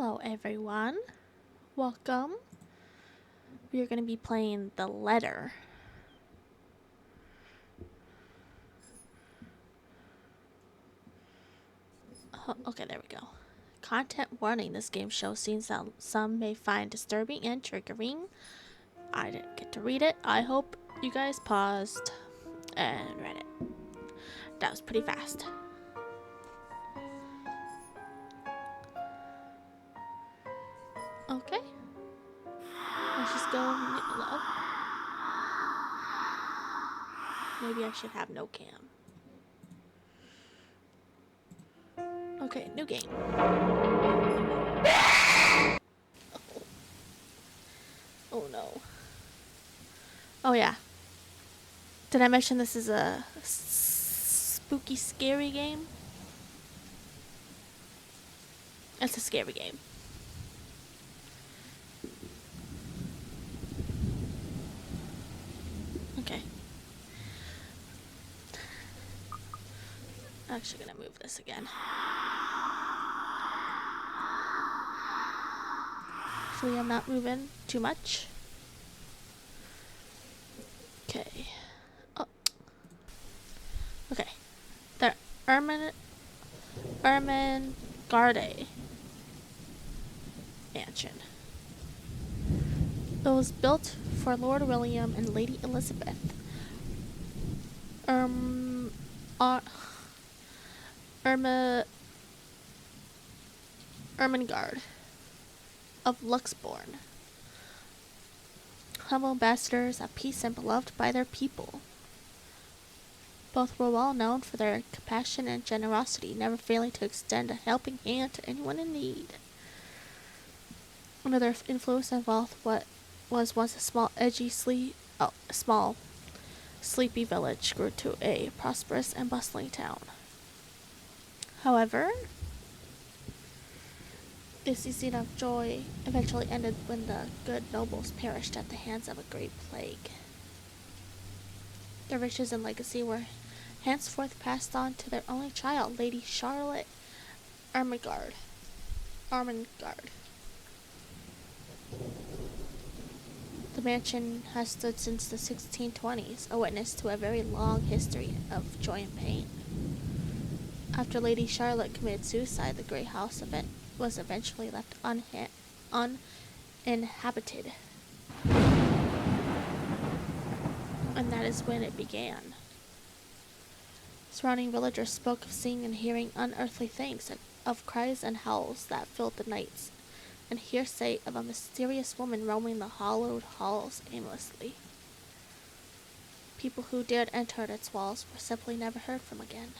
Hello, everyone. Welcome. We are going to be playing The Letter. Okay, there we go. Content warning. This game shows scenes that some may find disturbing and triggering. I didn't get to read it. I hope you guys paused and read it. That was pretty fast. Okay. Let's just go. Oh. Maybe I should have no cam. Okay, new game. Oh no. Oh yeah. Did I mention this is a spooky, scary game? It's a scary game. Okay. I'm actually gonna move this again. Hopefully I'm not moving too much. Okay. Oh. Okay. The Ermengarde Mansion. It was built for Lord William and Lady Elizabeth Ermengarde of Luxbourne. Humble ambassadors of peace and beloved by their people. Both were well known for their compassion and generosity, never failing to extend a helping hand to anyone in need. Under their influence and wealth, what was once a small, sleepy village grew to a prosperous and bustling town. However, this season of joy eventually ended when the good nobles perished at the hands of a great plague. Their riches and legacy were henceforth passed on to their only child, Lady Charlotte Ermengarde. The mansion has stood since the 1620s, a witness to a very long history of joy and pain. After Lady Charlotte committed suicide, the great house was eventually left uninhabited. And that is when it began. Surrounding villagers spoke of seeing and hearing unearthly things, of cries and howls that filled the nights, and hearsay of a mysterious woman roaming the hollowed halls aimlessly. People who dared enter its walls were simply never heard from again.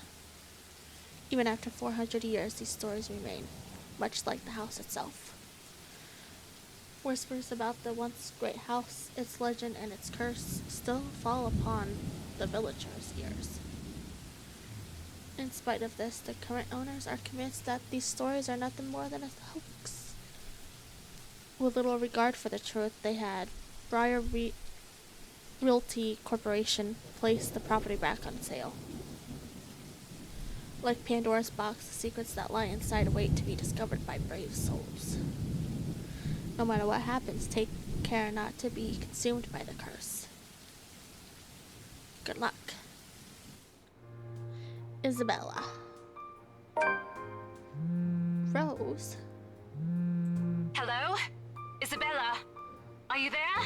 Even after 400 years, these stories remain, much like the house itself. Whispers about the once great house, its legend, and its curse still fall upon the villagers' ears. In spite of this, the current owners are convinced that these stories are nothing more than a hoax. With little regard for the truth, they had Briar Realty Corporation place the property back on sale. Like Pandora's box, the secrets that lie inside await to be discovered by brave souls. No matter what happens, take care not to be consumed by the curse. Good luck. Isabella. Rose? Hello? Isabella? Are you there?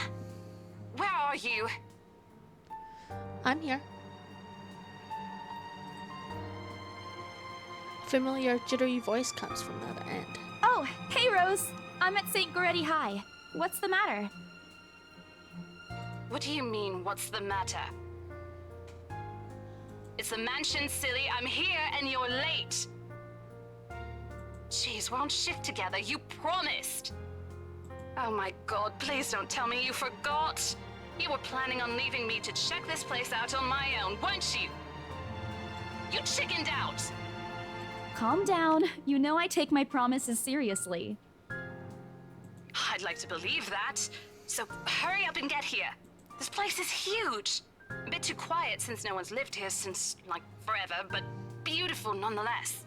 Where are you? I'm here. Familiar jittery voice comes from the other end. Oh, hey Rose! I'm at St. Goretti High. What's the matter? What do you mean, what's the matter? It's the mansion, silly. I'm here and you're late. Jeez, we're on shift together. You promised. Oh my god, please don't tell me you forgot. You were planning on leaving me to check this place out on my own, weren't you? You chickened out. Calm down. You know I take my promises seriously. I'd like to believe that. So hurry up and get here. This place is huge. A bit too quiet since no one's lived here since, like, forever, but beautiful nonetheless.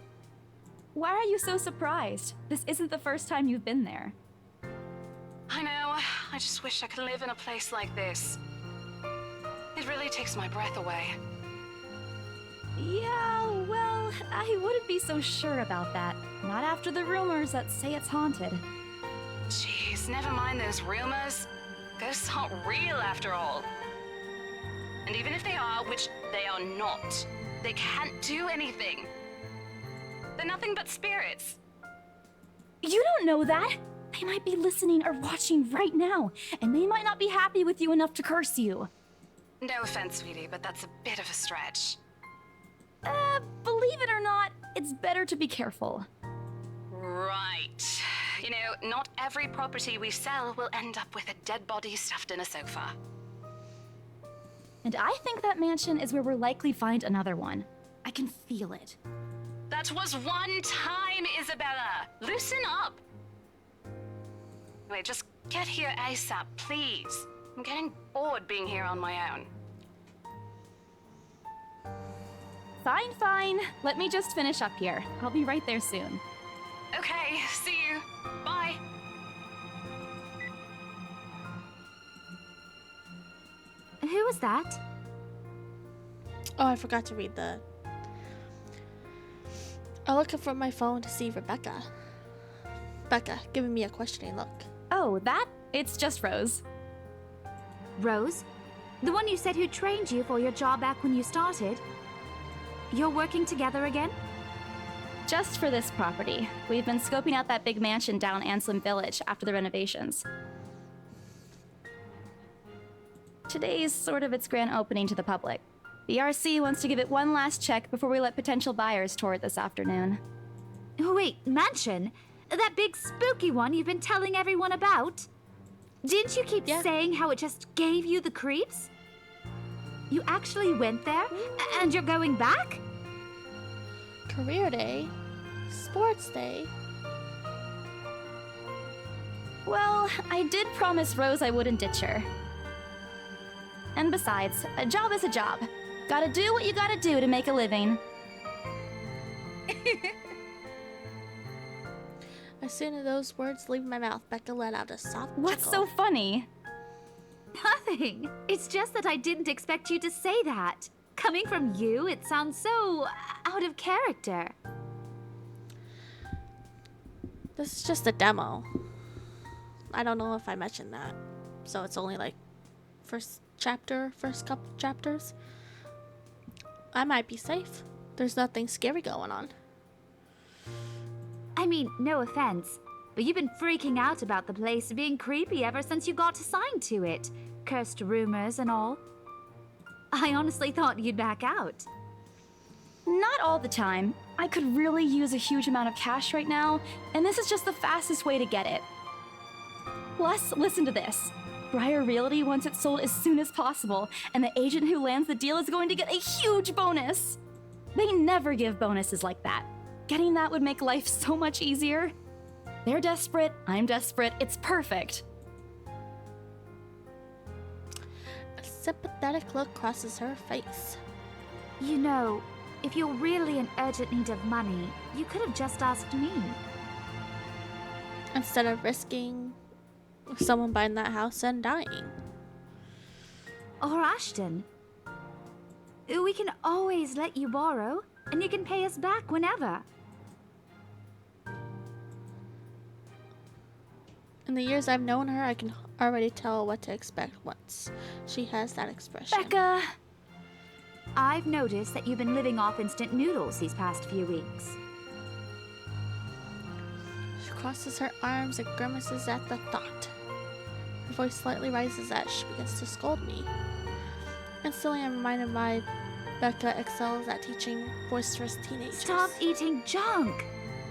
Why are you so surprised? This isn't the first time you've been there. I know. I just wish I could live in a place like this. It really takes my breath away. Yeah, well, I wouldn't be so sure about that. Not after the rumors that say it's haunted. Jeez, never mind those rumors. Ghosts aren't real after all. And even if they are, which they are not, they can't do anything. They're nothing but spirits. You don't know that! They might be listening or watching right now, and they might not be happy with you enough to curse you. No offense, sweetie, but that's a bit of a stretch. Believe it or not, it's better to be careful. Right. You know, not every property we sell will end up with a dead body stuffed in a sofa. And I think that mansion is where we'll likely find another one. I can feel it. That was one time, Isabella. Loosen up. Wait, just get here ASAP, please. I'm getting bored being here on my own. Fine, fine. Let me just finish up here. I'll be right there soon. Okay, see you. Bye. Who was that? Oh, I forgot to read the... I'm looking for my phone to see Rebecca. Becca, giving me a questioning look. Oh, that? It's just Rose. Rose? The one you said who trained you for your job back when you started? You're working together again? Just for this property. We've been scoping out that big mansion down Anselm Village after the renovations. Today's sort of its grand opening to the public. The RC wants to give it one last check before we let potential buyers tour it this afternoon. Oh, wait, mansion? That big spooky one you've been telling everyone about? Didn't you keep saying how it just gave you the creeps? You actually went there? And you're going back? Career day? Sports day? Well, I did promise Rose I wouldn't ditch her. And besides, a job is a job. Gotta do what you gotta do to make a living. As soon as those words leave my mouth, Becca let out a soft What's chuckle. so funny? Nothing. It's just that I didn't expect you to say that. Coming from you, it sounds so out of character. This is just a demo. I don't know if I mentioned that. So it's only like first couple chapters. I might be safe. There's nothing scary going on. I mean, no offense, but you've been freaking out about the place being creepy ever since you got assigned to it. Cursed rumors and all. I honestly thought you'd back out. Not all the time. I could really use a huge amount of cash right now, and this is just the fastest way to get it. Plus, listen to this. Briar Realty wants it sold as soon as possible, and the agent who lands the deal is going to get a huge bonus. They never give bonuses like that. Getting that would make life so much easier. They're desperate, I'm desperate, it's perfect. A sympathetic look crosses her face. You know, if you're really in urgent need of money, you could have just asked me. Instead of risking someone buying that house and dying. Or Ashton. We can always let you borrow, and you can pay us back whenever. In the years I've known her, I can already tell what to expect once she has that expression. Becca! I've noticed that you've been living off instant noodles these past few weeks. She crosses her arms and grimaces at the thought. Her voice slightly rises as she begins to scold me. Instantly, I'm reminded why Becca excels at teaching boisterous teenagers. Stop eating junk!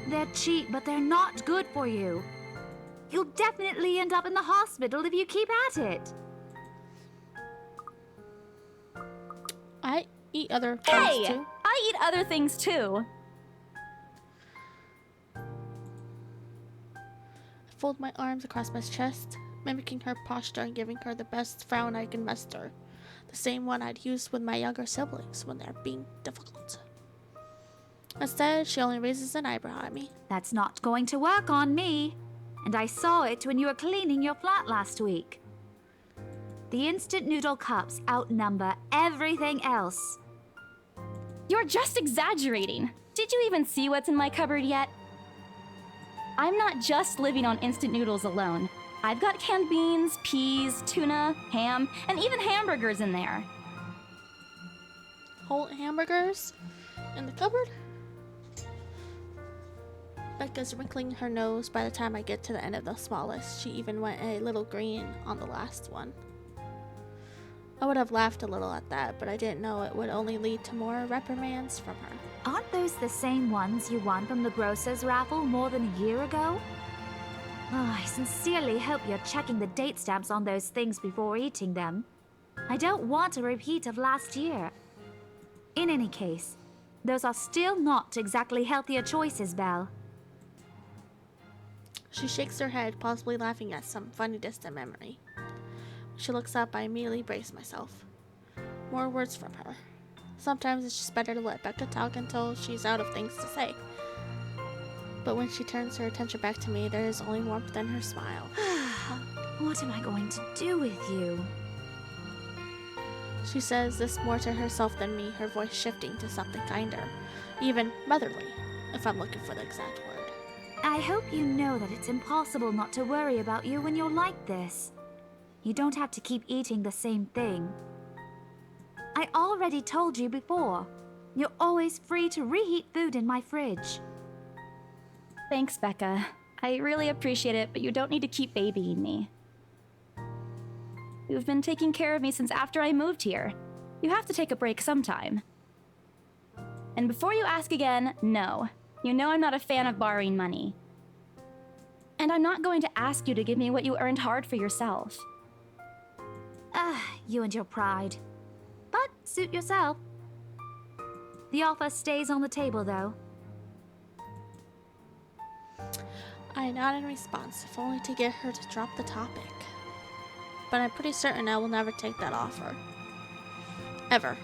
They're cheap, but they're not good for you. You'll definitely end up in the hospital if you keep at it. I eat other Hey! things too. I eat other things too. I fold my arms across my chest, mimicking her posture and giving her the best frown I can muster. The same one I'd use with my younger siblings when they're being difficult. Instead, she only raises an eyebrow at me. That's not going to work on me. And I saw it when you were cleaning your flat last week. The instant noodle cups outnumber everything else. You're just exaggerating. Did you even see what's in my cupboard yet? I'm not just living on instant noodles alone. I've got canned beans, peas, tuna, ham, and even hamburgers in there. Whole hamburgers in the cupboard? Becca's wrinkling her nose by the time I get to the end of the smallest. She even went a little green on the last one. I would have laughed a little at that, but I didn't know it would only lead to more reprimands from her. Aren't those the same ones you won from the grocer's raffle more than a year ago? Oh, I sincerely hope you're checking the date stamps on those things before eating them. I don't want a repeat of last year. In any case, those are still not exactly healthier choices, Belle. She shakes her head, possibly laughing at some funny distant memory. When she looks up, I immediately brace myself. More words from her. Sometimes it's just better to let Becca talk until she's out of things to say. But when she turns her attention back to me, there is only warmth in her smile. What am I going to do with you? She says this more to herself than me, her voice shifting to something kinder, even motherly, if I'm looking for the exact word. I hope you know that it's impossible not to worry about you when you're like this. You don't have to keep eating the same thing. I already told you before. You're always free to reheat food in my fridge. Thanks, Becca. I really appreciate it, but you don't need to keep babying me. You've been taking care of me since after I moved here. You have to take a break sometime. And before you ask again, no. You know I'm not a fan of borrowing money. And I'm not going to ask you to give me what you earned hard for yourself. You and your pride. But suit yourself. The offer stays on the table, though. I nod in response, if only to get her to drop the topic. But I'm pretty certain I will never take that offer. Ever.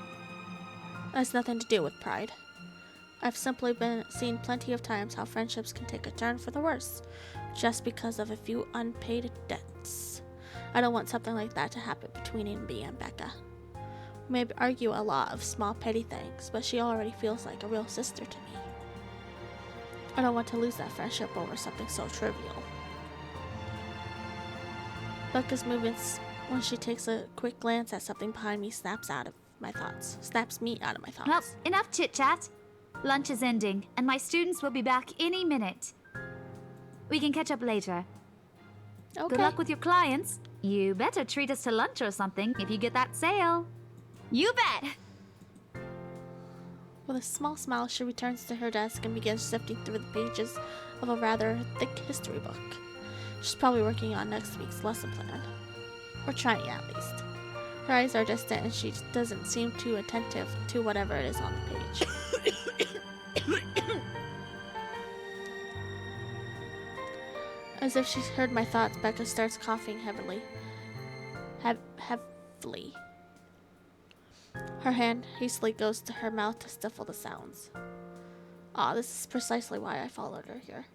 It has nothing to do with pride. I've simply seen plenty of times how friendships can take a turn for the worse, just because of a few unpaid debts. I don't want something like that to happen between me and Becca. We may argue a lot of small petty things, but she already feels like a real sister to me. I don't want to lose that friendship over something so trivial. Becca's movements, when she takes a quick glance at something behind me, snaps me out of my thoughts. Well, enough chit-chat. Lunch is ending, and my students will be back any minute. We can catch up later. Okay. Good luck with your clients. You better treat us to lunch or something if you get that sale. You bet! With a small smile, she returns to her desk and begins sifting through the pages of a rather thick history book. She's probably working on next week's lesson plan. Or trying at least. Her eyes are distant and she doesn't seem too attentive to whatever it is on the page. As if she's heard my thoughts, Becca starts coughing heavily. Heavily. Her hand hastily goes to her mouth to stifle the sounds. This is precisely why I followed her here.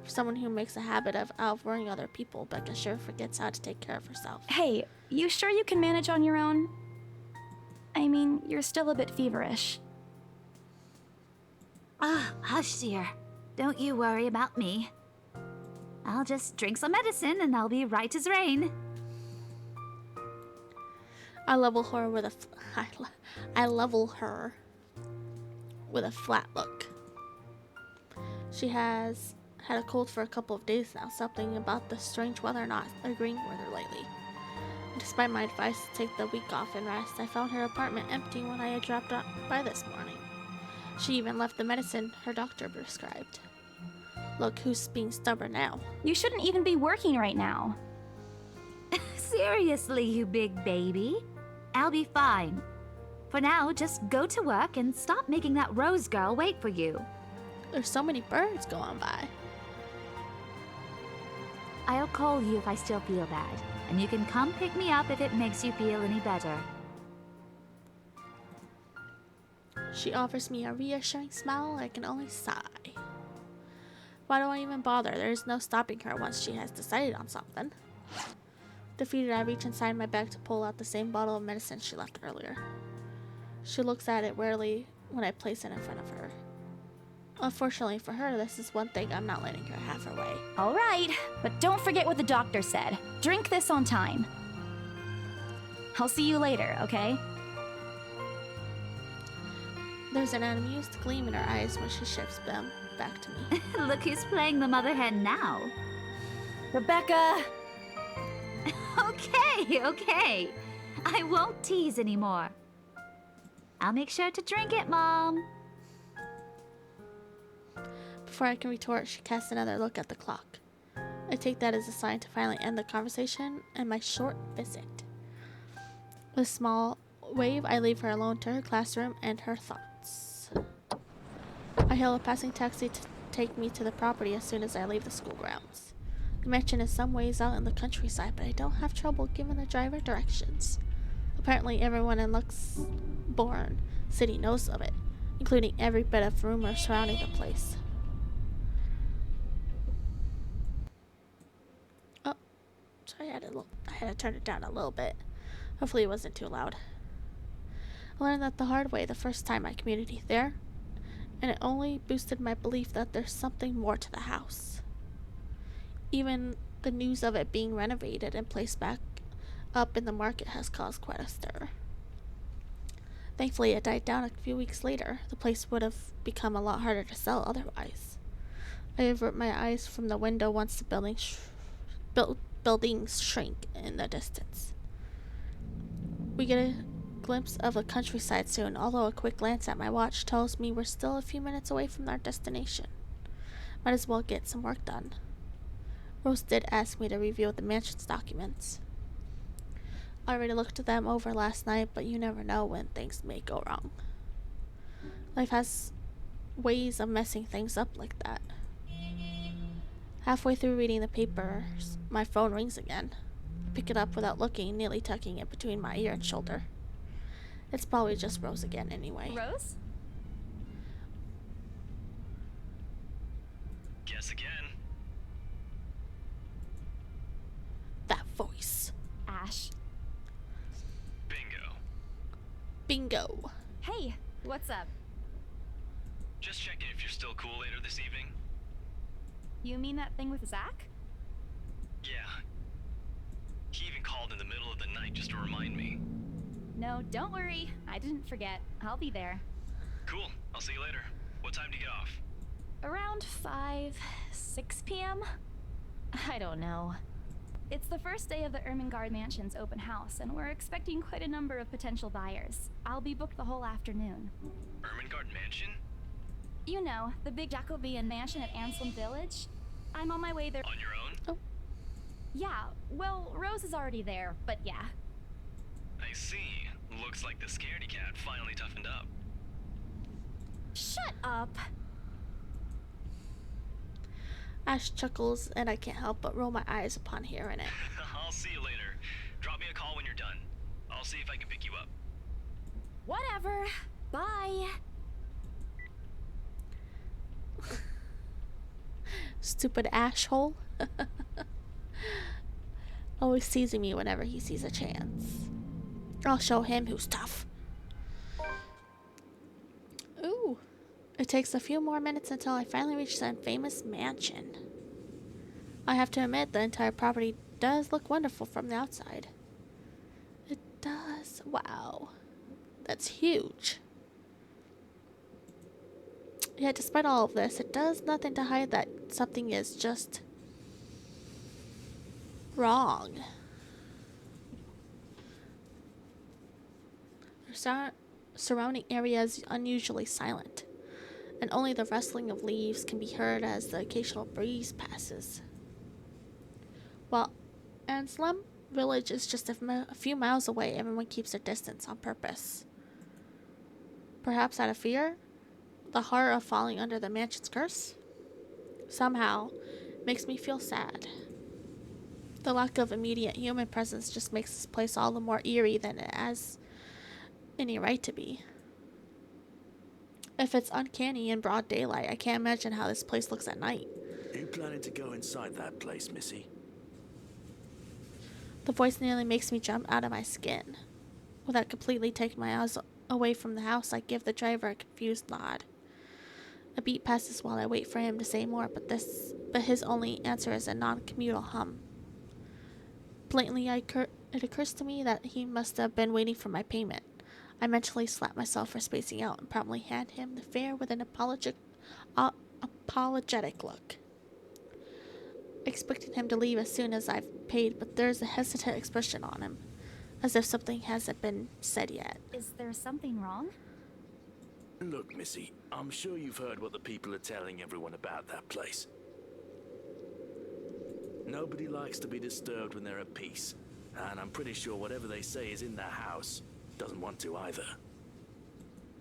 For someone who makes a habit of outworrying other people, Becca sure forgets how to take care of herself. Hey, you sure you can manage on your own? I mean, you're still a bit feverish. Hush, dear. Don't you worry about me. I'll just drink some medicine and I'll be right as rain. I level her with a flat look. She has had a cold for a couple of days now, something about the strange weather not agreeing with her lately. Despite my advice to take the week off and rest, I found her apartment empty when I had dropped by this morning. She even left the medicine her doctor prescribed. Look who's being stubborn now. You shouldn't even be working right now. Seriously, you big baby. I'll be fine. For now, just go to work and stop making that Rose girl wait for you. There's so many birds going by. I'll call you if I still feel bad, and you can come pick me up if it makes you feel any better. She offers me a reassuring smile. I can only sigh. Why do I even bother? There is no stopping her once she has decided on something. Defeated, I reach inside my bag to pull out the same bottle of medicine she left earlier. She looks at it warily when I place it in front of her. Unfortunately for her, this is one thing I'm not letting her have her way. All right, but don't forget what the doctor said. Drink this on time. I'll see you later, okay? There's an amused gleam in her eyes when she shifts them back to me. Look who's playing the mother hen now. Rebecca! Okay. I won't tease anymore. I'll make sure to drink it, Mom. Before I can retort, she casts another look at the clock. I take that as a sign to finally end the conversation and my short visit. With a small wave, I leave her alone to her classroom and her thoughts. I hail a passing taxi to take me to the property as soon as I leave the school grounds. The mansion is some ways out in the countryside, but I don't have trouble giving the driver directions. Apparently everyone in Luxborn City knows of it, including every bit of rumor surrounding the place. Oh, sorry, I had to turn it down a little bit. Hopefully it wasn't too loud. I learned that the hard way the first time I commuted there, and it only boosted my belief that there's something more to the house. Even the news of it being renovated and placed back up in the market has caused quite a stir. Thankfully, it died down a few weeks later. The place would have become a lot harder to sell otherwise. I avert my eyes from the window once the buildings shrink in the distance. We get a glimpse of the countryside soon, although a quick glance at my watch tells me we're still a few minutes away from our destination. Might as well get some work done. Rose did ask me to review the mansion's documents. I already looked them over last night, but you never know when things may go wrong. Life has ways of messing things up like that. Halfway through reading the papers, my phone rings again. I pick it up without looking, nearly tucking it between my ear and shoulder. It's probably just Rose again anyway. Rose? Guess again. That voice. Ash. Bingo. Hey, what's up? Just checking if you're still cool later this evening. You mean that thing with Zach? Yeah. He even called in the middle of the night just to remind me. No, don't worry. I didn't forget. I'll be there. Cool. I'll see you later. What time do you get off? Around 6 p.m.? I don't know. It's the first day of the Ermengarde Mansion's open house, and we're expecting quite a number of potential buyers. I'll be booked the whole afternoon. Ermengarde Mansion? You know, the big Jacobean mansion at Anselm Village. I'm on my way there. On your own? Oh. Yeah, well, Rose is already there, but yeah. I see. Looks like the scaredy cat finally toughened up. Shut up! Ash chuckles, and I can't help but roll my eyes upon hearing it. I'll see you later. Drop me a call when you're done. I'll see if I can pick you up. Whatever. Bye. Stupid Ash hole. Always teasing me whenever he sees a chance. I'll show him who's tough. Ooh. It takes a few more minutes until I finally reach the famous mansion. I have to admit, the entire property does look wonderful from the outside. It does. Wow. That's huge. Yet despite all of this, it does nothing to hide that something is just wrong. The surrounding area is unusually silent, and only the rustling of leaves can be heard as the occasional breeze passes. While Anselm Village is just a few miles away, everyone keeps their distance on purpose. Perhaps out of fear? The horror of falling under the mansion's curse? Somehow, makes me feel sad. The lack of immediate human presence just makes this place all the more eerie than it has any right to be. If it's uncanny in broad daylight, I can't imagine how this place looks at night. Are you planning to go inside that place, Missy? The voice nearly makes me jump out of my skin. Without completely taking my eyes away from the house, I give the driver a confused nod. A beat passes while I wait for him to say more, but his only answer is a non-committal hum. Blatantly, it occurs to me that he must have been waiting for my payment. I mentally slap myself for spacing out and promptly hand him the fare with an apologetic look, expecting him to leave as soon as I've paid, but there's a hesitant expression on him, as if something hasn't been said yet. Is there something wrong? Look, Missy, I'm sure you've heard what the people are telling everyone about that place. Nobody likes to be disturbed when they're at peace, and I'm pretty sure whatever they say is in their house doesn't want to either.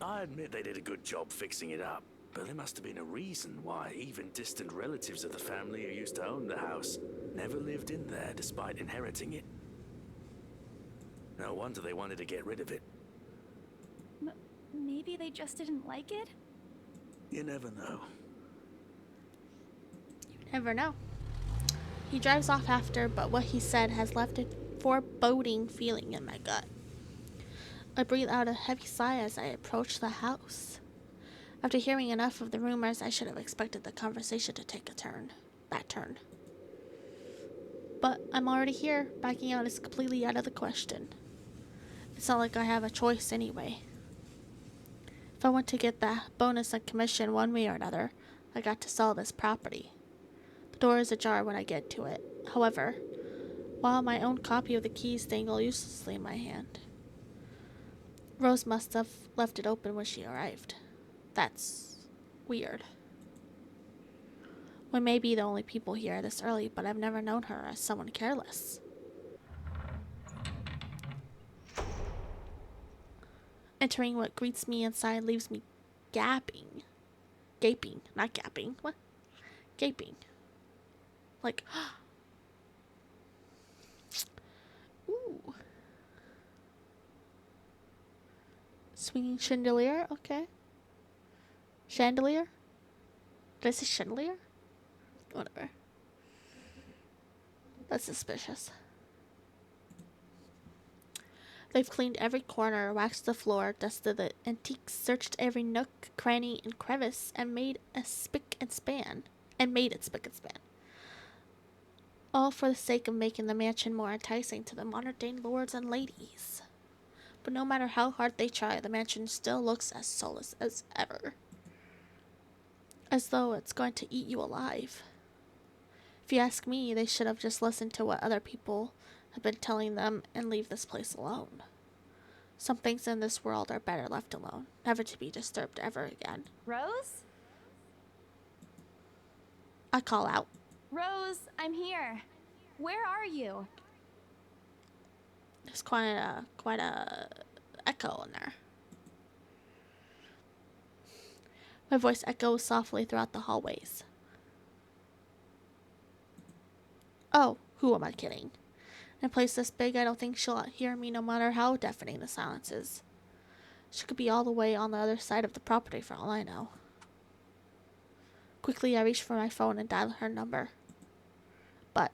I admit they did a good job fixing it up, but there must have been a reason why even distant relatives of the family who used to own the house never lived in there despite inheriting it. No wonder they wanted to get rid of it. Maybe they just didn't like it? You never know. Never know. He drives off after, but what he said has left a foreboding feeling in my gut. I breathe out a heavy sigh as I approach the house. After hearing enough of the rumors, I should have expected the conversation to take a turn. That turn. But I'm already here. Backing out is completely out of the question. It's not like I have a choice anyway. If I want to get the bonus and commission one way or another, I got to sell this property. The door is ajar when I get to it. However, while my own copy of the keys dangle uselessly in my hand, Rose must have left it open when she arrived. That's weird. We may be the only people here this early, but I've never known her as someone careless. Entering what greets me inside leaves me gaping. Gaping, not gapping. What? Gaping. Like, ooh. Swinging chandelier, okay. Chandelier? Did I say chandelier? Whatever. That's suspicious. They've cleaned every corner, waxed the floor, dusted the antiques, searched every nook, cranny, and crevice, and made it spick and span. All for the sake of making the mansion more enticing to the modern-day lords and ladies. But no matter how hard they try, the mansion still looks as soulless as ever. As though it's going to eat you alive. If you ask me, they should have just listened to what other people have been telling them and leave this place alone. Some things in this world are better left alone, never to be disturbed ever again. Rose? I call out. Rose, I'm here. Where are you? There's quite a echo in there. My voice echoes softly throughout the hallways. Oh, who am I kidding? In a place this big, I don't think she'll hear me no matter how deafening the silence is. She could be all the way on the other side of the property for all I know. Quickly, I reach for my phone and dial her number. But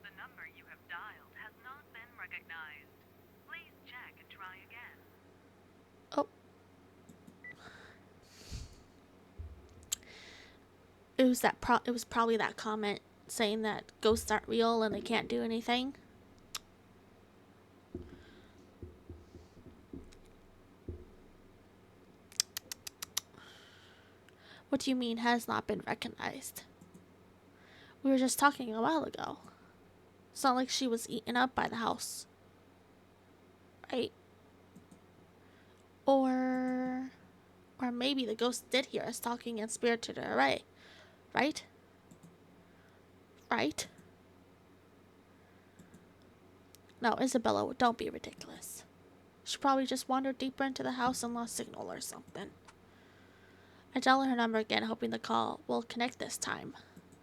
the number you have dialed has not been recognized. Please check and try again. oh. It was probably that comment saying that ghosts aren't real and they can't do anything. What do you mean has not been recognized? We were just talking a while ago. It's not like she was eaten up by the house. Right? Or maybe the ghost did hear us talking and spirited her away. Right? Right? No, Isabella, don't be ridiculous. She probably just wandered deeper into the house and lost signal or something. I dial her number again, hoping the call will connect this time.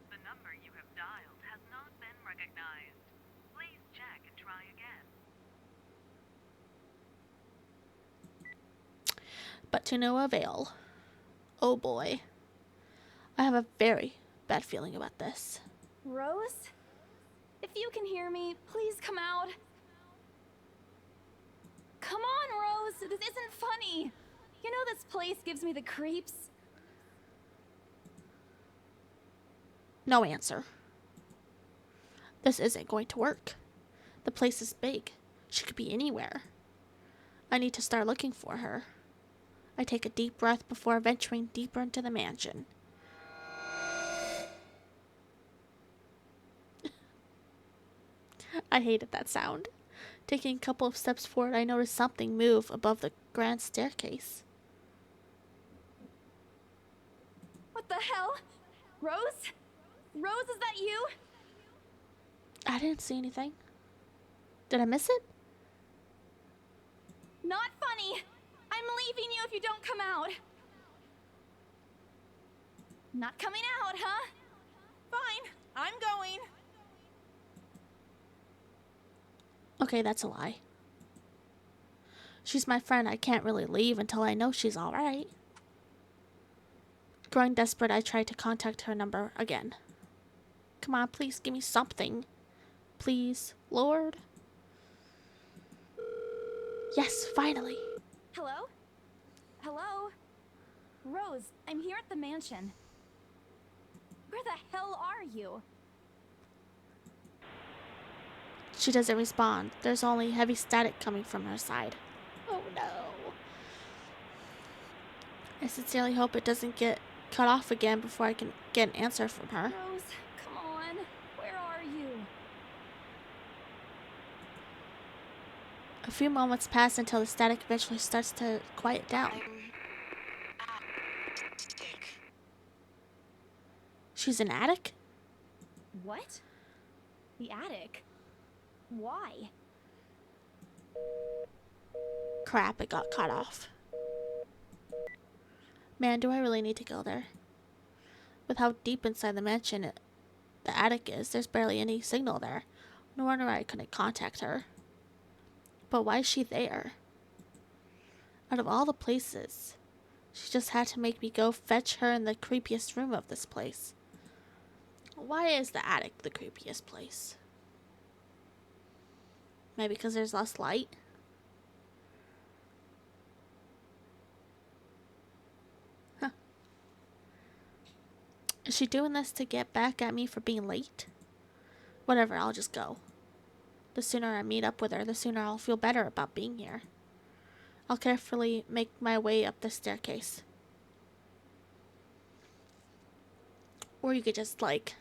The number you have dialed has not been recognized. Please check and try again. But to no avail. Oh boy. I have a very bad feeling about this. Rose? If you can hear me, please come out. Come on, Rose! This isn't funny! You know this place gives me the creeps. No answer. This isn't going to work. The place is big. She could be anywhere. I need to start looking for her. I take a deep breath before venturing deeper into the mansion. I hated that sound. Taking a couple of steps forward, I noticed something move above the grand staircase. What the hell? Rose? Rose, is that you? I didn't see anything. Did I miss it? Not funny! I'm leaving you if you don't come out! Not coming out, huh? Fine, I'm going. Okay, that's a lie. She's my friend. I can't really leave until I know she's alright. Growing desperate, I tried to contact her number again. Come on, please give me something. Please, Lord. Yes, finally. Hello? Hello? Rose, I'm here at the mansion. Where the hell are you? She doesn't respond. There's only heavy static coming from her side. Oh no. I sincerely hope it doesn't get cut off again before I can get an answer from her. Rose, come on. Where are you? A few moments pass until the static eventually starts to quiet down. She's an attic? What? The attic? Why? Crap, it got cut off. Man, do I really need to go there? With how deep inside the mansion the attic is, there's barely any signal there. No wonder I couldn't contact her. But why is she there? Out of all the places, she just had to make me go fetch her in the creepiest room of this place. Why is the attic the creepiest place? Maybe because there's less light? Huh. Is she doing this to get back at me for being late? Whatever, I'll just go. The sooner I meet up with her, the sooner I'll feel better about being here. I'll carefully make my way up the staircase. Or you could just, like,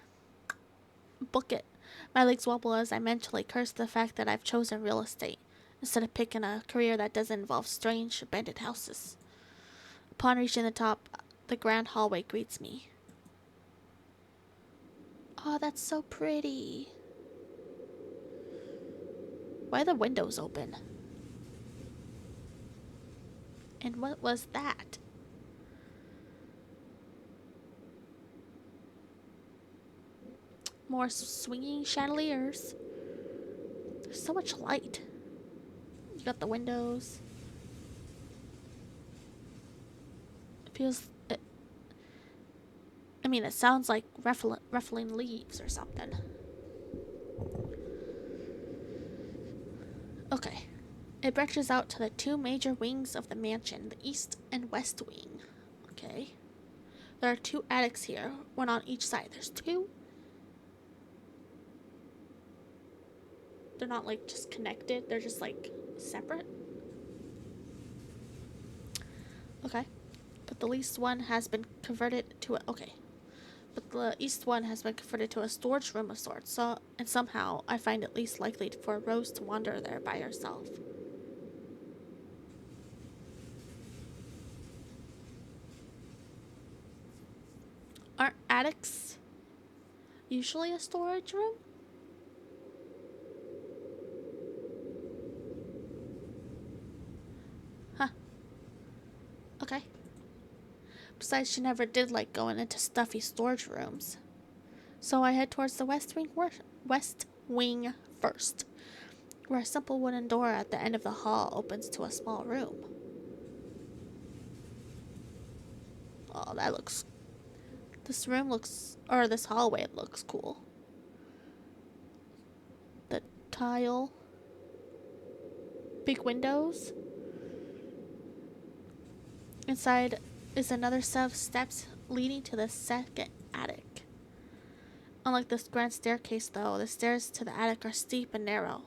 book it. My legs wobble as I mentally curse the fact that I've chosen real estate instead of picking a career that doesn't involve strange, abandoned houses. Upon reaching the top, the grand hallway greets me. Oh, that's so pretty. Why are the windows open? And what was that? More swinging chandeliers. There's so much light. You got the windows. It feels... I mean, it sounds like ruffling leaves or something. Okay. It branches out to the two major wings of the mansion, the east and west wing. Okay. There are two attics here, one on each side. There's two. They're not like just connected, they're just like separate. Okay. But the east one has been converted to a storage room of sorts, and somehow I find it least likely for Rose to wander there by herself. Aren't attics usually a storage room? Huh. Okay. Besides, she never did like going into stuffy storage rooms. So I head towards the west wing first, where a simple wooden door at the end of the hall opens to a small room. Oh, that looks... This room looks... Or this hallway looks cool. The tile. Big windows. Inside is another set of steps leading to the second attic. Unlike this grand staircase, though, the stairs to the attic are steep and narrow,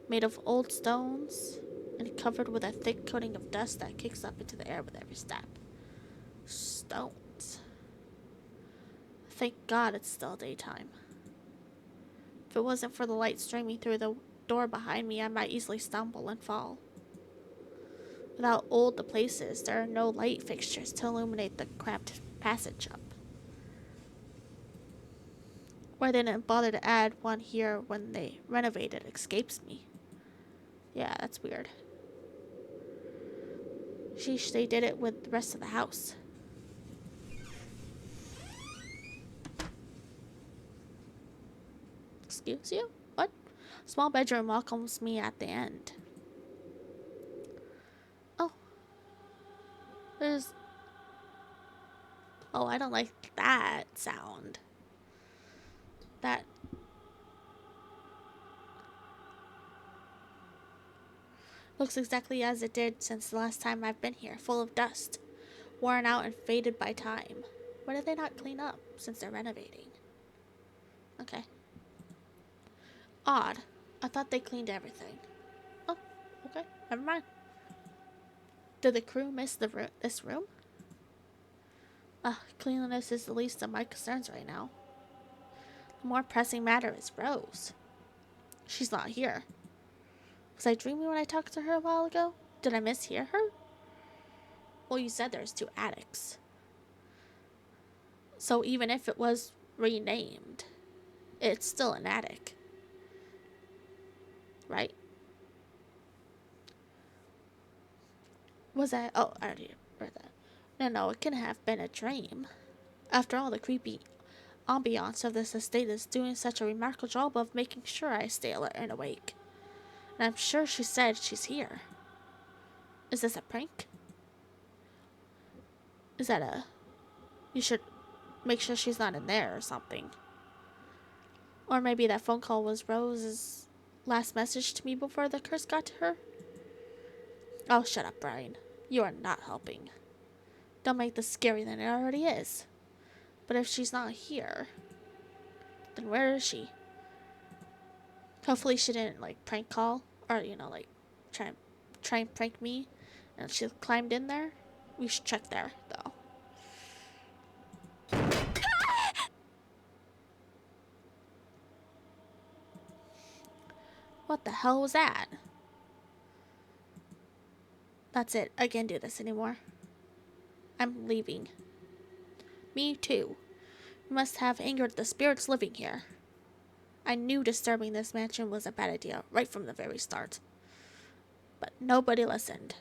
made of old stones and covered with a thick coating of dust that kicks up into the air with every step. Stones. Thank God it's still daytime. If it wasn't for the light streaming through the door behind me, I might easily stumble and fall. With how old the place is, there are no light fixtures to illuminate the cramped passage up. Why they didn't bother to add one here when they renovated escapes me. Yeah, that's weird. Sheesh, they did it with the rest of the house. Excuse you? What? Small bedroom welcomes me at the end. Oh. There's... Oh, I don't like that sound. That... Looks exactly as it did since the last time I've been here, full of dust, worn out and faded by time. Why did they not clean up since they're renovating? Okay. Odd. I thought they cleaned everything. Oh, okay. Never mind. Did the crew miss this room? Cleanliness is the least of my concerns right now. The more pressing matter is Rose. She's not here. Was I dreaming when I talked to her a while ago? Did I mishear her? Well, you said there's 2 attics. So even if it was renamed, it's still an attic. Right? Was I... Oh, I already read that. No, it can have been a dream. After all, the creepy ambiance of this estate is doing such a remarkable job of making sure I stay alert and awake. And I'm sure she said she's here. Is this a prank? Is that a... You should make sure she's not in there or something. Or maybe that phone call was Rose's last message to me before the curse got to her? Oh, shut up, Brian. You are not helping. Don't make this scarier than it already is. But if she's not here, then where is she? Hopefully she didn't, like, prank call. Or, you know, like, try and prank me. And she climbed in there. We should check there, though. What the hell was that? That's it. I can't do this anymore. I'm leaving. Me too. We must have angered the spirits living here. I knew disturbing this mansion was a bad idea right from the very start. But nobody listened.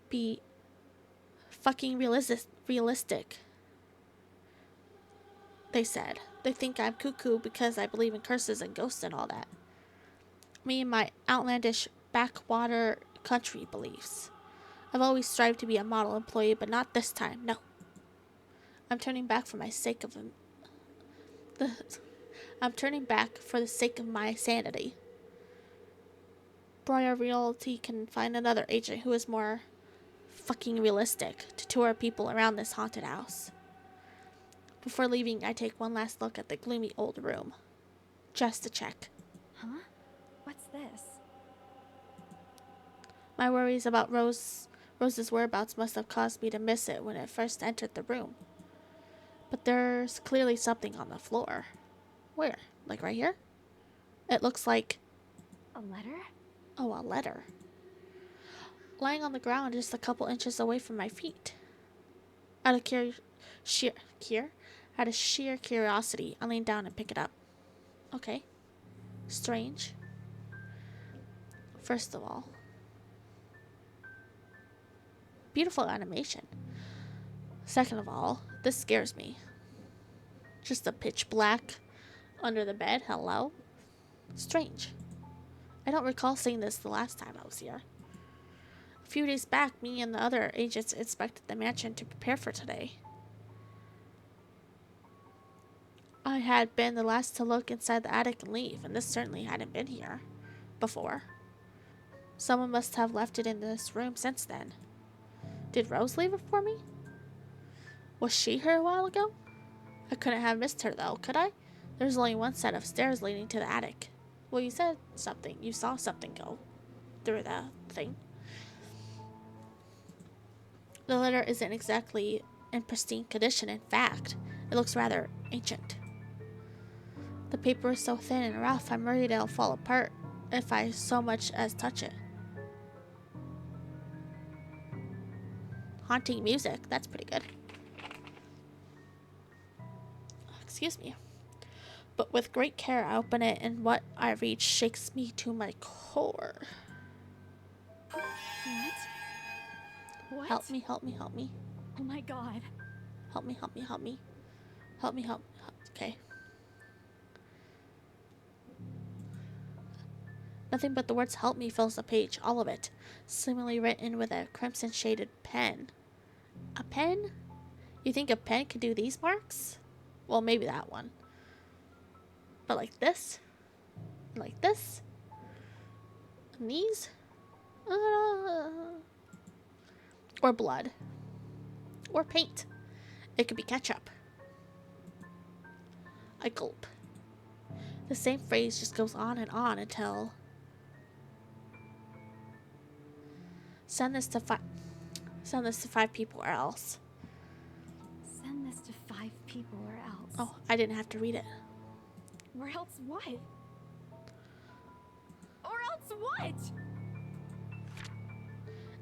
Be fucking realistic. They said. They think I'm cuckoo because I believe in curses and ghosts and all that. Me and my outlandish backwater country beliefs. I've always strived to be a model employee, but not this time, no. I'm turning back for the sake of my sanity. Briar Realty can find another agent who is more fucking realistic to tour people around this haunted house. Before leaving, I take one last look at the gloomy old room. Just to check. Huh? What's this? My worries about Rose's whereabouts must have caused me to miss it when I first entered the room. But there's clearly something on the floor. Where? Like right here? It looks like... A letter? Oh, a letter. Lying on the ground just a couple inches away from my feet. Out of sheer curiosity, I lean down and pick it up. Okay. Strange. First of all, beautiful animation. Second of all, this scares me. Just a pitch black under the bed. Hello? Strange. I don't recall seeing this the last time I was here. few days back, me and the other agents inspected the mansion to prepare for today. I had been the last to look inside the attic and leave, and this certainly hadn't been here before. Someone must have left it in this room since then. Did Rose leave it for me? Was she here a while ago? I couldn't have missed her though, could I? There's only one set of stairs leading to the attic. Well, you said something. You saw something go through the thing. The letter isn't exactly in pristine condition. In fact, it looks rather ancient. The paper is so thin and rough, I'm worried it'll fall apart if I so much as touch it. Haunting music. That's pretty good. Excuse me. But with great care, I open it, and what I read shakes me to my core. What? Help me, help me, help me. Oh my god. Help me, help me, help me. Help me, help. Okay. Nothing but the words help me fills the page, all of it, seemingly written with a crimson shaded pen. A pen? You think a pen could do these marks? Well, maybe that one. But like this? Like this? And these? Or blood. Or paint. It could be ketchup. I gulp. The same phrase just goes on and on until... Send this to 5 people or else. Send this to 5 people or else. Oh, I didn't have to read it. Or else what? Or else what?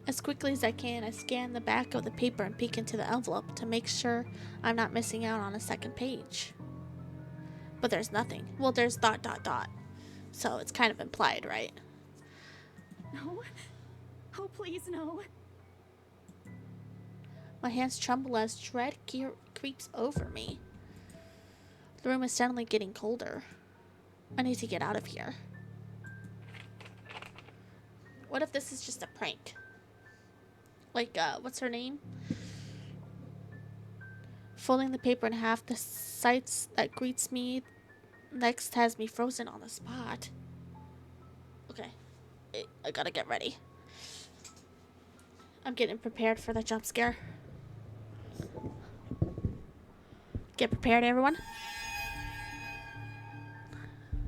As quickly as I can, I scan the back of the paper and peek into the envelope to make sure I'm not missing out on a second page. But there's nothing. Well, there's ... So it's kind of implied, right? No. Oh, please, no. My hands tremble as dread creeps over me. The room is suddenly getting colder. I need to get out of here. What if this is just a prank? Like, what's her name? Folding the paper in half, the sight that greets me next has me frozen on the spot. Okay. I gotta get ready. I'm getting prepared for the jump scare. Get prepared, everyone.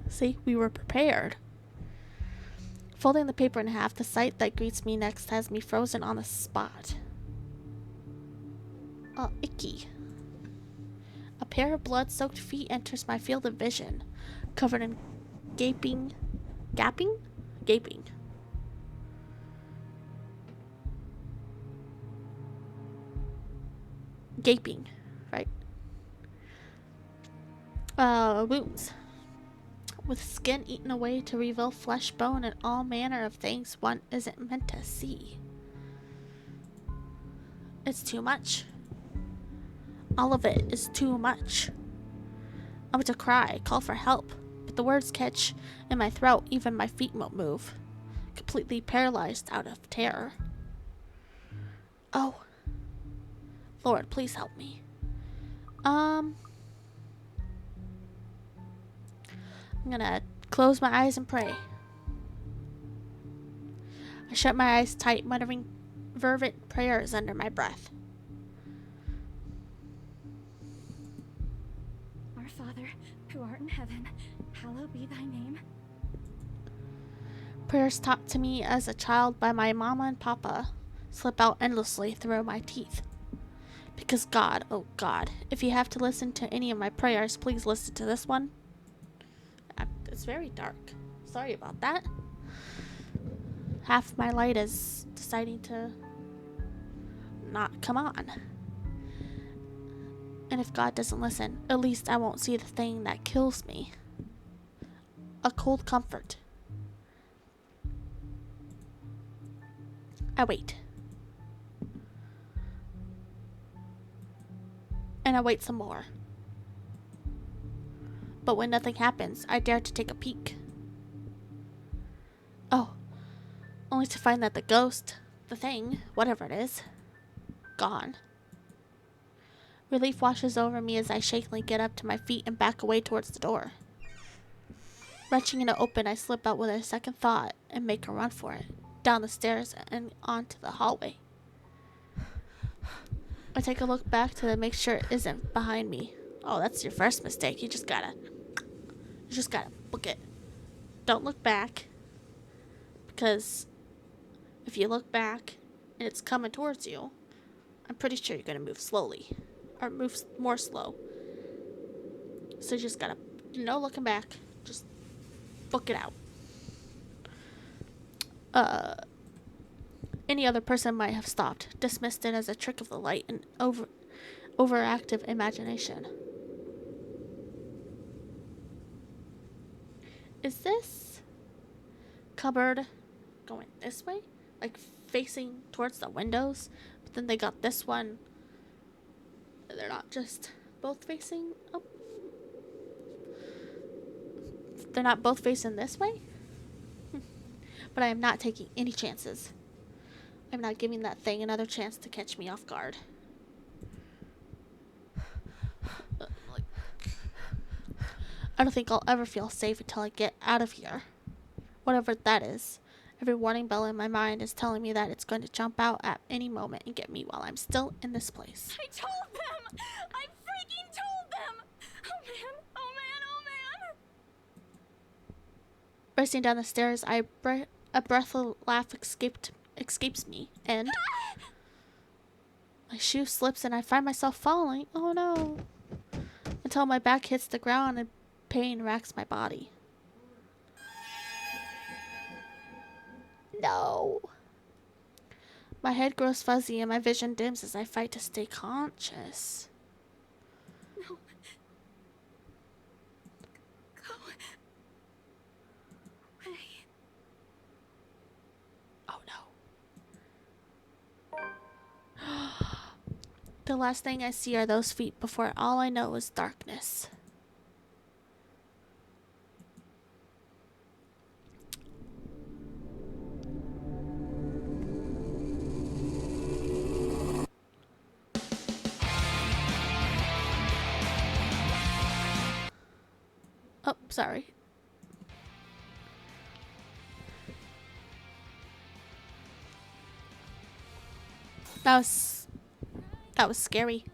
See, we were prepared. Folding the paper in half, the sight that greets me next has me frozen on the spot. Oh, icky. A pair of blood-soaked feet enters my field of vision, covered in gaping, right? Wounds. With skin eaten away to reveal flesh, bone, and all manner of things one isn't meant to see. It's too much. All of it is too much. I want to cry, call for help, but the words catch in my throat, even my feet won't move. Completely paralyzed out of terror. Oh. Lord, please help me. I'm gonna close my eyes and pray. I shut my eyes tight, muttering fervent prayers under my breath. Our Father, who art in heaven, hallowed be thy name. Prayers taught to me as a child by my mama and papa slip out endlessly through my teeth. Because God, oh God, if you have to listen to any of my prayers, please listen to this one. It's very dark. Sorry about that. Half my light is deciding to not come on. And if God doesn't listen, at least I won't see the thing that kills me. A cold comfort. I wait. And I wait some more. But when nothing happens, I dare to take a peek. Oh, only to find that the ghost, the thing, whatever it is, gone. Relief washes over me as I shakily get up to my feet and back away towards the door. Wrenching it open, I slip out with a second thought and make a run for it, down the stairs and onto the hallway. I take a look back to make sure it isn't behind me. Oh, that's your first mistake. You just gotta book it. Don't look back, because if you look back and it's coming towards you, I'm pretty sure you're gonna move slowly, or move more slow. So you just gotta, no looking back, just book it out. Any other person might have stopped, dismissed it as a trick of the light and overactive imagination. Is this cupboard going this way? Like facing towards the windows? But then they got this one. They're not just both facing up. They're not both facing this way? But I am not taking any chances. I'm not giving that thing another chance to catch me off guard. I don't think I'll ever feel safe until I get out of here. Whatever that is. Every warning bell in my mind is telling me that it's going to jump out at any moment and get me while I'm still in this place. I told them! I freaking told them! Oh man, oh man, oh man! Racing down the stairs, a breathless laugh escapes me, and my shoe slips and I find myself falling. Oh no! Until my back hits the ground and pain racks my body. No. My head grows fuzzy and my vision dims as I fight to stay conscious. No. Go away. Oh no. The last thing I see are those feet before all I know is darkness. Oh, sorry. That was scary.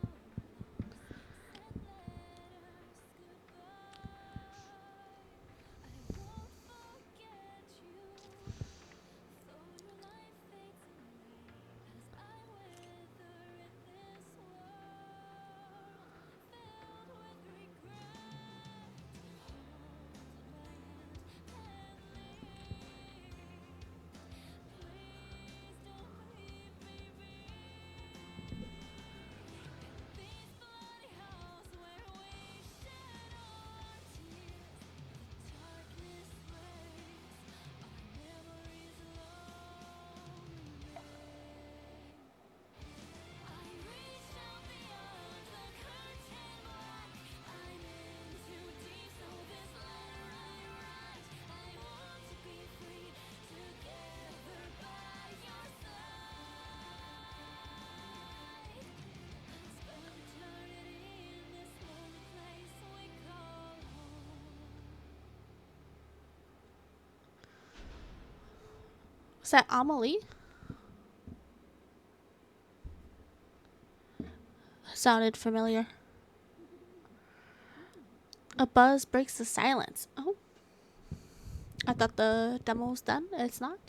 Was that Amelie? Sounded familiar. A buzz breaks the silence. Oh. I thought the demo was done. It's not.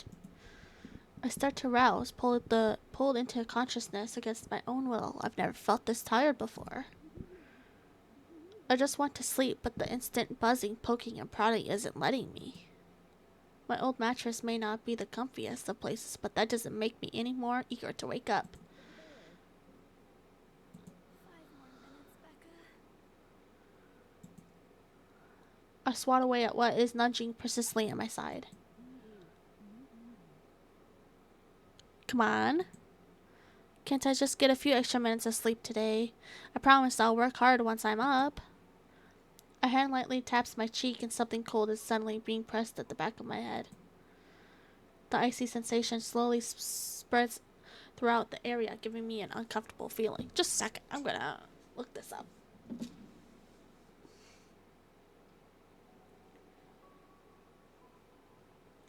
I start to rouse, pulled into consciousness against my own will. I've never felt this tired before. I just want to sleep, but the instant buzzing, poking, and prodding isn't letting me. My old mattress may not be the comfiest of places, but that doesn't make me any more eager to wake up. 5 more minutes, Becca. I swat away at what is nudging persistently at my side. Come on. Can't I just get a few extra minutes of sleep today? I promise I'll work hard once I'm up. A hand lightly taps my cheek and something cold is suddenly being pressed at the back of my head. The icy sensation slowly spreads throughout the area, giving me an uncomfortable feeling. Just a second. I'm gonna look this up.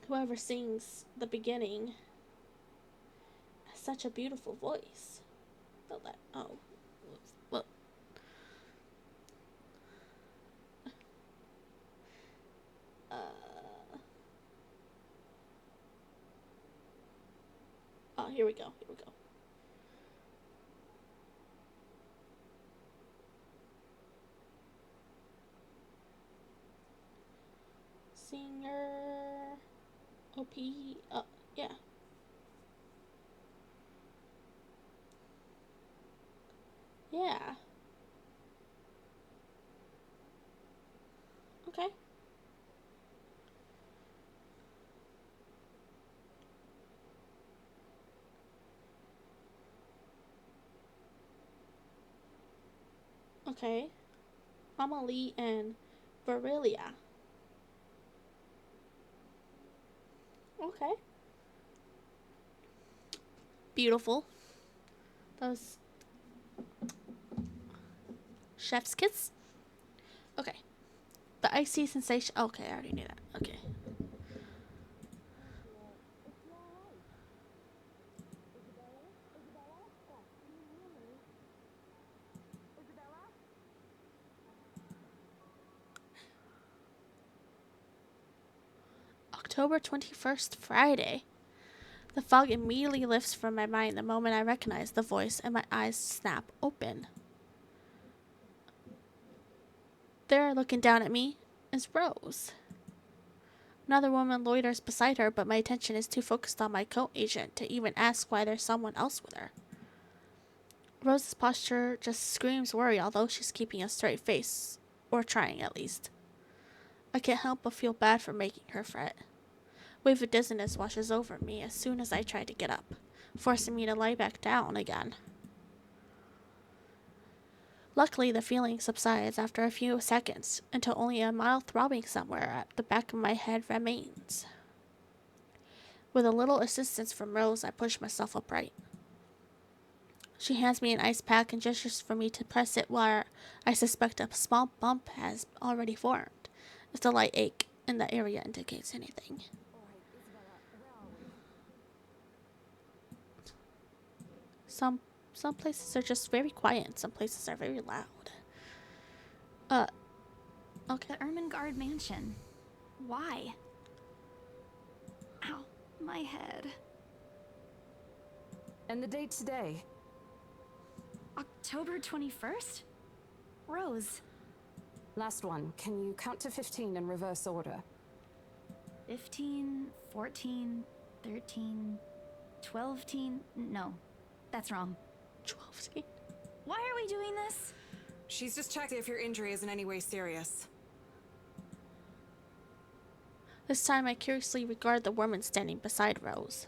Whoever sings the beginning has such a beautiful voice. Oh, well. Oh, here we go. Singer. OP. Yeah. Yeah. Okay. Okay. Amalie and Virilia. Okay. Beautiful. Those chef's kiss. Okay. The icy sensation. Okay, I already knew that. Okay. October 21st, Friday. The fog immediately lifts from my mind the moment I recognize the voice and my eyes snap open. There, looking down at me, is Rose. Another woman loiters beside her, but my attention is too focused on my co-agent to even ask why there's someone else with her. Rose's posture just screams worry, although she's keeping a straight face, or trying at least. I can't help but feel bad for making her fret. A wave of dizziness washes over me as soon as I try to get up, forcing me to lie back down again. Luckily, the feeling subsides after a few seconds, until only a mild throbbing somewhere at the back of my head remains. With a little assistance from Rose, I push myself upright. She hands me an ice pack and gestures for me to press it where I suspect a small bump has already formed, if the light ache in the area indicates anything. Some places are just very quiet and some places are very loud. Okay. The Ermengarde mansion. Why? Ow, my head. And the date today? October 21st? Rose. Last one. Can you count to 15 in reverse order? 15, 14, 13, 12 teen. No, that's wrong. 12. Why are we doing this? She's just checking if your injury is in any way serious. This time I curiously regard the woman standing beside Rose.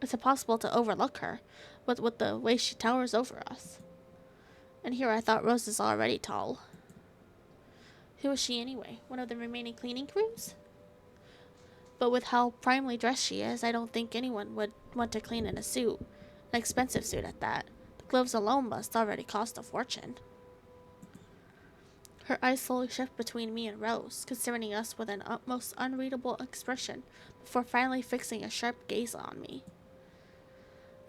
It's impossible to overlook her, with the way she towers over us. And here I thought Rose is already tall. Who is she anyway? One of the remaining cleaning crews? But with how primely dressed she is, I don't think anyone would want to clean in a suit. An expensive suit at that. The gloves alone must already cost a fortune. Her eyes slowly shift between me and Rose, considering us with an utmost unreadable expression, before finally fixing a sharp gaze on me.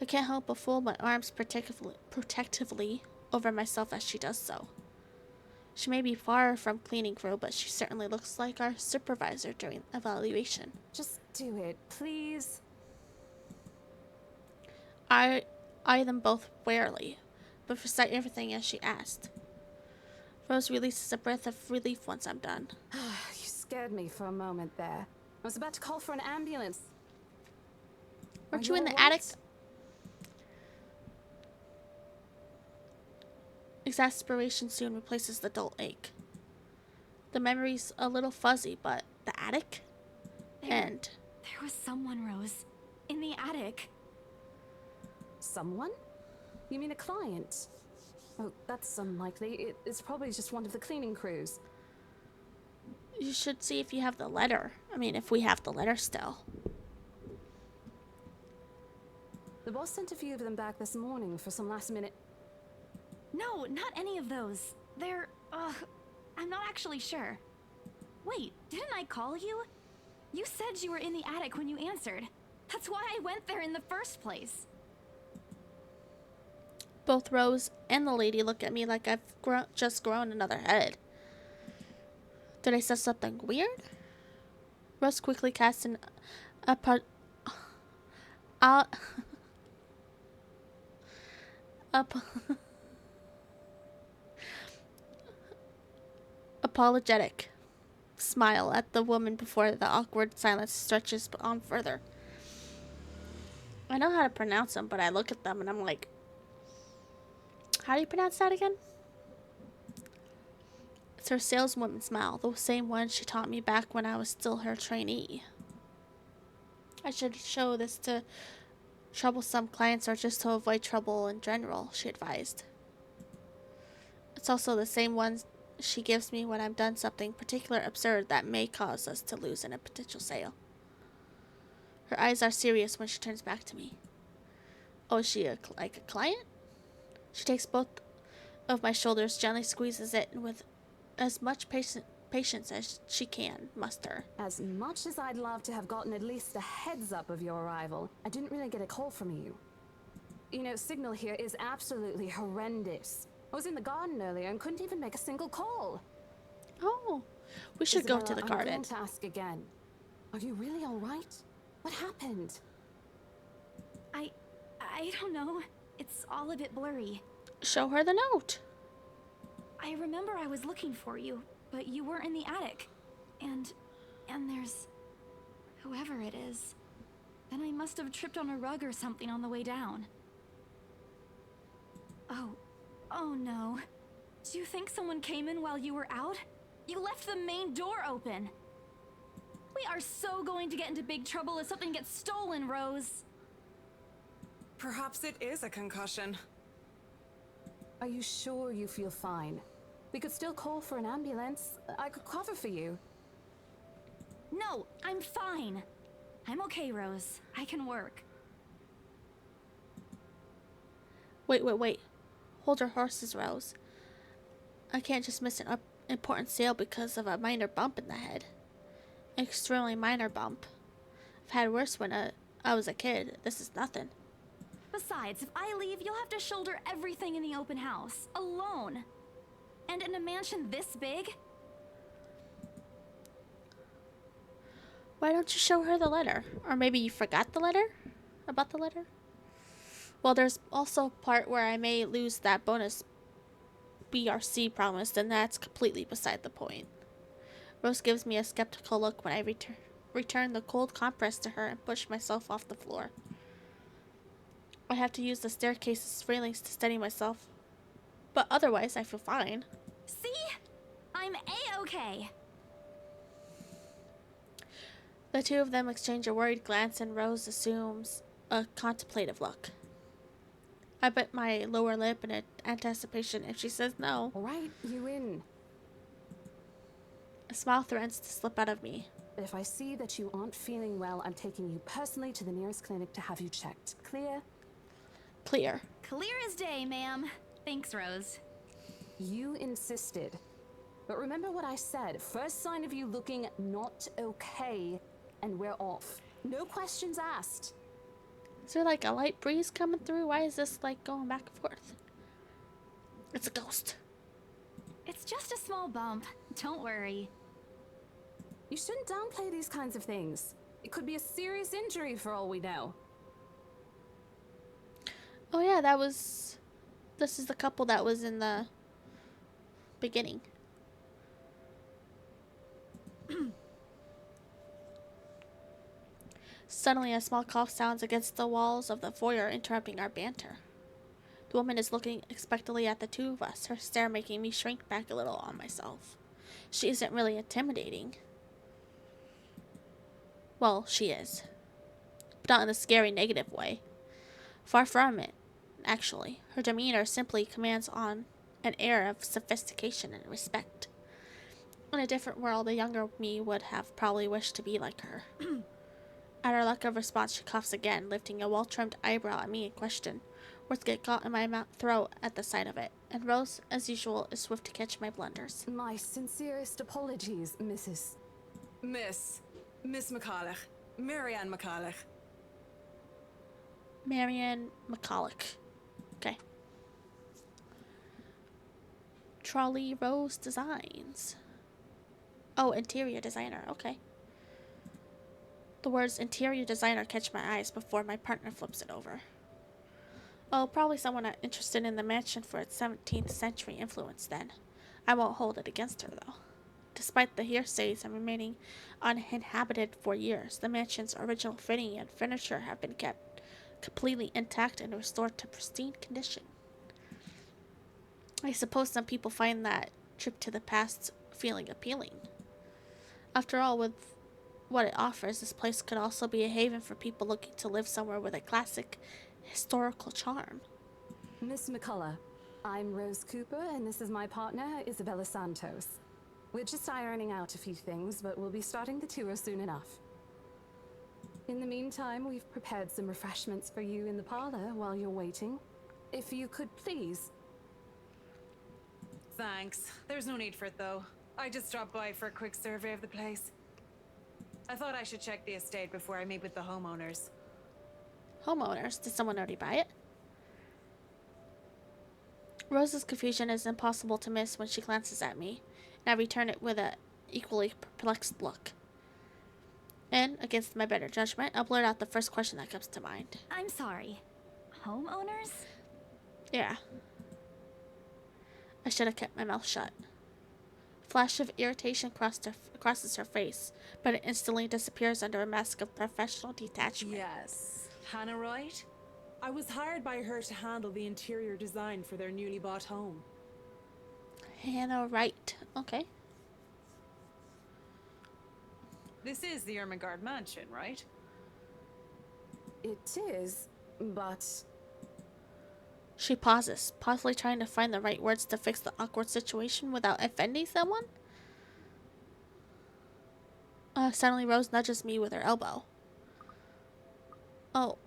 I can't help but fold my arms protectively over myself as she does so. She may be far from cleaning crew, but she certainly looks like our supervisor during evaluation. Just do it, please. I eye them both warily, but recite everything as she asked. Rose releases a breath of relief once I'm done. You scared me for a moment there. I was about to call for an ambulance. Weren't Are you in all the right? attic? Exasperation soon replaces the dull ache. The memory's a little fuzzy, but the attic? There was someone, Rose. In the attic. Someone? You mean a client? Oh, that's unlikely. It's probably just one of the cleaning crews. You should see if you have the letter. I mean, if we have the letter still. was sent a few of them back this morning for some last minute. No, not any of those. They're, I'm not actually sure. Wait, didn't I call you? You said you were in the attic when you answered. That's why I went there in the first place. Both Rose and the lady look at me like I've just grown another head. Did I say something weird? Rose quickly casts an apologetic smile at the woman before the awkward silence stretches on further. I know how to pronounce them, but I look at them and I'm like, how do you pronounce that again? It's her saleswoman smile, the same one she taught me back when I was still her trainee. I should show this to troublesome clients or just to avoid trouble in general, she advised. It's also the same one she gives me when I've done something particularly absurd that may cause us to lose in a potential sale. Her eyes are serious when she turns back to me. Oh, is she like a client? She takes both of my shoulders, gently squeezes it with as much patience as she can muster. As much as I'd love to have gotten at least a heads up of your arrival, I didn't really get a call from you. You know, signal here is absolutely horrendous. I was in the garden earlier and couldn't even make a single call. Oh, we should go to the garden. I'm going to ask again. Are you really all right? What happened? I don't know. It's all a bit blurry. Show her the note. I remember I was looking for you, but you weren't in the attic. And there's whoever it is. Then I must have tripped on a rug or something on the way down. Oh no. Do you think someone came in while you were out? You left the main door open. We are so going to get into big trouble if something gets stolen, Rose. Perhaps it is a concussion. Are you sure you feel fine? We could still call for an ambulance. I could cover for you. No, I'm fine. I'm okay, Rose. I can work. Wait. Hold your horses, Rose. I can't just miss an important sale because of a minor bump in the head. An extremely minor bump. I've had worse when I was a kid. This is nothing. Besides, if I leave, you'll have to shoulder everything in the open house, alone. And in a mansion this big? Why don't you show her the letter? Or maybe you forgot the letter? About the letter? Well, there's also a part where I may lose that bonus BRC promised, and that's completely beside the point. Rose gives me a skeptical look when I return the cold compress to her and push myself off the floor. I have to use the staircase's railings to steady myself, but otherwise I feel fine. See? I'm A-okay. The two of them exchange a worried glance and Rose assumes a contemplative look. I bit my lower lip in anticipation if she says no. All right, you in. A smile threatens to slip out of me. But if I see that you aren't feeling well, I'm taking you personally to the nearest clinic to have you checked. Clear? Clear. Clear as day, ma'am. Thanks, Rose. You insisted. But remember what I said. First sign of you looking not okay, and we're off. No questions asked. Is there like a light breeze coming through? Why is this like going back and forth? It's a ghost. It's just a small bump. Don't worry. You shouldn't downplay these kinds of things. It could be a serious injury for all we know. Oh yeah, this is the couple that was in the beginning. Suddenly, a small cough sounds against the walls of the foyer, interrupting our banter. The woman is looking expectantly at the two of us, her stare making me shrink back a little on myself. She isn't really intimidating. Well, she is. But not in a scary, negative way. Far from it, actually. Her demeanor simply commands on an air of sophistication and respect. In a different world, a younger me would have probably wished to be like her. At her lack of response, she coughs again, lifting a well-trimmed eyebrow at me in question. Words get caught in my throat at the sight of it, and Rose, as usual, is swift to catch my blunders. My sincerest apologies, Mrs. Miss McCulloch. Marianne McCulloch. Marianne McCulloch. Okay. Trolley Rose Designs. Oh, interior designer. Okay. The words interior designer catch my eyes before my partner flips it over. Oh, probably someone interested in the mansion for its 17th century influence then. I won't hold it against her, though. Despite the hearsays and remaining uninhabited for years, the mansion's original fitting and furniture have been kept completely intact and restored to pristine condition. I suppose some people find that trip to the past feeling appealing. After all, with what it offers, this place could also be a haven for people looking to live somewhere with a classic historical charm. Miss McCullough, I'm Rose Cooper, and this is my partner, Isabella Santos. We're just ironing out a few things, but we'll be starting the tour soon enough. In the meantime, we've prepared some refreshments for you in the parlor while you're waiting. If you could please. Thanks. There's no need for it, though. I just dropped by for a quick survey of the place. I thought I should check the estate before I meet with the homeowners. Homeowners? Did someone already buy it? Rose's confusion is impossible to miss when she glances at me, and I return it with an equally perplexed look. And, against my better judgment, I'll blurt out the first question that comes to mind. I'm sorry. Homeowners? Yeah. I should have kept my mouth shut. A flash of irritation crosses her face, but it instantly disappears under a mask of professional detachment. Yes. Hannah Wright? I was hired by her to handle the interior design for their newly bought home. Hannah Wright. Okay. This is the Ermengarde mansion, right? It is, but... She pauses, possibly trying to find the right words to fix the awkward situation without offending someone. Suddenly Rose nudges me with her elbow. Oh.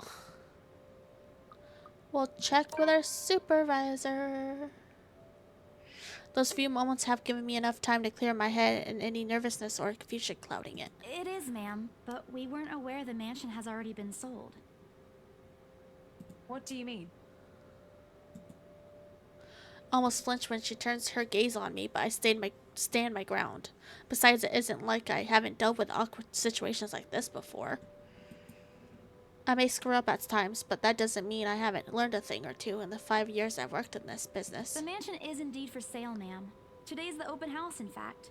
We'll check with our supervisor. Those few moments have given me enough time to clear my head and any nervousness or confusion clouding it. It is, ma'am, but we weren't aware the mansion has already been sold. What do you mean? Almost flinch when she turns her gaze on me, but I stand my ground. Besides, it isn't like I haven't dealt with awkward situations like this before. I may screw up at times, but that doesn't mean I haven't learned a thing or two in the 5 years I've worked in this business. The mansion is indeed for sale, ma'am. Today's the open house, in fact.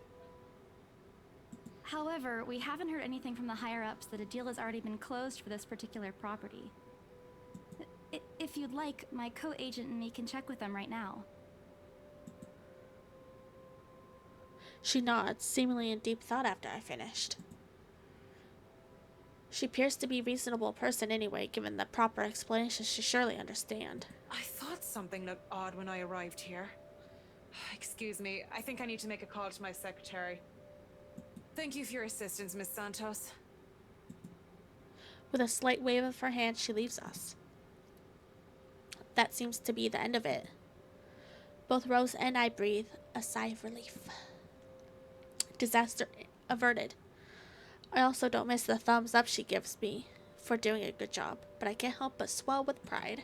However, we haven't heard anything from the higher-ups that a deal has already been closed for this particular property. If you'd like, my co-agent and me can check with them right now. She nods, seemingly in deep thought after I finished. She appears to be a reasonable person anyway, given the proper explanation she surely understand. I thought something looked odd when I arrived here. Excuse me, I think I need to make a call to my secretary. Thank you for your assistance, Miss Santos. With a slight wave of her hand, she leaves us. That seems to be the end of it. Both Rose and I breathe a sigh of relief. Disaster averted. I also don't miss the thumbs up she gives me for doing a good job, but I can't help but swell with pride.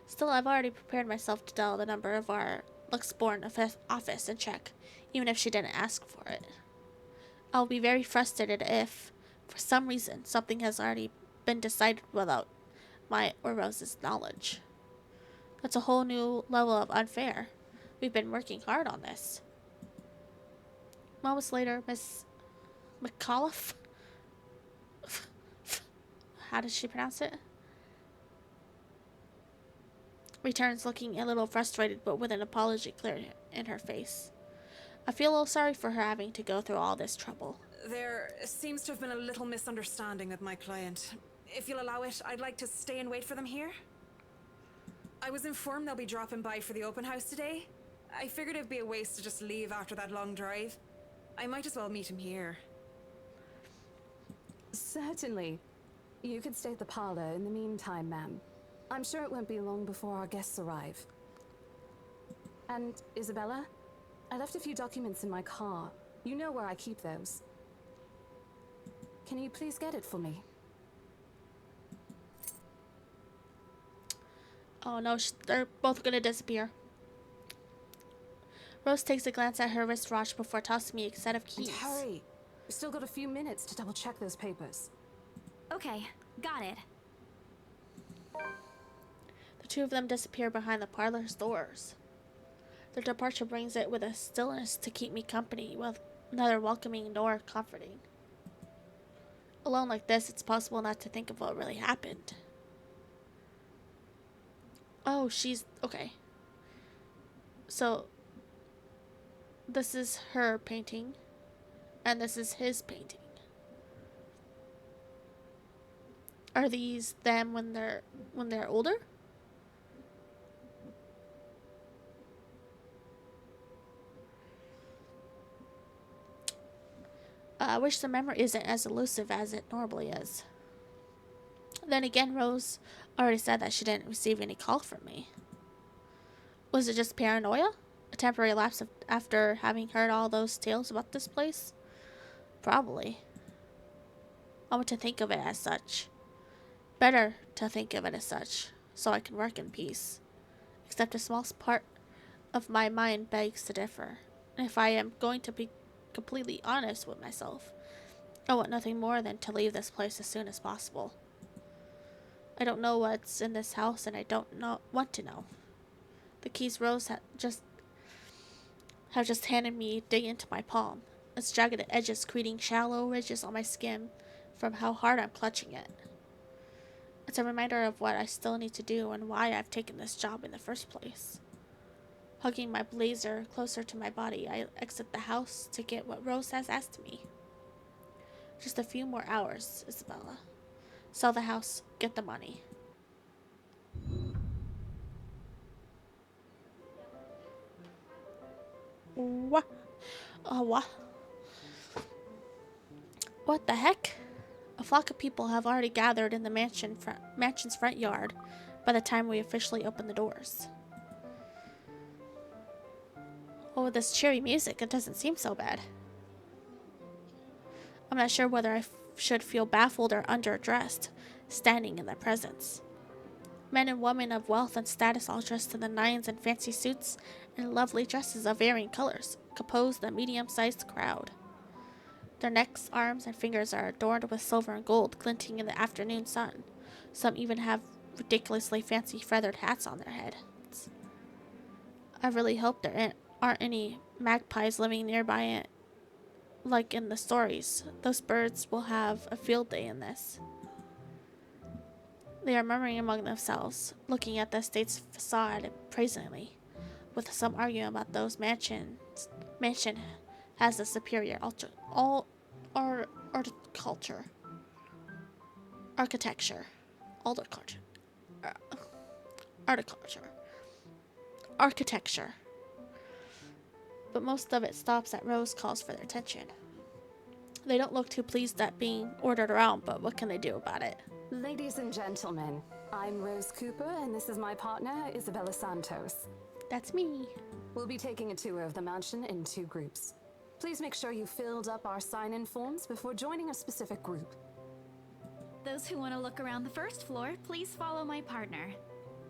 Still, I've already prepared myself to dial the number of our Luxborn office and check, even if she didn't ask for it. I'll be very frustrated if, for some reason, something has already been decided without my or Rose's knowledge. That's a whole new level of unfair. We've been working hard on this. Moments later, Miss McAuliffe? How does she pronounce it? Returns looking a little frustrated, but with an apology clear in her face. I feel a little sorry for her having to go through all this trouble. There seems to have been a little misunderstanding with my client. If you'll allow it, I'd like to stay and wait for them here. I was informed they'll be dropping by for the open house today. I figured it'd be a waste to just leave after that long drive. I might as well meet him here. Certainly. You could stay at the parlor in the meantime, ma'am. I'm sure it won't be long before our guests arrive. And, Isabella, I left a few documents in my car. You know where I keep those. Can you please get it for me? Oh no, they're both gonna disappear. Rose takes a glance at her wristwatch before tossing me a set of keys. And hurry! We've still got a few minutes to double check those papers. Okay, got it. The two of them disappear behind the parlor's doors. Their departure brings it with a stillness to keep me company, with neither welcoming nor comforting. Alone like this, it's possible not to think of what really happened. Oh, she's... okay. So, this is her painting, and this is his painting. Are these them when they're older? I wish the memory isn't as elusive as it normally is. Then again, Rose already said that she didn't receive any call from me. Was it just paranoia? A temporary lapse after having heard all those tales about this place? Probably. I want to think of it as such. Better to think of it as such, so I can work in peace. Except a small part of my mind begs to differ. And if I am going to be completely honest with myself, I want nothing more than to leave this place as soon as possible. I don't know what's in this house, and I don't want to know. The keys Rose have just handed me dig into my palm, its jagged edges creating shallow ridges on my skin from how hard I'm clutching it. It's a reminder of what I still need to do and why I've taken this job in the first place. Hugging my blazer closer to my body, I exit the house to get what Rose has asked me. Just a few more hours, Isabella. Sell the house, get the money. What? What? What the heck? A flock of people have already gathered in the mansion's front yard by the time we officially open the doors. Oh, with this cheery music, it doesn't seem so bad. I'm not sure whether I should feel baffled or underdressed, standing in their presence. Men and women of wealth and status, all dressed to the nines in fancy suits and lovely dresses of varying colors, compose the medium-sized crowd. Their necks, arms, and fingers are adorned with silver and gold, glinting in the afternoon sun. Some even have ridiculously fancy feathered hats on their heads. I really hope there aren't any magpies living nearby, like in the stories. Those birds will have a field day in this. They are murmuring among themselves, looking at the estate's facade praisingly, with some arguing about those mansion has the superior architecture. But most of it stops at Rose calls for their attention. They don't look too pleased at being ordered around, but what can they do about it? Ladies and gentlemen, I'm Rose Cooper, and this is my partner, Isabella Santos. That's me. We'll be taking a tour of the mansion in 2 groups. Please make sure you filled up our sign-in forms before joining a specific group. Those who want to look around the first floor, please follow my partner.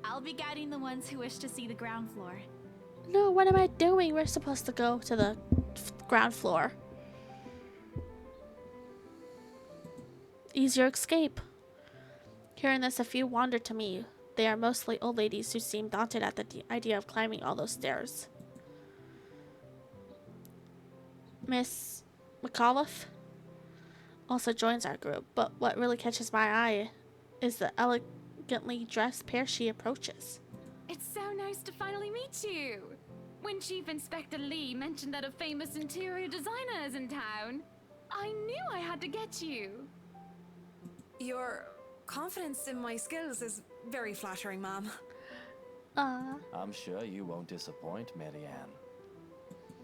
I'll be guiding the ones who wish to see the ground floor. No, what am I doing? We're supposed to go to the ground floor. Easier escape. Hearing this, a few wandered to me. They are mostly old ladies who seem daunted at the idea of climbing all those stairs. Miss McAuliffe also joins our group, but what really catches my eye is the elegantly dressed pair she approaches. It's so nice to finally meet you. When Chief Inspector Lee mentioned that a famous interior designer is in town, I knew I had to get you. Your confidence in my skills is very flattering, ma'am. I'm sure you won't disappoint, Marianne.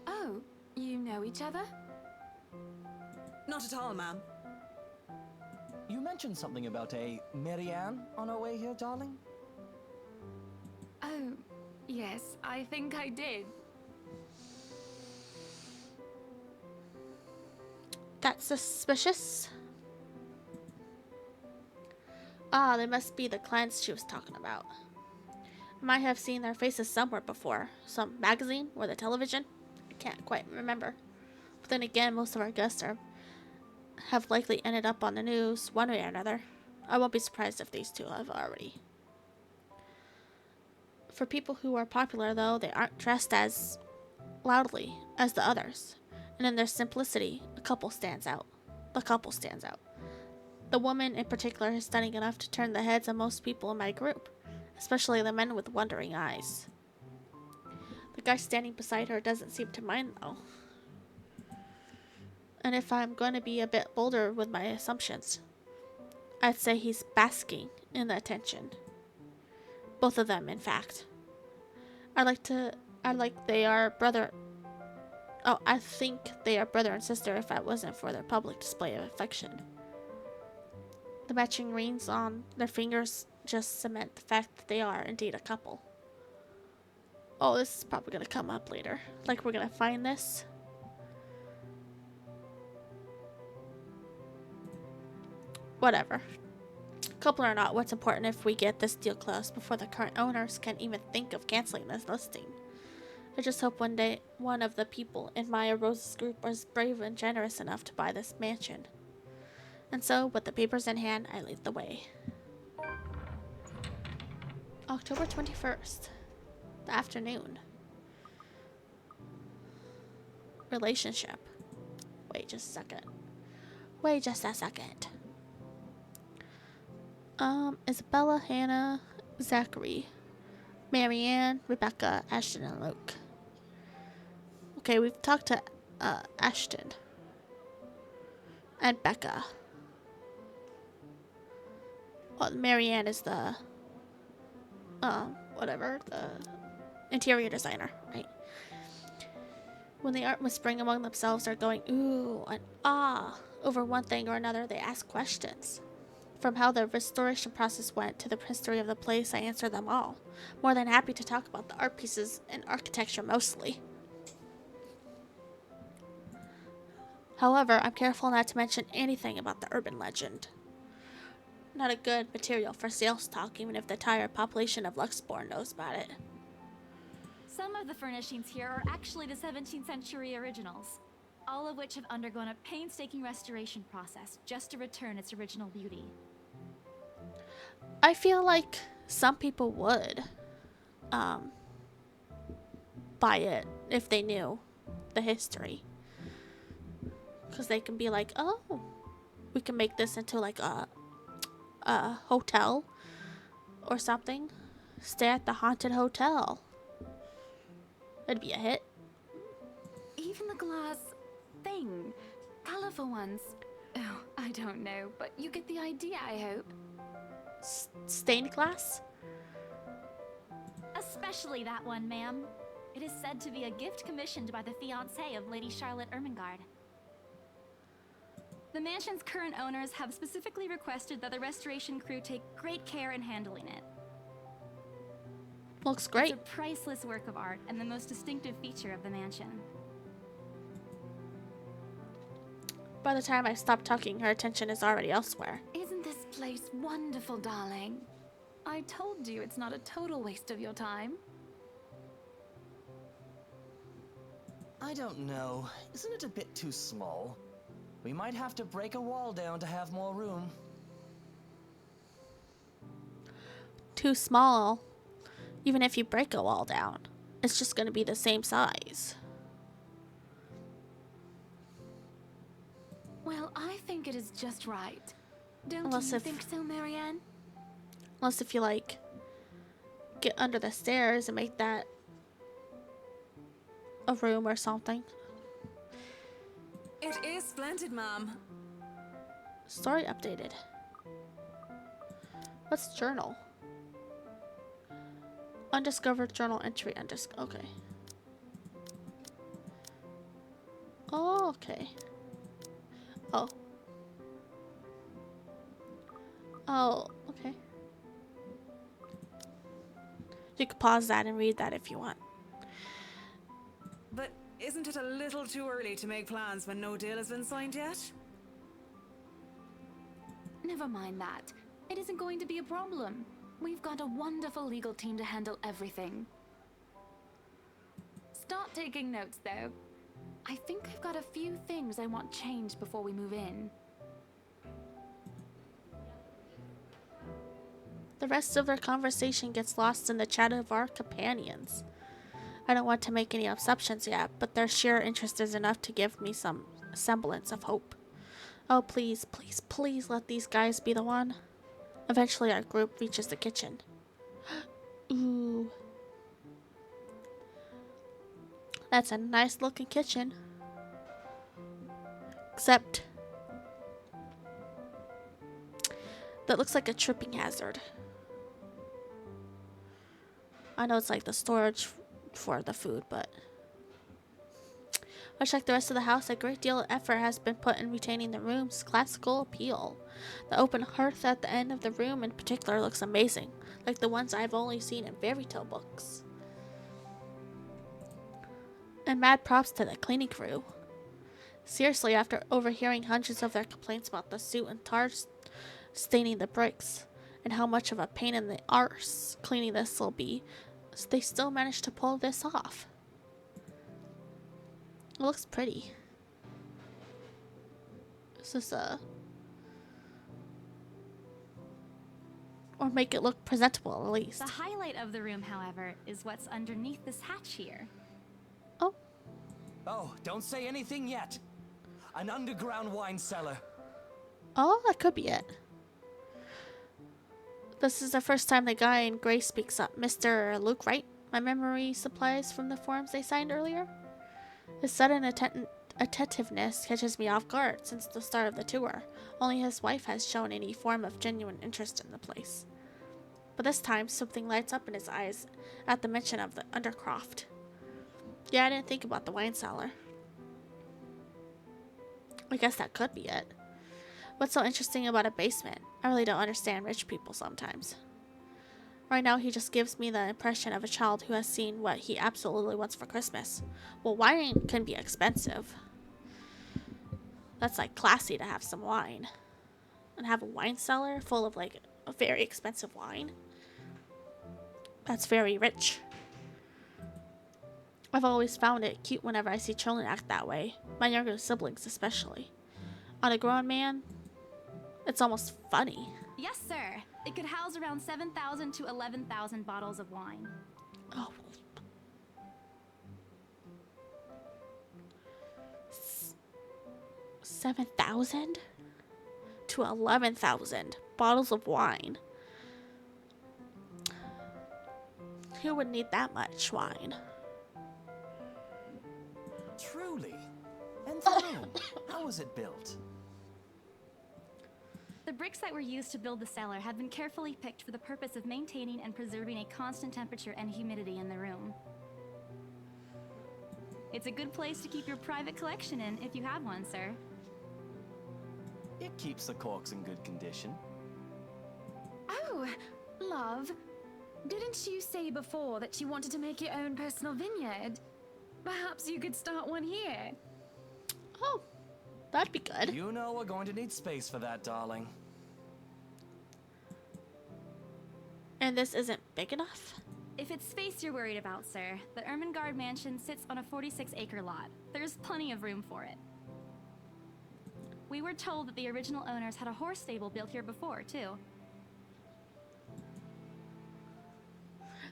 Oh, you know each other? Not at all, ma'am. You mentioned something about a Marianne on our way here, darling? Oh, yes, I think I did. That's suspicious. Ah, they must be the clients she was talking about. I might have seen their faces somewhere before. Some magazine or the television? I can't quite remember. But then again, most of our guests have likely ended up on the news one way or another. I won't be surprised if these two have already. For people who are popular, though, they aren't dressed as loudly as the others. And in their simplicity, the couple stands out. The woman in particular is stunning enough to turn the heads of most people in my group, especially the men with wondering eyes. The guy standing beside her doesn't seem to mind, though. And if I'm going to be a bit bolder with my assumptions, I'd say he's basking in the attention. Both of them, in fact. I think they are brother and sister if it wasn't for their public display of affection. The matching rings on their fingers just cement the fact that they are indeed a couple. Oh, this is probably going to come up later. Like we're going to find this. Whatever. Couple or not, what's important if we get this deal closed before the current owners can even think of canceling this listing. I just hope one day one of the people in Maya Rose's group was brave and generous enough to buy this mansion. And so, with the papers in hand, I lead the way. October 21st. The afternoon. Relationship. Wait just a second. Isabella, Hannah, Zachary, Marianne, Rebecca, Ashton, and Luke. Okay, we've talked to Ashton and Becca. Well, Marianne is the the interior designer, right? When the art must spring among themselves are going ooh and ah over one thing or another, they ask questions. From how the restoration process went to the history of the place, I answer them all. More than happy to talk about the art pieces and architecture mostly. However, I'm careful not to mention anything about the urban legend. Not a good material for sales talk, even if the entire population of Luxborn knows about it. Some of the furnishings here are actually the 17th century originals, all of which have undergone a painstaking restoration process just to return its original beauty. I feel like some people would buy it if they knew the history. Because they can be like, oh, we can make this into like a hotel or something. Stay at the haunted hotel. It'd be a hit. Even the glass thing. Colorful ones. Oh, I don't know, but you get the idea, I hope. Stained glass? Especially that one, ma'am. It is said to be a gift commissioned by the fiancé of Lady Charlotte Ermengarde. The mansion's current owners have specifically requested that the restoration crew take great care in handling it. Looks great. It's a priceless work of art and the most distinctive feature of the mansion. By the time I stop talking, her attention is already elsewhere. Isn't this place wonderful, darling? I told you it's not a total waste of your time. I don't know. Isn't it a bit too small? We might have to break a wall down to have more room. Too small. Even if you break a wall down, it's just going to be the same size. Well, I think it is just right. Don't Unless you if- think so, Marianne? Unless if you like get under the stairs and make that a room or something. It is splendid, ma'am. Story updated. What's journal? Undiscovered journal entry. Okay. Oh, okay. Oh. Oh, okay. You could pause that and read that if you want. But isn't it a little too early to make plans when no deal has been signed yet? Never mind that. It isn't going to be a problem. We've got a wonderful legal team to handle everything. Start taking notes, though. I think I've got a few things I want changed before we move in. The rest of their conversation gets lost in the chat of our companions. I don't want to make any assumptions yet, but their sheer interest is enough to give me some semblance of hope. Oh, please, please, please let these guys be the one. Eventually, our group reaches the kitchen. Ooh. That's a nice looking kitchen. Except that looks like a tripping hazard. I know it's like the storage for the food, but much like the rest of the house, a great deal of effort has been put in retaining the room's classical appeal. The open hearth at the end of the room in particular looks amazing, like the ones I've only seen in fairy tale books. And mad props to the cleaning crew. Seriously, after overhearing hundreds of their complaints about the soot and tar staining the bricks, and how much of a pain in the arse cleaning this will be, they still managed to pull this off. It looks pretty. Is this or make it look presentable at least. The highlight of the room, however, is what's underneath this hatch here. Oh, don't say anything yet. An underground wine cellar. Oh, that could be it. This is the first time the guy in gray speaks up. Mr. Luke Wright? My memory supplies from the forms they signed earlier? His sudden attentiveness catches me off guard since the start of the tour. Only his wife has shown any form of genuine interest in the place. But this time, something lights up in his eyes at the mention of the Undercroft. Yeah, I didn't think about the wine cellar. I guess that could be it. What's so interesting about a basement? I really don't understand rich people sometimes. Right now, he just gives me the impression of a child who has seen what he absolutely wants for Christmas. Well, wine can be expensive. That's like classy to have some wine. And have a wine cellar full of like a very expensive wine. That's very rich. I've always found it cute whenever I see children act that way. My younger siblings especially. On a grown man, it's almost funny. Yes, sir. It could house around 7,000 to 11,000 bottles of wine. Oh. 7,000 to 11,000 bottles of wine. Who would need that much wine? Truly. And the room, how was it built? The bricks that were used to build the cellar have been carefully picked for the purpose of maintaining and preserving a constant temperature and humidity in the room. It's a good place to keep your private collection in if you have one, sir. It keeps the corks in good condition. Oh, love. Didn't you say before that you wanted to make your own personal vineyard? Perhaps you could start one here. Oh, that'd be good. You know we're going to need space for that, darling. And this isn't big enough? If it's space you're worried about, sir, the Ermengarde mansion sits on a 46-acre lot. There's plenty of room for it. We were told that the original owners had a horse stable built here before, too.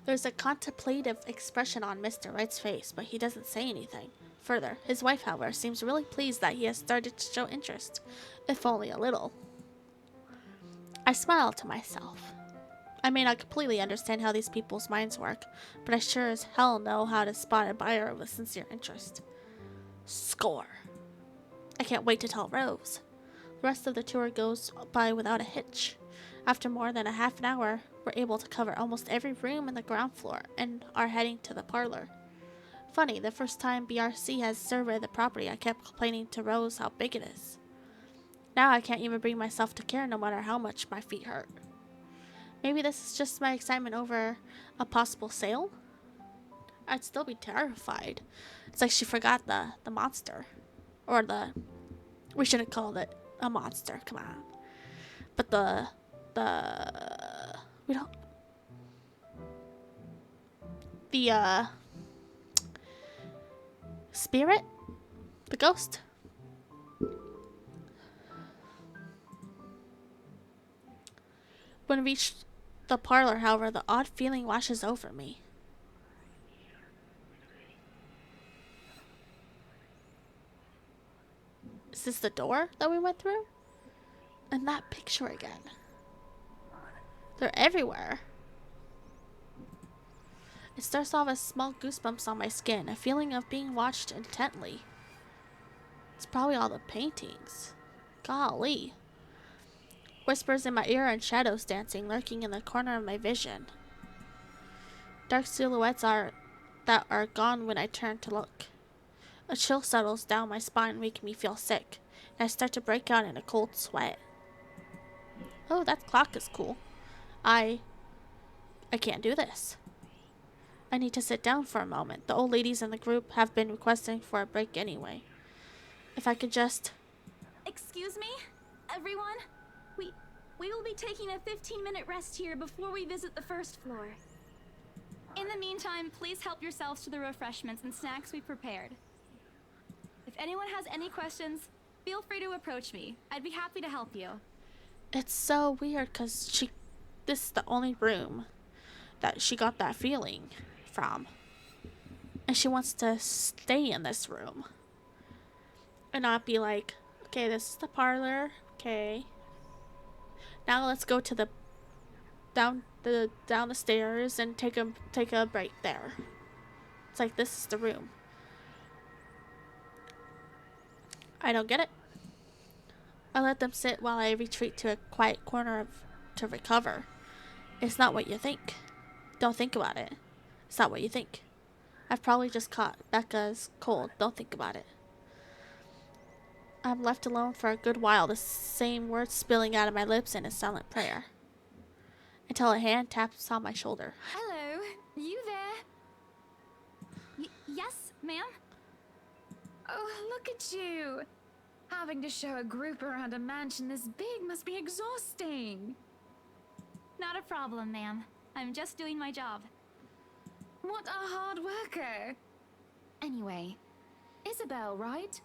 There's a contemplative expression on Mr. Wright's face, but he doesn't say anything. Further, his wife, however, seems really pleased that he has started to show interest, if only a little. I smile to myself. I may not completely understand how these people's minds work, but I sure as hell know how to spot a buyer with sincere interest. Score. I can't wait to tell Rose. The rest of the tour goes by without a hitch. After more than a half an hour, we're able to cover almost every room in the ground floor and are heading to the parlor. Funny, the first time BRC has surveyed the property, I kept complaining to Rose how big it is. Now I can't even bring myself to care no matter how much my feet hurt. Maybe this is just my excitement over a possible sale? I'd still be terrified. It's like she forgot the monster. Or we should have called it a monster, come on. But we don't... The, spirit? The ghost? When we reach the parlor, however, the odd feeling washes over me. Is this the door that we went through? And that picture again. They're everywhere. It starts off as small goosebumps on my skin, a feeling of being watched intently. It's probably all the paintings. Golly. Whispers in my ear and shadows dancing, lurking in the corner of my vision. Dark silhouettes that are gone when I turn to look. A chill settles down my spine, making me feel sick, and I start to break out in a cold sweat. Oh, that clock is cool. I can't do this. I need to sit down for a moment. The old ladies in the group have been requesting for a break anyway. If I could just... Excuse me, everyone? We will be taking a 15-minute rest here before we visit the first floor. In the meantime, please help yourselves to the refreshments and snacks we prepared. If anyone has any questions, feel free to approach me. I'd be happy to help you. It's so weird because this is the only room that she got that feeling from. And she wants to stay in this room. And not be like, okay, this is the parlor. Okay. Now let's go to the down the stairs and take a break there. It's like this is the room. I don't get it. I let them sit while I retreat to a quiet corner to recover. It's not what you think. Don't think about it. It's not what you think. I've probably just caught Becca's cold. Don't think about it. I'm left alone for a good while, the same words spilling out of my lips in a silent prayer. Until a hand taps on my shoulder. Hello, you there? Yes, ma'am? Oh, look at you. Having to show a group around a mansion this big must be exhausting. Not a problem, ma'am. I'm just doing my job. What a hard worker. Anyway, Isabel, right?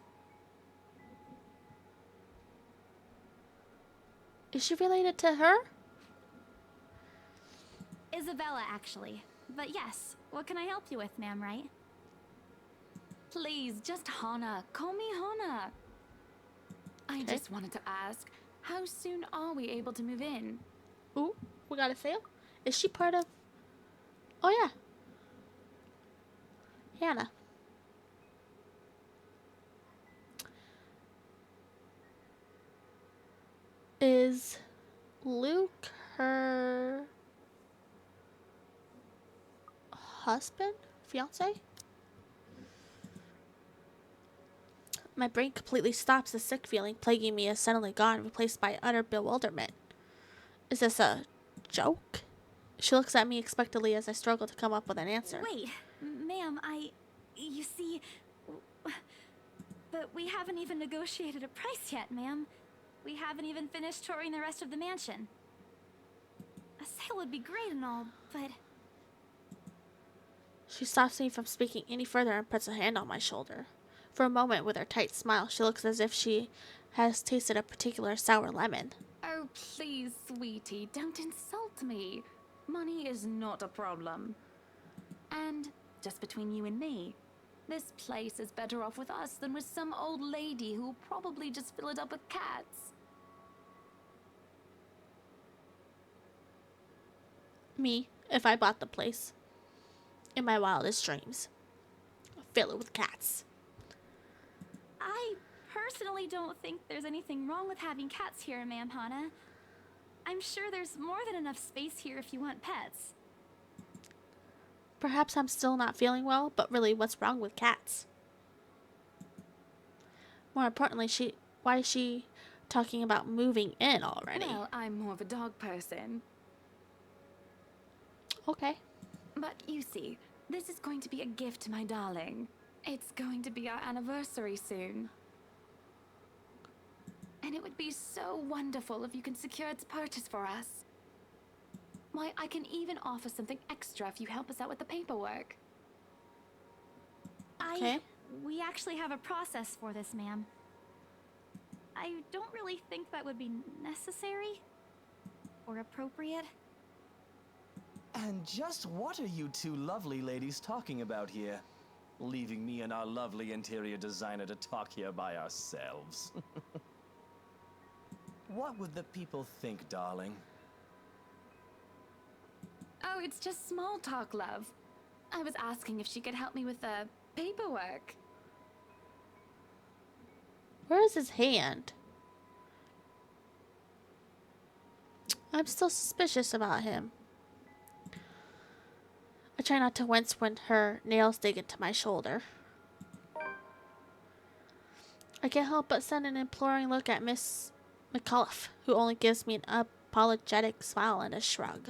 Is she related to her? Isabella, actually. But yes, what can I help you with, ma'am, right? Please, just Hana. Call me Hana. I just wanted to ask, how soon are we able to move in? Ooh, we got a sale? Is she part of... Oh, yeah. Hannah. Is Luke her husband? Fiance? My brain completely stops, the sick feeling plaguing me is suddenly gone, replaced by utter bewilderment. Is this a joke? She looks at me expectantly as I struggle to come up with an answer. Wait, ma'am, you see... But we haven't even negotiated a price yet, ma'am. We haven't even finished touring the rest of the mansion. A sale would be great and all, but... She stops me from speaking any further and puts a hand on my shoulder. For a moment, with her tight smile, she looks as if she has tasted a particular sour lemon. Oh, please, sweetie, don't insult me. Money is not a problem. And, just between you and me, this place is better off with us than with some old lady who will probably just fill it up with cats. Me, if I bought the place. In my wildest dreams. Fill it with cats. I personally don't think there's anything wrong with having cats here, ma'am Hana. I'm sure there's more than enough space here if you want pets. Perhaps I'm still not feeling well, but really, what's wrong with cats? More importantly, why is she talking about moving in already. Well, I'm more of a dog person. Okay. But you see, this is going to be a gift to my darling. It's going to be our anniversary soon. And it would be so wonderful if you can secure its purchase for us. Why, I can even offer something extra if you help us out with the paperwork. Okay. We actually have a process for this, ma'am. I don't really think that would be necessary or appropriate. And just what are you two lovely ladies talking about here? Leaving me and our lovely interior designer to talk here by ourselves. What would the people think, darling? Oh, it's just small talk, love. I was asking if she could help me with the paperwork. Where is his hand? I'm still suspicious about him. I try not to wince when her nails dig into my shoulder. I can't help but send an imploring look at Miss McAuliffe, who only gives me an apologetic smile and a shrug.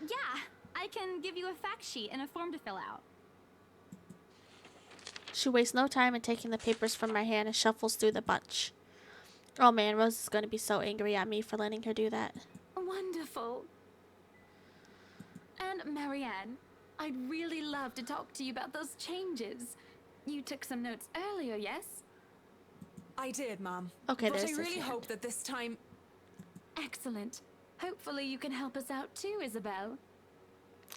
Yeah, I can give you a fact sheet and a form to fill out. She wastes no time in taking the papers from my hand and shuffles through the bunch. Oh man, Rose is going to be so angry at me for letting her do that. Wonderful. And Marianne, I'd really love to talk to you about those changes. You took some notes earlier, yes? I did, Mom. Okay, but there's I his really hand. hope that this time... Excellent. Hopefully you can help us out too, Isabel.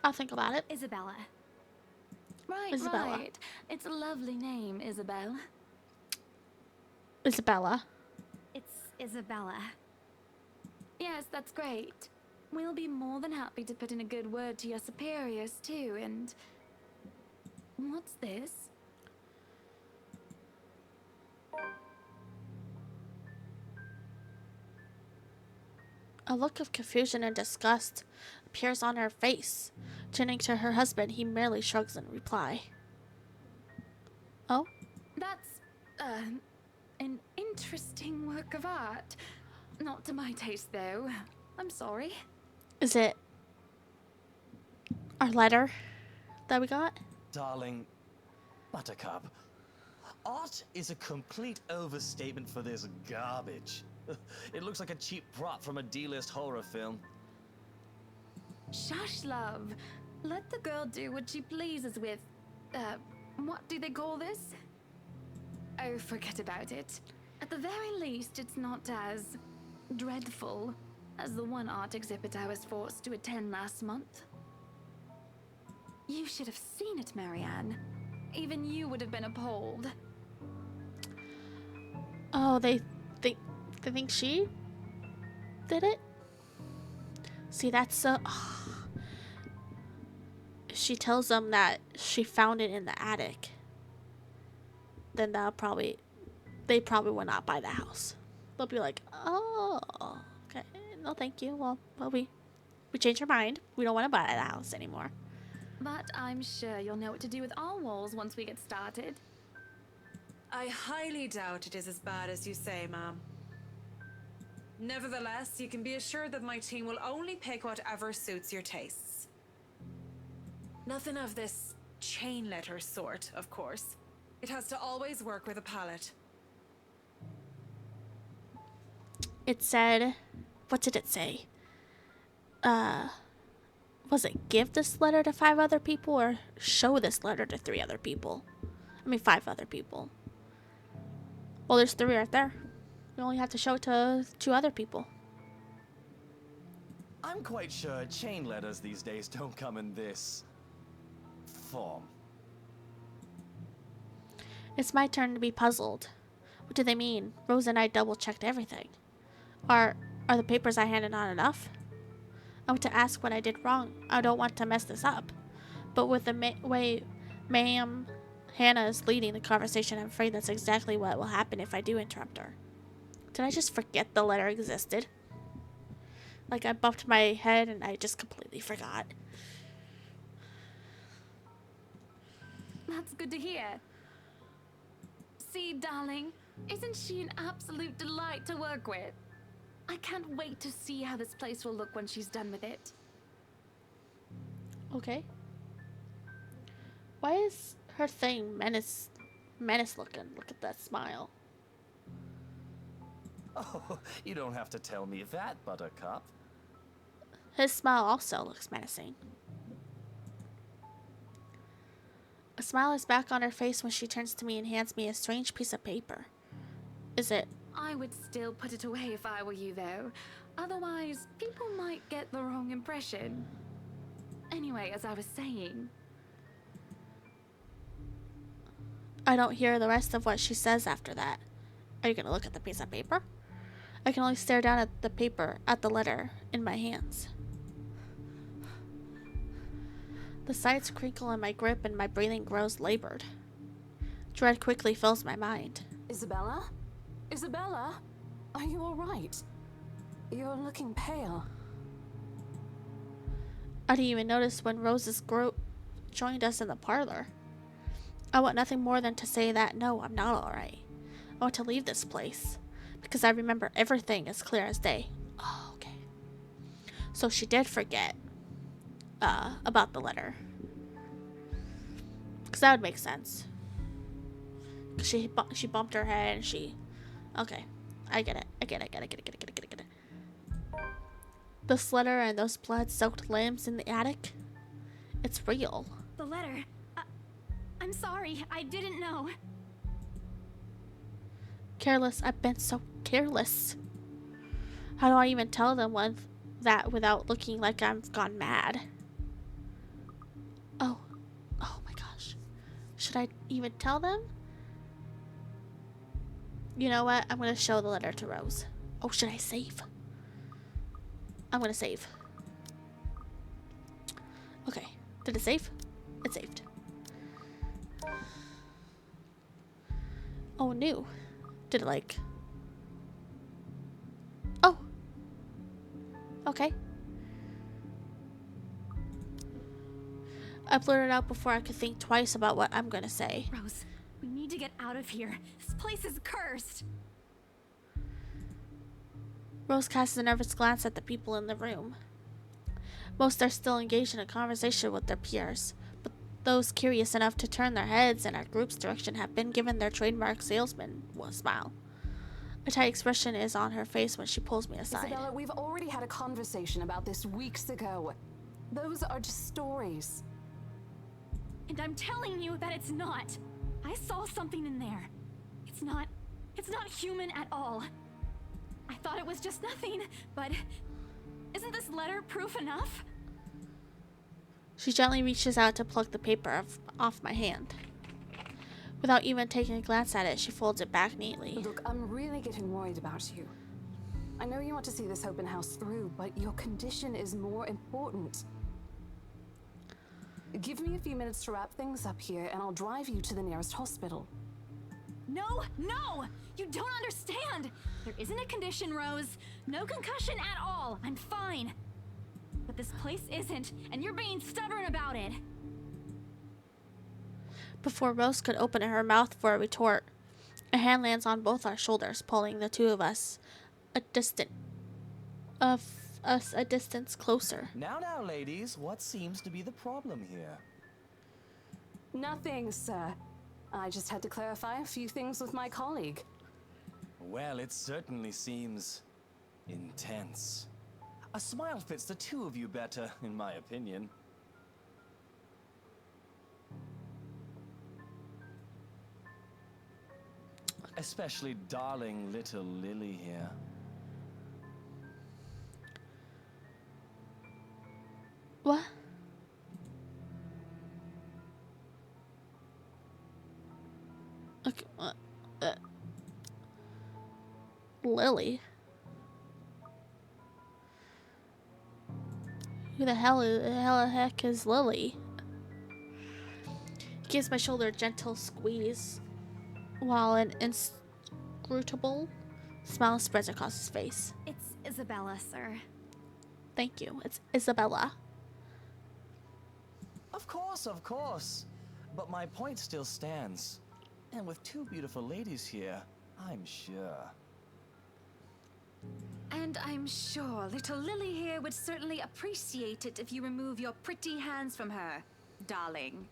I'll think about it. Isabella. Right, Isabella. right. It's a lovely name, Isabel. Isabella. It's Isabella. Yes, that's great. We'll be more than happy to put in a good word to your superiors too, and... What's this? A look of confusion and disgust appears on her face. Turning to her husband, he merely shrugs in reply. Oh? That's, an interesting work of art. Not to my taste, though. I'm sorry. Is it our letter that we got? Darling, Buttercup, art is a complete overstatement for this garbage. It looks like a cheap prop from a D-list horror film. Shush, love. Let the girl do what she pleases with, what do they call this? Oh, forget about it. At the very least, it's not as dreadful as the one art exhibit I was forced to attend last month. You should have seen it, Marianne. Even you would have been appalled. Oh, they think she did it? See, that's so... If she tells them that she found it in the attic, then they probably will not buy the house. They'll be like, oh, okay, no thank you. Well, we changed our mind. We don't want to buy the house anymore. But I'm sure you'll know what to do with our walls once we get started. I highly doubt it is as bad as you say, Ma'am. Nevertheless, you can be assured that my team will only pick whatever suits your tastes. Nothing of this chain letter sort, of course. It has to always work with a palette. It said, what did it say? Was it give this letter to 5 other people or show this letter to 3 other people? I mean 5 other people. Well, there's 3 right there. We only have to show it to 2 other people. I'm quite sure chain letters these days don't come in this form. It's my turn to be puzzled. What do they mean? Rose and I double-checked everything. Are the papers I handed not enough? I want to ask what I did wrong. I don't want to mess this up. But with the way Ma'am Hannah is leading the conversation, I'm afraid that's exactly what will happen if I do interrupt her. Did I just forget the letter existed? Like I bumped my head and I just completely forgot. That's good to hear. See, darling, Isn't she an absolute delight to work with? I can't wait to see how this place will look when she's done with it. Okay. Why is her thing menace looking? Look at that smile. Oh, you don't have to tell me that, Buttercup. His smile also looks menacing. A smile is back on her face when she turns to me and hands me a strange piece of paper. Is it? I would still put it away if I were you, though. Otherwise, people might get the wrong impression. Anyway, as I was saying... I don't hear the rest of what she says after that. Are you gonna look at the piece of paper? I can only stare down at the paper, at the letter, in my hands. The sides crinkle in my grip and my breathing grows labored. Dread quickly fills my mind. Isabella? Isabella? Are you alright? You're looking pale. I didn't even notice when Rose's joined us in the parlor. I want nothing more than to say that no, I'm not alright. I want to leave this place, because I remember everything as clear as day. Oh, okay. So she did forget about the letter. Because that would make sense. Because she bumped her head and she... Okay. I get it. I get it. This letter and those blood-soaked limbs in the attic. It's real. The letter. I'm sorry. I didn't know. Careless. I've been so careless. How do I even tell them that without looking like I've gone mad? Oh my gosh. Should I even tell them? You know what? I'm gonna show the letter to Rose. Oh, should I save? I'm gonna save. Okay. Did it save? It saved. Oh, new. Did it like... Oh. Okay. I blurted out before I could think twice about what I'm gonna say. Rose, we need to get out of here. This place is cursed. Rose casts a nervous glance at the people in the room. Most are still engaged in a conversation with their peers, but those curious enough to turn their heads in our group's direction have been given their trademark salesman smile. A tight expression is on her face when she pulls me aside. Isabella, we've already had a conversation about this weeks ago. Those are just stories. And I'm telling you that it's not. I saw something in there. It's not human at all. I thought it was just nothing, but isn't this letter proof enough? She gently reaches out to pluck the paper off my hand. Without even taking a glance at it, she folds it back neatly. Look, I'm really getting worried about you. I know you want to see this open house through, but your condition is more important. Give me a few minutes to wrap things up here, and I'll drive you to the nearest hospital. No! You don't understand! There isn't a condition, Rose. No concussion at all. I'm fine. But this place isn't, and you're being stubborn about it. Before Rose could open her mouth for a retort, a hand lands on both our shoulders, pulling the two of us a distance closer. Now, ladies, what seems to be the problem here? Nothing, sir. I just had to clarify a few things with my colleague. Well, it certainly seems intense. A smile fits the two of you better, in my opinion. Especially darling little Lily here. What? Okay, Lily? Who the heck is Lily? He gives my shoulder a gentle squeeze, while an inscrutable smile spreads across his face. It's Isabella, sir. Thank you. It's Isabella. Of course. But my point still stands. And with two beautiful ladies here, I'm sure. And I'm sure little Lily here would certainly appreciate it if you remove your pretty hands from her, darling.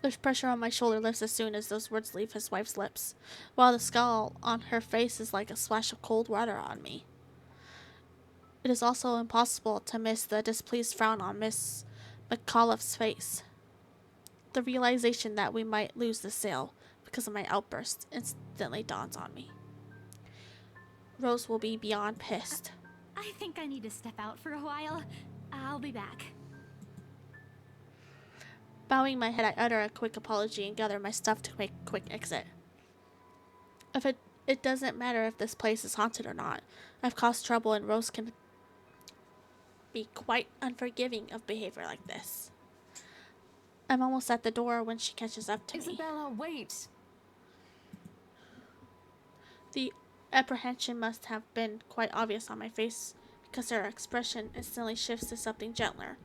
The pressure on my shoulder lifts as soon as those words leave his wife's lips, while the scowl on her face is like a splash of cold water on me. It is also impossible to miss the displeased frown on Miss McAuliffe's face. The realization that we might lose the sale because of my outburst instantly dawns on me. Rose will be beyond pissed. I think I need to step out for a while. I'll be back. Bowing my head, I utter a quick apology and gather my stuff to make a quick exit. It doesn't matter if this place is haunted or not. I've caused trouble and Rose can be quite unforgiving of behavior like this. I'm almost at the door when she catches up to me. Isabella, wait! The apprehension must have been quite obvious on my face because her expression instantly shifts to something gentler.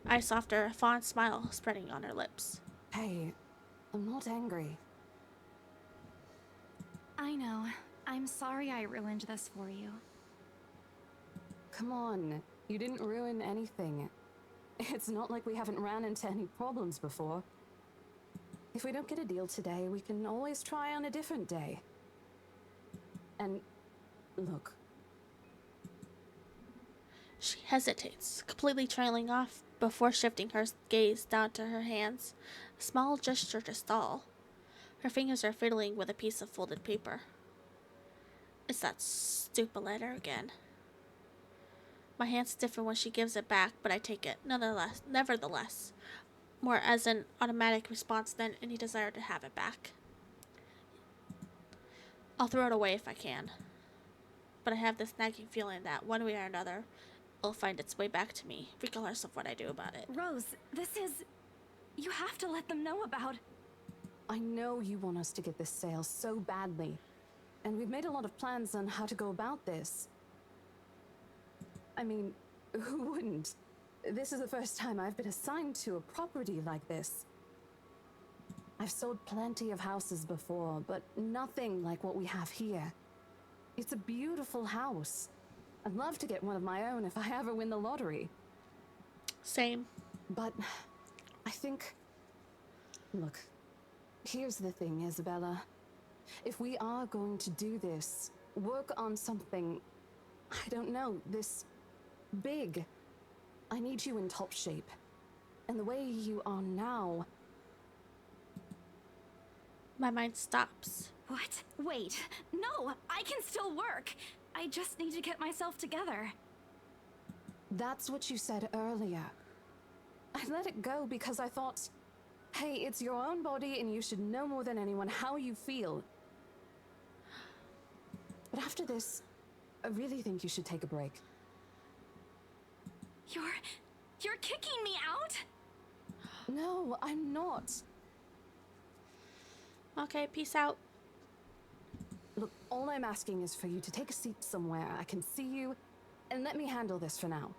Eyes softer, a fond smile spreading on her lips. Hey, I'm not angry. I know. I'm sorry I ruined this for you. Come on, you didn't ruin anything. It's not like we haven't ran into any problems before. If we don't get a deal today, we can always try on a different day. And look. She hesitates, completely trailing off before shifting her gaze down to her hands, a small gesture to stall. Her fingers are fiddling with a piece of folded paper. It's that stupid letter again. My hands stiffen when she gives it back, but I take it, nevertheless, more as an automatic response than any desire to have it back. I'll throw it away if I can, but I have this nagging feeling that one way or another, it'll find its way back to me, regardless of what I do about it. Rose, this is... You have to let them know about... I know you want us to get this sale so badly, and we've made a lot of plans on how to go about this. I mean, who wouldn't? This is the first time I've been assigned to a property like this. I've sold plenty of houses before, but nothing like what we have here. It's a beautiful house. I'd love to get one of my own if I ever win the lottery. Same. But I think... Look, here's the thing, Isabella. If we are going to do this, work on something, I don't know, this big, I need you in top shape. And the way you are now... My mind stops. What? Wait. No, I can still work. I just need to get myself together. That's what you said earlier. I let it go because I thought, hey, it's your own body and you should know more than anyone how you feel. But after this, I really think you should take a break. You're kicking me out? No, I'm not. Okay, peace out. Look, all I'm asking is for you to take a seat somewhere I can see you, and let me handle this for now.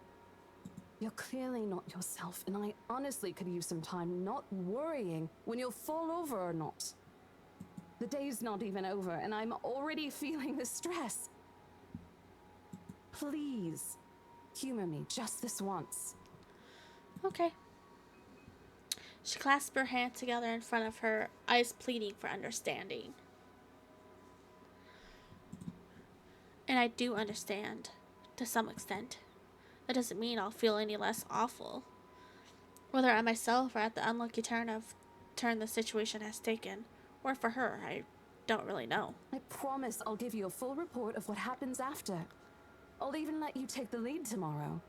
You're clearly not yourself, and I honestly could use some time not worrying when you'll fall over or not. The day's not even over, and I'm already feeling the stress. Please, humor me just this once. Okay. She clasped her hands together in front of her, eyes pleading for understanding. And I do understand, to some extent. That doesn't mean I'll feel any less awful. Whether at myself or at the unlucky turn the situation has taken, or for her, I don't really know. I promise I'll give you a full report of what happens after. I'll even let you take the lead tomorrow.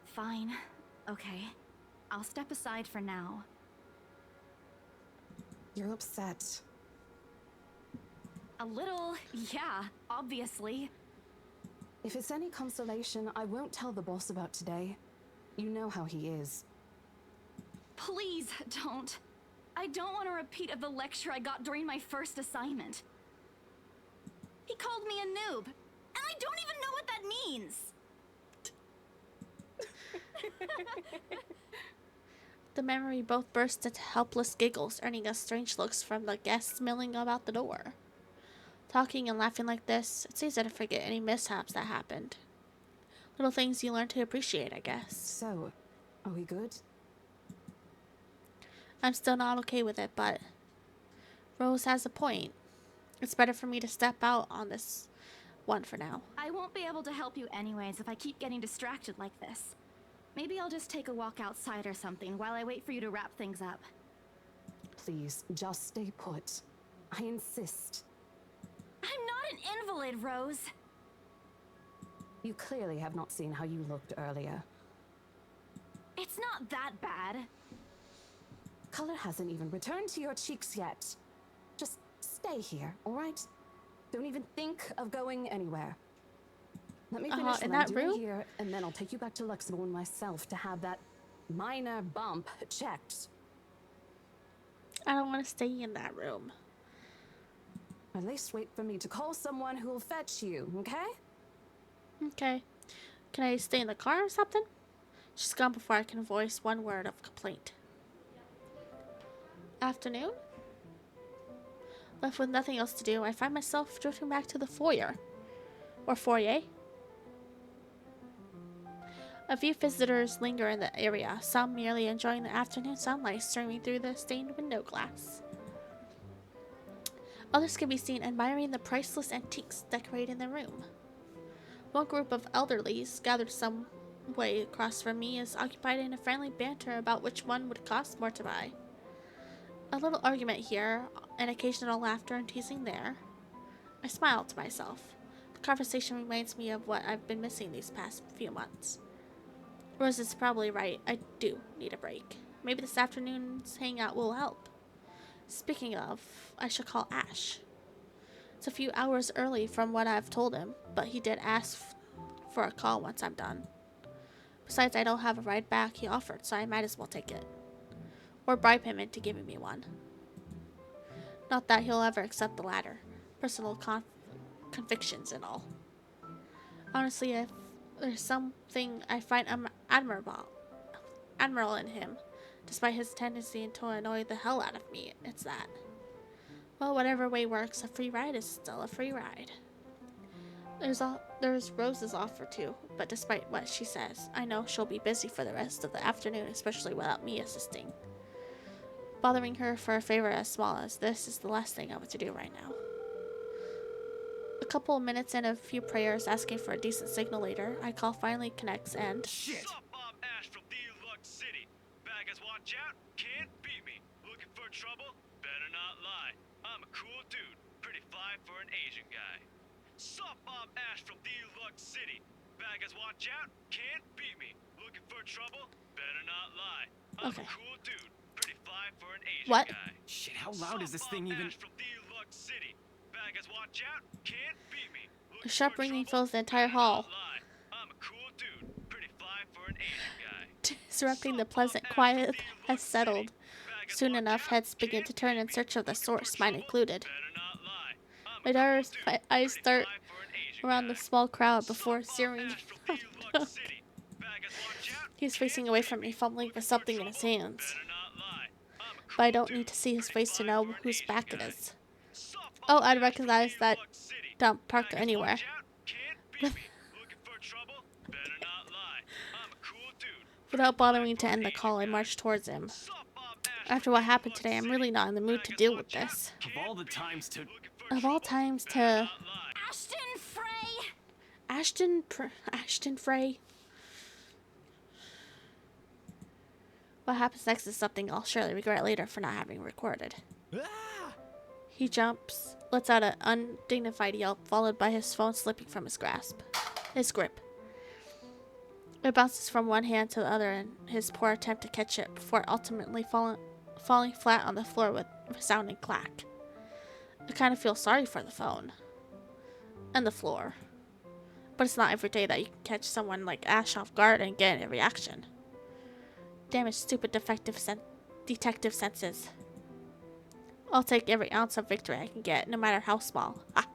Fine. Okay. I'll step aside for now. You're upset. A little, yeah, obviously. If it's any consolation, I won't tell the boss about today. You know how he is. Please don't. I don't want a repeat of the lecture I got during my first assignment. He called me a noob, and I don't even know what that means. The memory both burst into helpless giggles, earning us strange looks from the guests milling about the door. Talking and laughing like this, it's easy to forget any mishaps that happened. Little things you learn to appreciate, I guess. So, are we good? I'm still not okay with it, but Rose has a point. It's better for me to step out on this one for now. I won't be able to help you anyways if I keep getting distracted like this. Maybe I'll just take a walk outside or something while I wait for you to wrap things up. Please, just stay put. I insist. I'm not an invalid, Rose. You clearly have not seen how you looked earlier. It's not that bad. Color hasn't even returned to your cheeks yet. Just stay here, all right? Don't even think of going anywhere. Let me finish what in I'm that doing room? here, and then I'll take you back to Luxembourg myself to have that minor bump checked. I don't want to stay in that room. At least wait for me to call someone who will fetch you, okay? Okay. Can I stay in the car or something? She's gone before I can voice one word of complaint. Afternoon? Left with nothing else to do, I find myself drifting back to the foyer. Or foyer. A few visitors linger in the area, some merely enjoying the afternoon sunlight streaming through the stained window glass. Others can be seen admiring the priceless antiques decorating the room. One group of elderlies, gathered some way across from me, is occupied in a friendly banter about which one would cost more to buy. A little argument here, and occasional laughter and teasing there. I smile to myself. The conversation reminds me of what I've been missing these past few months. Rose is probably right. I do need a break. Maybe this afternoon's hangout will help. Speaking of, I should call Ash. It's a few hours early from what I've told him, but he did ask for a call once I'm done. Besides, I don't have a ride back he offered, so I might as well take it. Or bribe him into giving me one. Not that he'll ever accept the latter. Personal convictions and all. Honestly, if there's something I find admirable in him, despite his tendency to annoy the hell out of me, it's that. Well, whatever way works, a free ride is still a free ride. There's Rose's offer too, but despite what she says, I know she'll be busy for the rest of the afternoon, especially without me assisting. Bothering her for a favor as small as this is the last thing I want to do right now. A couple of minutes and a few prayers asking for a decent signal later, I call finally connects and... Shit! Sup, I'm Ash from Deluxe City. Baggers, watch out, can't beat me. Looking for trouble? Better not lie. I'm a cool dude, pretty fly for an Asian guy. Sup, I'm Ash from Deluxe City. Baggers, watch out, can't beat me. Looking for trouble? Better not lie. I'm a cool dude, pretty fly for an Asian guy. Shit, how loud is this thing even? Ash from Deluxe City. Baggers, watch out, can't beat me. A sharp ringing fills the entire hall, I'm a cool dude, pretty fly for an Asian guy. disrupting the pleasant quiet has settled. Soon enough, heads begin to turn in search of the source, mine included. My daughter's eyes dart around the small crowd before zeroing. He's facing away from me, fumbling for something in his hands. But I don't need to see his face to know whose back it is. Oh, I'd recognize that dump parked anywhere. Without bothering to end the call, I marched towards him. After what happened today, I'm really not in the mood to deal with this. Of all times to... Ashton Frey! Ashton Frey. What happens next is something I'll surely regret later for not having recorded. He jumps, lets out an undignified yelp, followed by his phone slipping from his grip. It bounces from one hand to the other in his poor attempt to catch it before ultimately falling flat on the floor with a resounding clack. I kind of feel sorry for the phone. And the floor. But it's not every day that you can catch someone like Ash off guard and get a reaction. Damn his stupid detective senses. I'll take every ounce of victory I can get, no matter how small. Ah.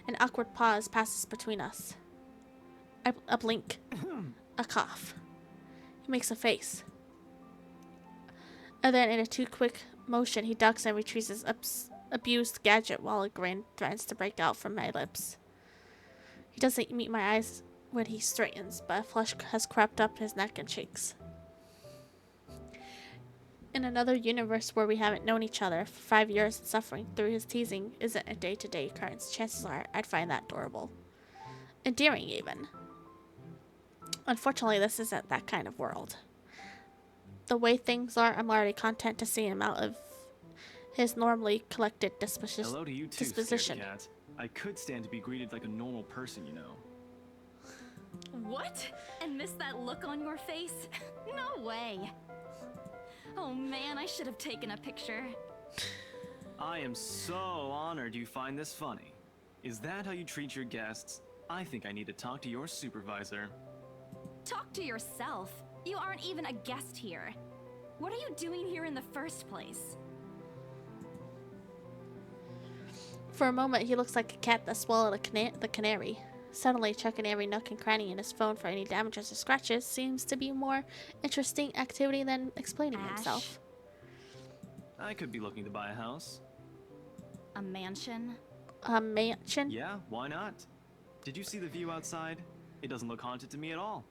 An awkward pause passes between us. A blink. A cough. He makes a face. And then in a too quick motion, he ducks and retrieves his abused gadget while a grin threatens to break out from my lips. He doesn't meet my eyes when he straightens, but a flush has crept up his neck and cheeks. In another universe where we haven't known each other for 5 years and suffering through his teasing isn't a day-to-day occurrence, chances are I'd find that adorable. Endearing, even. Unfortunately, this isn't that kind of world. The way things are, I'm already content to see him out of his normally collected Hello to you too, disposition. Scared Cat. I could stand to be greeted like a normal person, you know. What? And miss that look on your face? No way. Oh man, I should have taken a picture. I am so honored you find this funny. Is that how you treat your guests? I think I need to talk to your supervisor. Talk to yourself. You aren't even a guest here. What are you doing here in the first place? For a moment, he looks like a cat that swallowed the canary. Suddenly, checking every nook and cranny in his phone for any damages or scratches seems to be more interesting activity than explaining himself. I could be looking to buy a house. A mansion? A mansion? Yeah, why not? Did you see the view outside? It doesn't look haunted to me at all.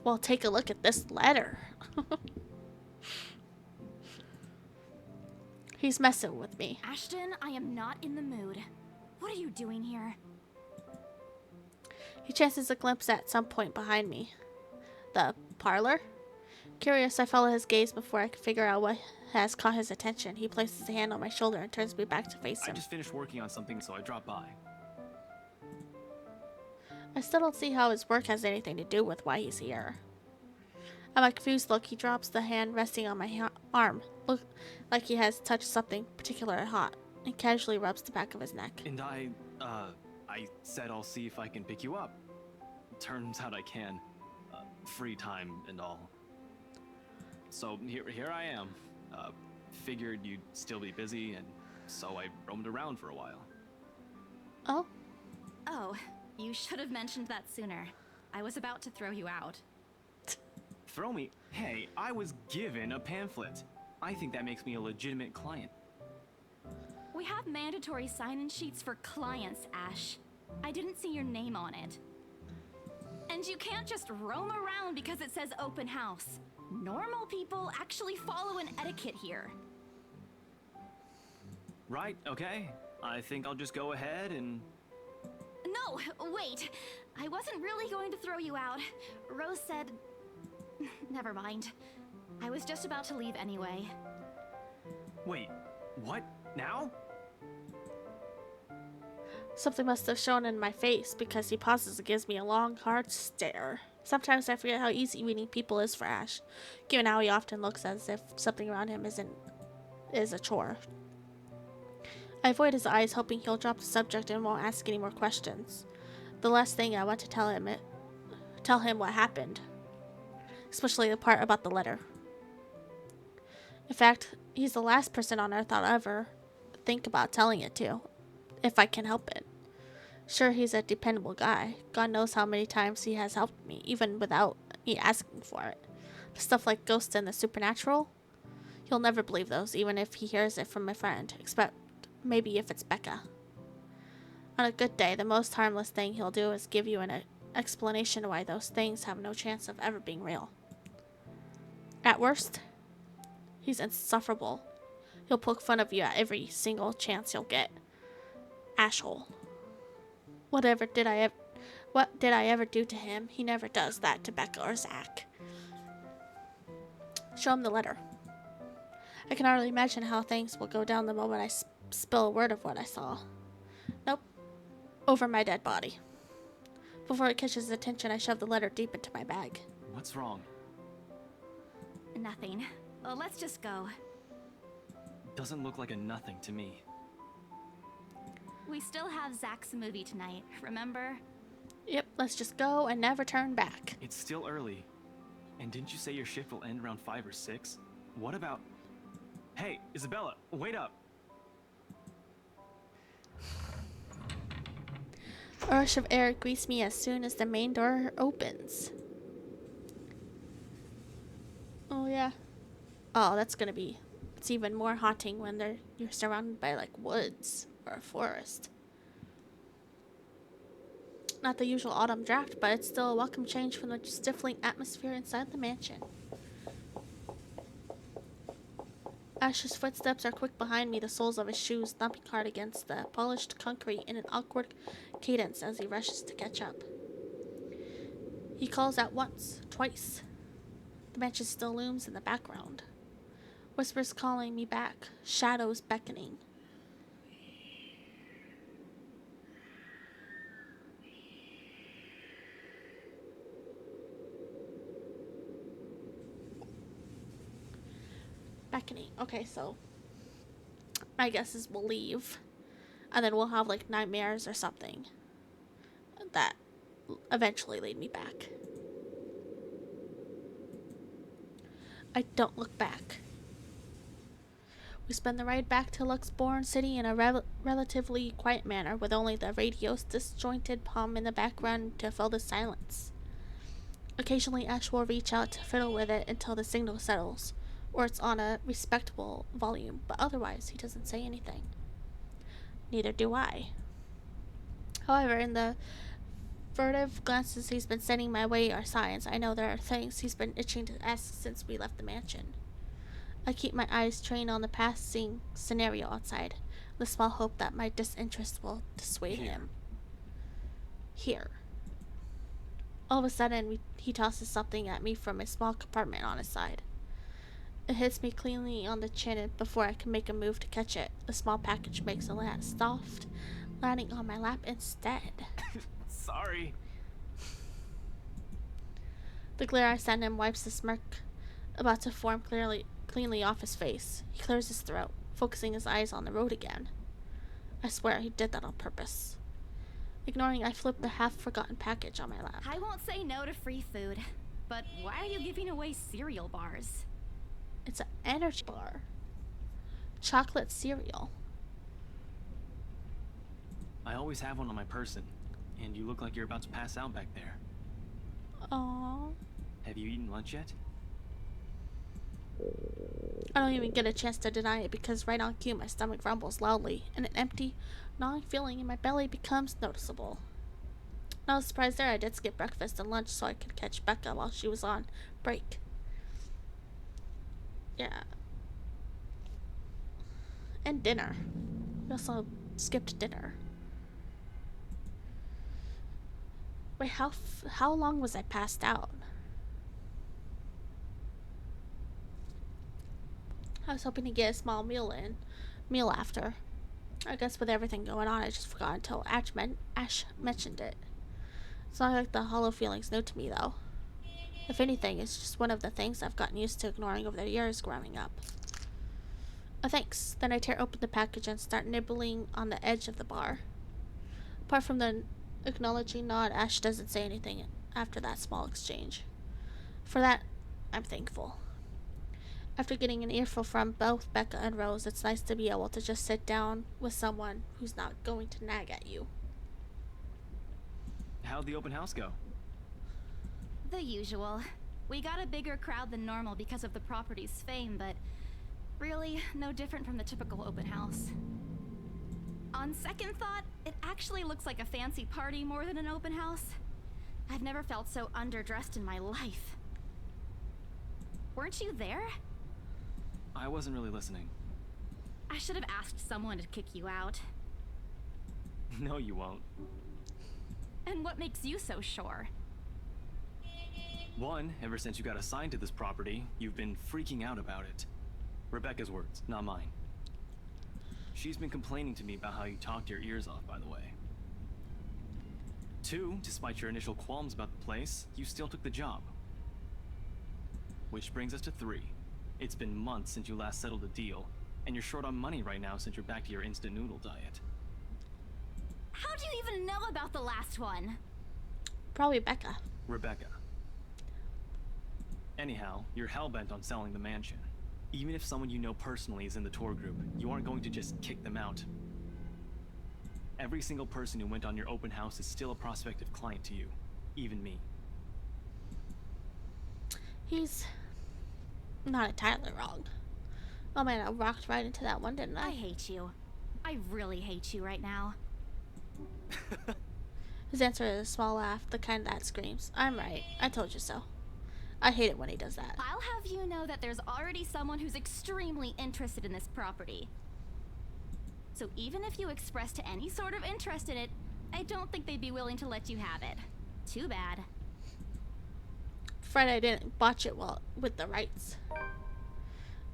Well, take a look at this letter. He's messing with me. Ashton, I am not in the mood. What are you doing here? He chances a glimpse at some point behind me. The parlor? Curious, I follow his gaze before I can figure out what has caught his attention. He places a hand on my shoulder and turns me back to face I him. just finished working on something, so I dropped by. I still don't see how his work has anything to do with why he's here. At my confused look, he drops the hand resting on my arm, look like he has touched something particularly hot, and casually rubs the back of his neck. And I said I'll see if I can pick you up. Turns out I can. Free time and all. So here I am. Figured you'd still be busy, and so I roamed around for a while. Oh? Oh, you should have mentioned that sooner. I was about to throw you out. Throw me? Hey, I was given a pamphlet. I think that makes me a legitimate client. We have mandatory sign-in sheets for clients, Ash. I didn't see your name on it. And you can't just roam around because it says open house. Normal people actually follow an etiquette here. Right, okay. I think I'll just go ahead and... No, wait. I wasn't really going to throw you out. Rose said... Never mind. I was just about to leave anyway. Wait, what? Now? Something must have shown in my face because he pauses and gives me a long, hard stare. Sometimes I forget how easy meeting people is for Ash, given how he often looks as if something around him is a chore. I avoid his eyes, hoping he'll drop the subject and won't ask any more questions. The last thing I want to tell him what happened, especially the part about the letter. In fact, he's the last person on earth I'll ever think about telling it to, if I can help it. Sure, he's a dependable guy. God knows how many times he has helped me, even without me asking for it. Stuff like ghosts and the supernatural? He'll never believe those, even if he hears it from a friend, except maybe if it's Becca. On a good day, the most harmless thing he'll do is give you an explanation why those things have no chance of ever being real. At worst, he's insufferable. He'll poke fun of you at every single chance he'll get. Ashhole. What did I ever do to him? He never does that to Becca or Zach. Show him the letter. I can hardly imagine how things will go down the moment I spill a word of what I saw. Nope. Over my dead body. Before it catches his attention, I shove the letter deep into my bag. What's wrong? Nothing. Well, let's just go. Doesn't look like a nothing to me. We still have Zach's movie tonight, remember? Yep, let's just go and never turn back. It's still early. And didn't you say your shift will end around 5 or 6? What about... Hey, Isabella, wait up! A rush of air greets me as soon as the main door opens. Oh yeah. Oh, that's gonna be. It's even more haunting when you're surrounded by like woods or a forest. Not the usual autumn draft, but it's still a welcome change from the stifling atmosphere inside the mansion. Ash's footsteps are quick behind me, the soles of his shoes thumping hard against the polished concrete in an awkward cadence as he rushes to catch up. He calls out once, twice. The mansion still looms in the background. Whispers calling me back, shadows beckoning. Beckoning. Okay, so my guess is we'll leave, and then we'll have like nightmares or something that eventually lead me back. I don't look back. We spend the ride back to Luxborn City in a relatively quiet manner, with only the radio's disjointed hum in the background to fill the silence. Occasionally, Ash will reach out to fiddle with it until the signal settles, or it's on a respectable volume, but otherwise he doesn't say anything. Neither do I. However, in the furtive glances he's been sending my way are signs I know there are things he's been itching to ask since we left the mansion. I keep my eyes trained on the passing scenario outside, the small hope that my disinterest will dissuade him. Here. All of a sudden, he tosses something at me from a small compartment on his side. It hits me cleanly on the chin, and before I can make a move to catch it, the small package makes a soft landing on my lap instead. Sorry. The glare I send him wipes the smirk about to form cleanly off his face. He clears his throat, focusing his eyes on the road again. I swear he did that on purpose. Ignoring, I flip the half-forgotten package on my lap. I won't say no to free food, but why are you giving away cereal bars? It's an energy bar. Chocolate cereal. I always have one on my person, and you look like you're about to pass out back there. Aww. Have you eaten lunch yet? I don't even get a chance to deny it because right on cue my stomach rumbles loudly and an empty, gnawing feeling in my belly becomes noticeable. Not a surprise there, I did skip breakfast and lunch so I could catch Becca while she was on break. Yeah. And dinner. We also skipped dinner. Wait, how long was I passed out? I was hoping to get a small meal after. I guess with everything going on, I just forgot until Ash mentioned it. It's not like the hollow feeling's new to me, though. If anything, it's just one of the things I've gotten used to ignoring over the years growing up. Thanks. Then I tear open the package and start nibbling on the edge of the bar. Apart from the acknowledging nod, Ash doesn't say anything after that small exchange. For that, I'm thankful. After getting an earful from both Becca and Rose, it's nice to be able to just sit down with someone who's not going to nag at you. How'd the open house go? The usual. We got a bigger crowd than normal because of the property's fame, but really no different from the typical open house. On second thought, it actually looks like a fancy party more than an open house. I've never felt so underdressed in my life. Weren't you there? I wasn't really listening. I should have asked someone to kick you out. No, you won't. And what makes you so sure? One, ever since you got assigned to this property, you've been freaking out about it. Rebecca's words, not mine. She's been complaining to me about how you talked your ears off, by the way. Two, despite your initial qualms about the place, you still took the job. Which brings us to three. It's been months since you last settled a deal, and you're short on money right now since you're back to your instant noodle diet. How do you even know about the last one? Probably Becca. Rebecca. Anyhow, you're hellbent on selling the mansion. Even if someone you know personally is in the tour group, you aren't going to just kick them out. Every single person who went on your open house is still a prospective client to you, even me. He's not entirely wrong. Oh man, I rocked right into that one, didn't I? I hate you. I really hate you right now. His answer is a small laugh, the kind that screams, "I'm right. I told you so." I hate it when he does that. I'll have you know that there's already someone who's extremely interested in this property. So even if you expressed any sort of interest in it, I don't think they'd be willing to let you have it. Too bad. Afraid I didn't botch it well with the rights.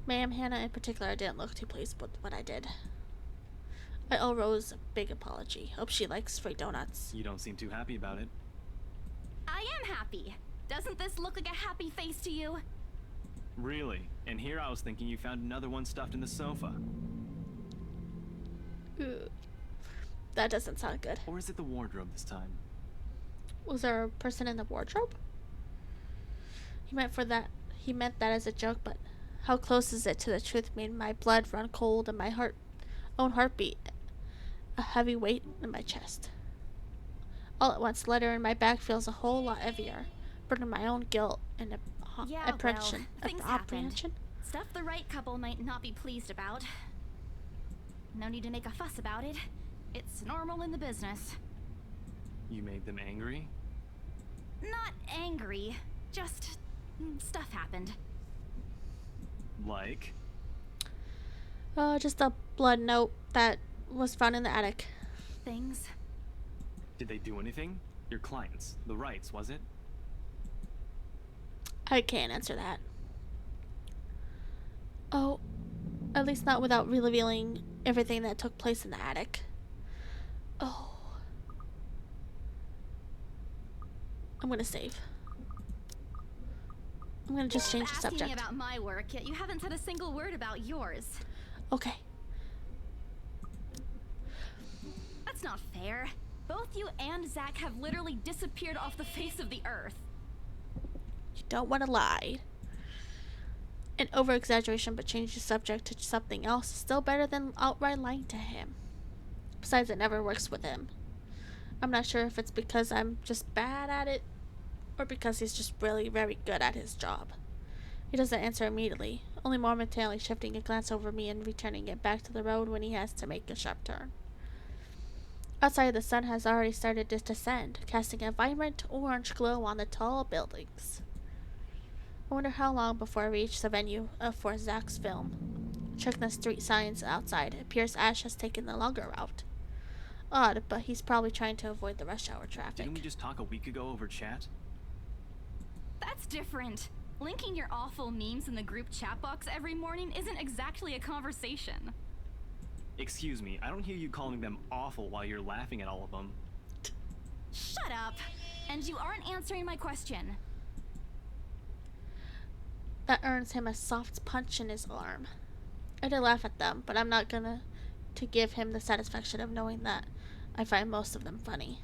Ma'am Hannah in particular didn't look too pleased with what I did. I owe Rose a big apology. Hope she likes free donuts. You don't seem too happy about it. I am happy. Doesn't this look like a happy face to you? Really? And here I was thinking you found another one stuffed in the sofa. Ugh. That doesn't sound good. Or is it the wardrobe this time? Was there a person in the wardrobe? He meant that as a joke, but how close is it to the truth made my blood run cold and my own heartbeat a heavy weight in my chest. All at once, the letter in my back feels a whole lot heavier, burning my own guilt and apprehension. Things happened. Stuff the right couple might not be pleased about. No need to make a fuss about it. It's normal in the business. You made them angry? Not angry, just stuff happened. Like? Just a blood note that was found in the attic. Things. Did they do anything? Your clients, the Wrights, was it? I can't answer that. Oh, at least not without revealing everything that took place in the attic. Oh. I'm gonna save. I'm gonna just change the subject. Asking me about my work, yet you haven't said a single word about yours. Okay. That's not fair. Both you and Zach have literally disappeared off the face of the earth. You don't want to lie. An over-exaggeration, but change the subject to something else is still better than outright lying to him. Besides, it never works with him. I'm not sure if it's because I'm just bad at it, or because he's just really very good at his job. He doesn't answer immediately, only momentarily shifting a glance over me and returning it back to the road when he has to make a sharp turn. Outside, the sun has already started to descend, casting a vibrant orange glow on the tall buildings. I wonder how long before I reach the venue for Zach's film. Checking the street signs outside, it appears Ash has taken the longer route. Odd, but he's probably trying to avoid the rush hour traffic. Didn't we just talk a week ago over chat? That's different. Linking your awful memes in the group chat box every morning isn't exactly a conversation. Excuse me, I don't hear you calling them awful while you're laughing at all of them. Shut up! And you aren't answering my question. That earns him a soft punch in his arm. I did laugh at them, but I'm not gonna give him the satisfaction of knowing that I find most of them funny.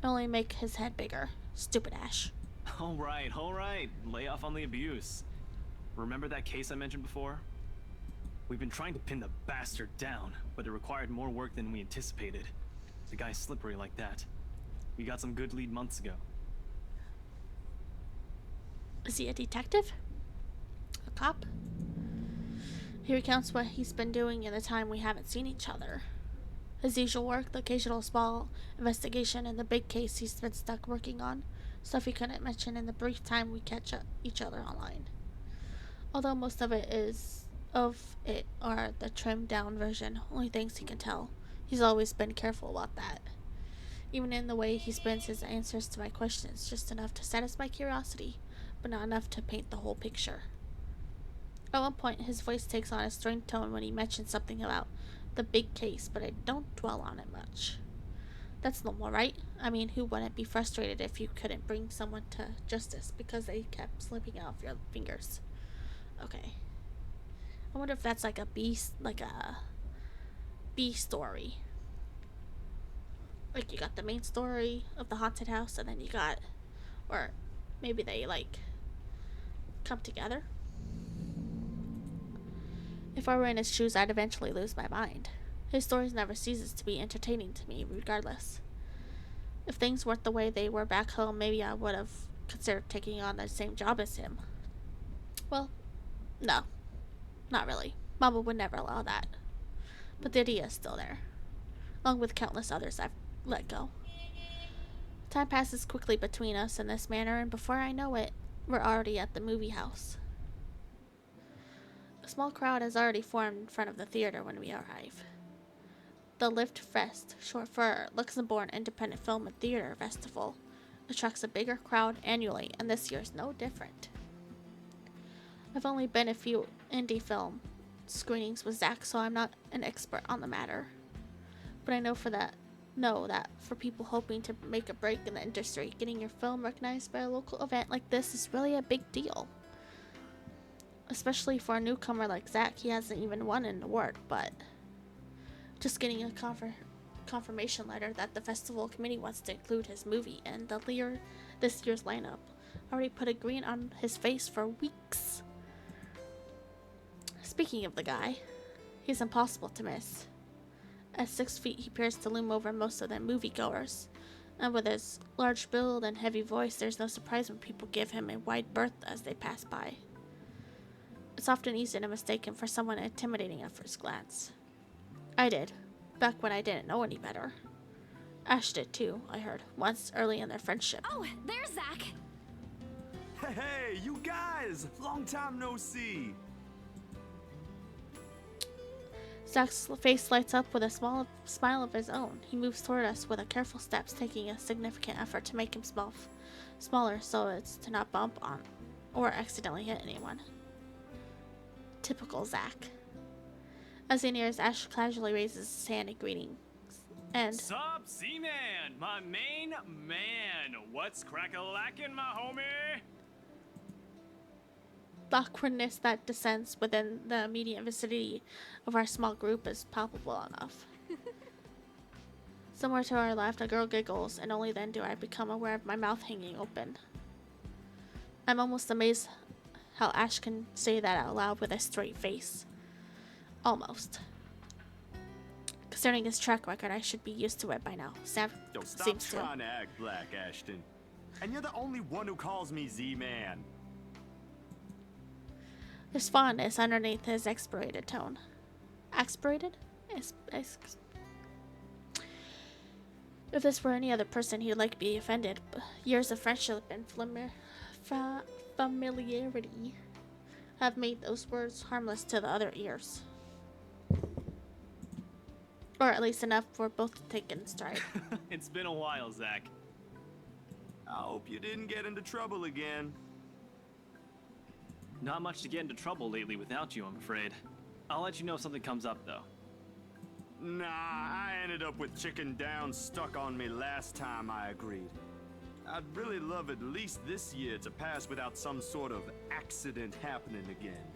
Only make his head bigger. Stupid Ash. Alright. Lay off on the abuse. Remember that case I mentioned before? We've been trying to pin the bastard down, but it required more work than we anticipated. The guy's slippery like that. We got some good lead months ago. Is he a detective? A cop? He recounts what he's been doing in the time we haven't seen each other. His usual work, the occasional small investigation, and the big case he's been stuck working on. Stuff he couldn't mention in the brief time we catch each other online. Although most of it are the trimmed down version, only things he can tell. He's always been careful about that. Even in the way he spends his answers to my questions, just enough to satisfy curiosity, but not enough to paint the whole picture. At one point, his voice takes on a strained tone when he mentions something about the big case, but I don't dwell on it much. That's normal, right? I mean, who wouldn't be frustrated if you couldn't bring someone to justice because they kept slipping out of your fingers? Okay. I wonder if that's like a B story. Like, you got the main story of the haunted house, and then you got, or maybe they like come together. If I were in his shoes, I'd eventually lose my mind. His stories never ceases to be entertaining to me, regardless. If things weren't the way they were back home, maybe I would have considered taking on the same job as him. Well, No, not really. Mama would never allow that. But the idea is still there, along with countless others I've let go. Time passes quickly between us in this manner, and before I know it, we're already at the movie house. A small crowd has already formed in front of the theater when we arrive. The Liftfest, short for Luxembourg Independent Film and Theater Festival, attracts a bigger crowd annually, and this year is no different. I've only been a few indie film screenings with Zach, so I'm not an expert on the matter. But I know that for people hoping to make a break in the industry, getting your film recognized by a local event like this is really a big deal. Especially for a newcomer like Zach. He hasn't even won an award, but just getting a confirmation letter that the festival committee wants to include his movie in this year's lineup already put a grin on his face for weeks. Speaking of the guy, he's impossible to miss. At 6 feet, he appears to loom over most of the moviegoers, and with his large build and heavy voice, there's no surprise when people give him a wide berth as they pass by. It's often easy to mistake him for someone intimidating at first glance. I did, back when I didn't know any better. Ash did too, I heard, once early in their friendship. Oh, there's Zach! Hey, you guys! Long time no see! Zach's face lights up with a small smile of his own. He moves toward us with a careful steps, taking a significant effort to make him smaller so as to not bump on or accidentally hit anyone. Typical Zach. As he nears, Ash casually raises his hand in greeting. And Sup, Z-Man, my main man. What's crack-a-lackin', my homie? the awkwardness that descends within the immediate vicinity of our small group is palpable enough. Somewhere to our left, a girl giggles, and only then do I become aware of my mouth hanging open. I'm almost amazed how Ash can say that out loud with a straight face. Almost. Concerning his track record, I should be used to it by now. Sam Yo, stop seems to. trying to act black, Ashton. And you're the only one who calls me Z-Man. There's fondness underneath his expirated tone. Expirated? If this were any other person, he'd like be offended. But years of friendship and familiarity have made those words harmless to the other ears. Or at least enough for both to take in stride. It's been a while, Zach. I hope you didn't get into trouble again. Not much to get into trouble lately without you, I'm afraid. I'll let you know if something comes up, though. Nah, I ended up with Chicken Down stuck on me last time I agreed. I'd really love at least this year to pass without some sort of accident happening again.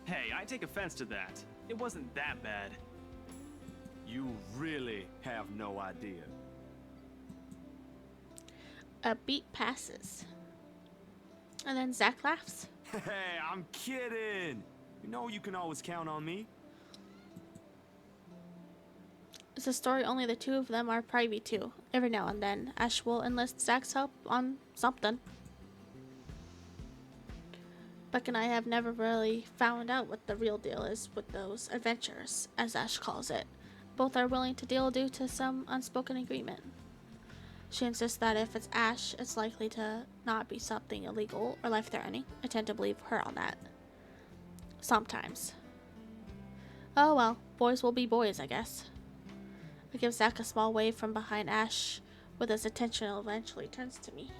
Hey, I take offense to that. It wasn't that bad. You really have no idea. A beat passes. And then Zach laughs. Hey, I'm kidding. You know you can always count on me. It's a story only the two of them are privy to. Every now and then, Ash will enlist Zach's help on something. Beck and I have never really found out what the real deal is with those adventures, as Ash calls it. Both are willing to deal due to some unspoken agreement. She insists that if it's Ash, it's likely to not be something illegal or life-threatening. I tend to believe her on that. Sometimes. Oh well, boys will be boys, I guess. I give Zach a small wave from behind Ash, with his attention eventually turns to me.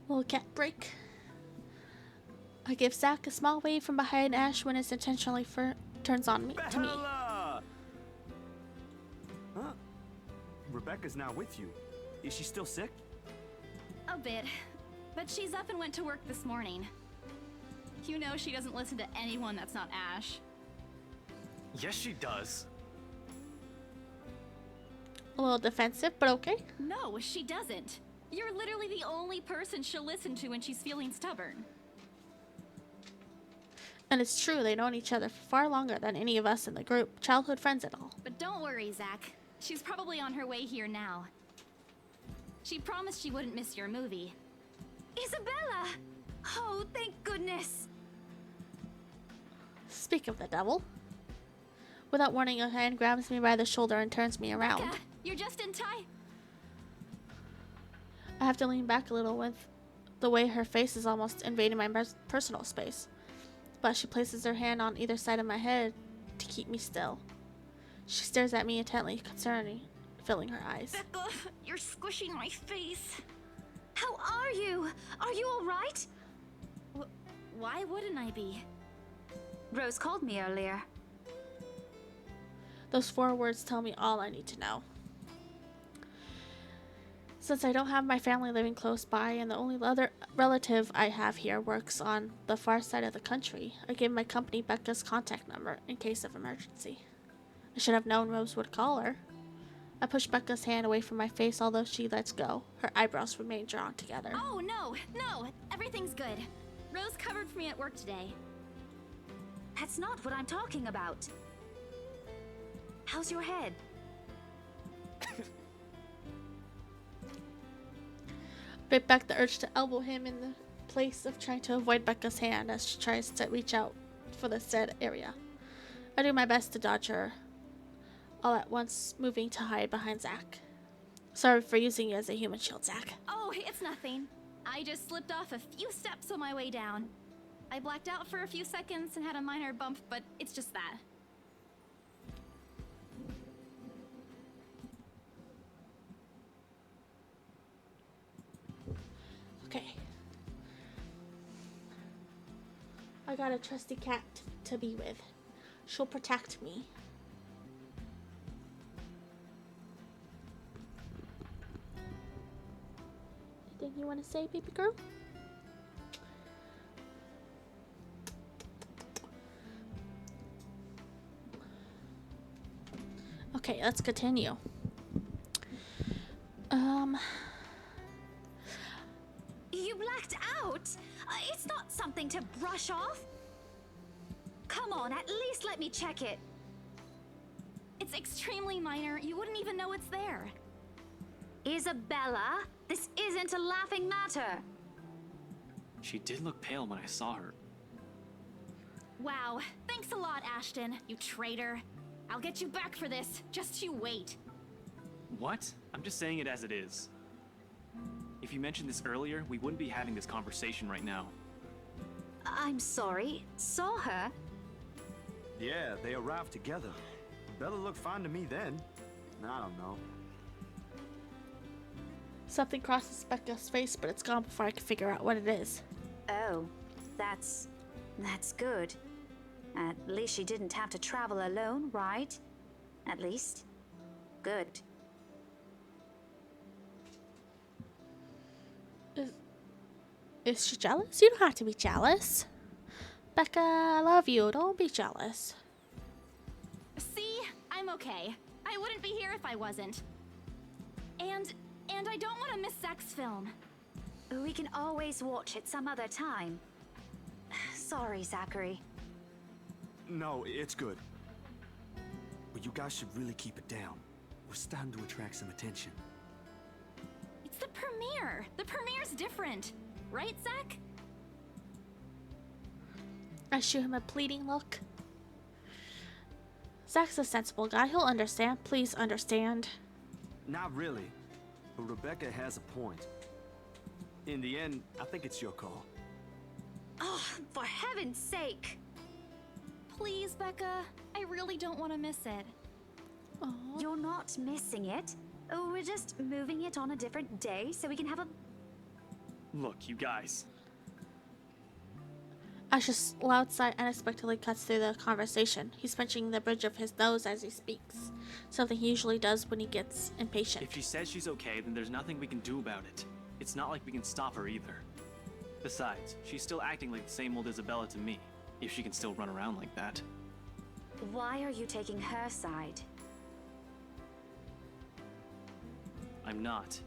Little cat break. I give Zach a small wave from behind Ash when it intentionally turns on me to me. Bella! Huh? Rebecca's not with you. Is she still sick? A bit. But she's up and went to work this morning. You know she doesn't listen to anyone that's not Ash. Yes, she does. A little defensive, but okay. No, she doesn't. You're literally the only person she'll listen to when she's feeling stubborn. And it's true, they've known each other for far longer than any of us in the group. Childhood friends and all. But don't worry, Zach. She's probably on her way here now. She promised she wouldn't miss your movie. Isabella! Oh, thank goodness. Speak of the devil. Without warning, a hand grabs me by the shoulder and turns me around. Becca, you're just in time. I have to lean back a little with the way her face is almost invading my personal space. But she places her hand on either side of my head to keep me still. She stares at me intently, concerning, filling her eyes. Becca, you're squishing my face. How are you? Are you all right? Why wouldn't I be? Rose called me earlier. Those 4 words tell me all I need to know. Since I don't have my family living close by and the only other relative I have here works on the far side of the country, I gave my company Becca's contact number in case of emergency. I should have known Rose would call her. I push Becca's hand away from my face, although she lets go. Her eyebrows remain drawn together. Oh, no, everything's good. Rose covered for me at work today. That's not what I'm talking about. How's your head? Bit back the urge to elbow him in the place of trying to avoid Becca's hand as she tries to reach out for the said area. I do my best to dodge her, all at once moving to hide behind Zach. Sorry for using you as a human shield, Zach. Oh, it's nothing. I just slipped off a few steps on my way down. I blacked out for a few seconds and had a minor bump, but it's just that. Okay. I got a trusty cat to be with. She'll protect me. Anything you want to say, baby girl? Okay, let's continue. You blacked out? It's not something to brush off. Come on, at least let me check it. It's extremely minor. You wouldn't even know it's there. Isabella, this isn't a laughing matter. She did look pale when I saw her. Wow, thanks a lot, Ashton, you traitor. I'll get you back for this. Just you wait. What? I'm just saying it as it is. If you mentioned this earlier, we wouldn't be having this conversation right now. I'm sorry. Saw her? Yeah, they arrived together. Bella looked fine to me then. I don't know. Something crosses Becca's face, but it's gone before I can figure out what it is. Oh, that's good. At least she didn't have to travel alone, right? At least. Good. Is she jealous? You don't have to be jealous. Becca, I love you. Don't be jealous. See? I'm okay. I wouldn't be here if I wasn't. And I don't want to miss Zach's film. We can always watch it some other time. Sorry, Zachary. No, it's good. But you guys should really keep it down. We're starting to attract some attention. It's the premiere. The premiere's different. Right, Zach? I shoot him a pleading look. Zach's a sensible guy. He'll understand. Please understand. Not really. But Rebecca has a point. In the end, I think it's your call. Oh, for heaven's sake! Please, Becca. I really don't want to miss it. Aww. You're not missing it. Oh, we're just moving it on a different day so we can have a... Look, you guys. Ash's loud sigh unexpectedly cuts through the conversation. He's pinching the bridge of his nose as he speaks, something he usually does when he gets impatient. If she says she's okay, then there's nothing we can do about it. It's not like we can stop her either. Besides, she's still acting like the same old Isabella to me, if she can still run around like that. Why are you taking her side? I'm not.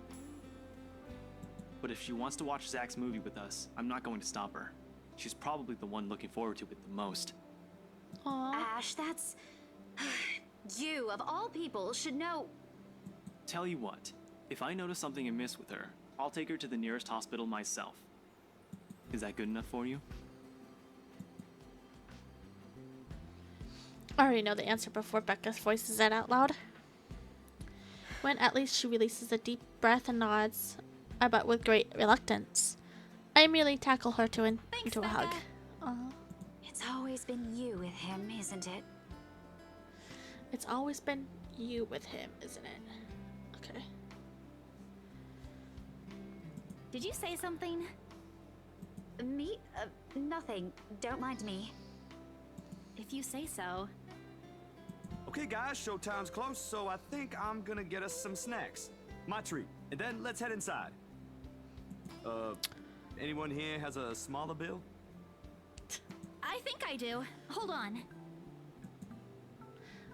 But if she wants to watch Zach's movie with us, I'm not going to stop her. She's probably the one looking forward to it the most. Aww. Ash, that's... You, of all people, should know... Tell you what, if I notice something amiss with her, I'll take her to the nearest hospital myself. Is that good enough for you? I already know the answer before Becca voices it out loud. When at least she releases a deep breath and nods, but with great reluctance. I immediately tackle her into a hug. It's always been you with him, isn't it? It's always been you with him, isn't it? Okay. Did you say something? Me? Nothing. Don't mind me. If you say so. Okay, guys, showtime's close, so I think I'm gonna get us some snacks. My treat. And then let's head inside. Anyone here has a smaller bill? I think I do. Hold on.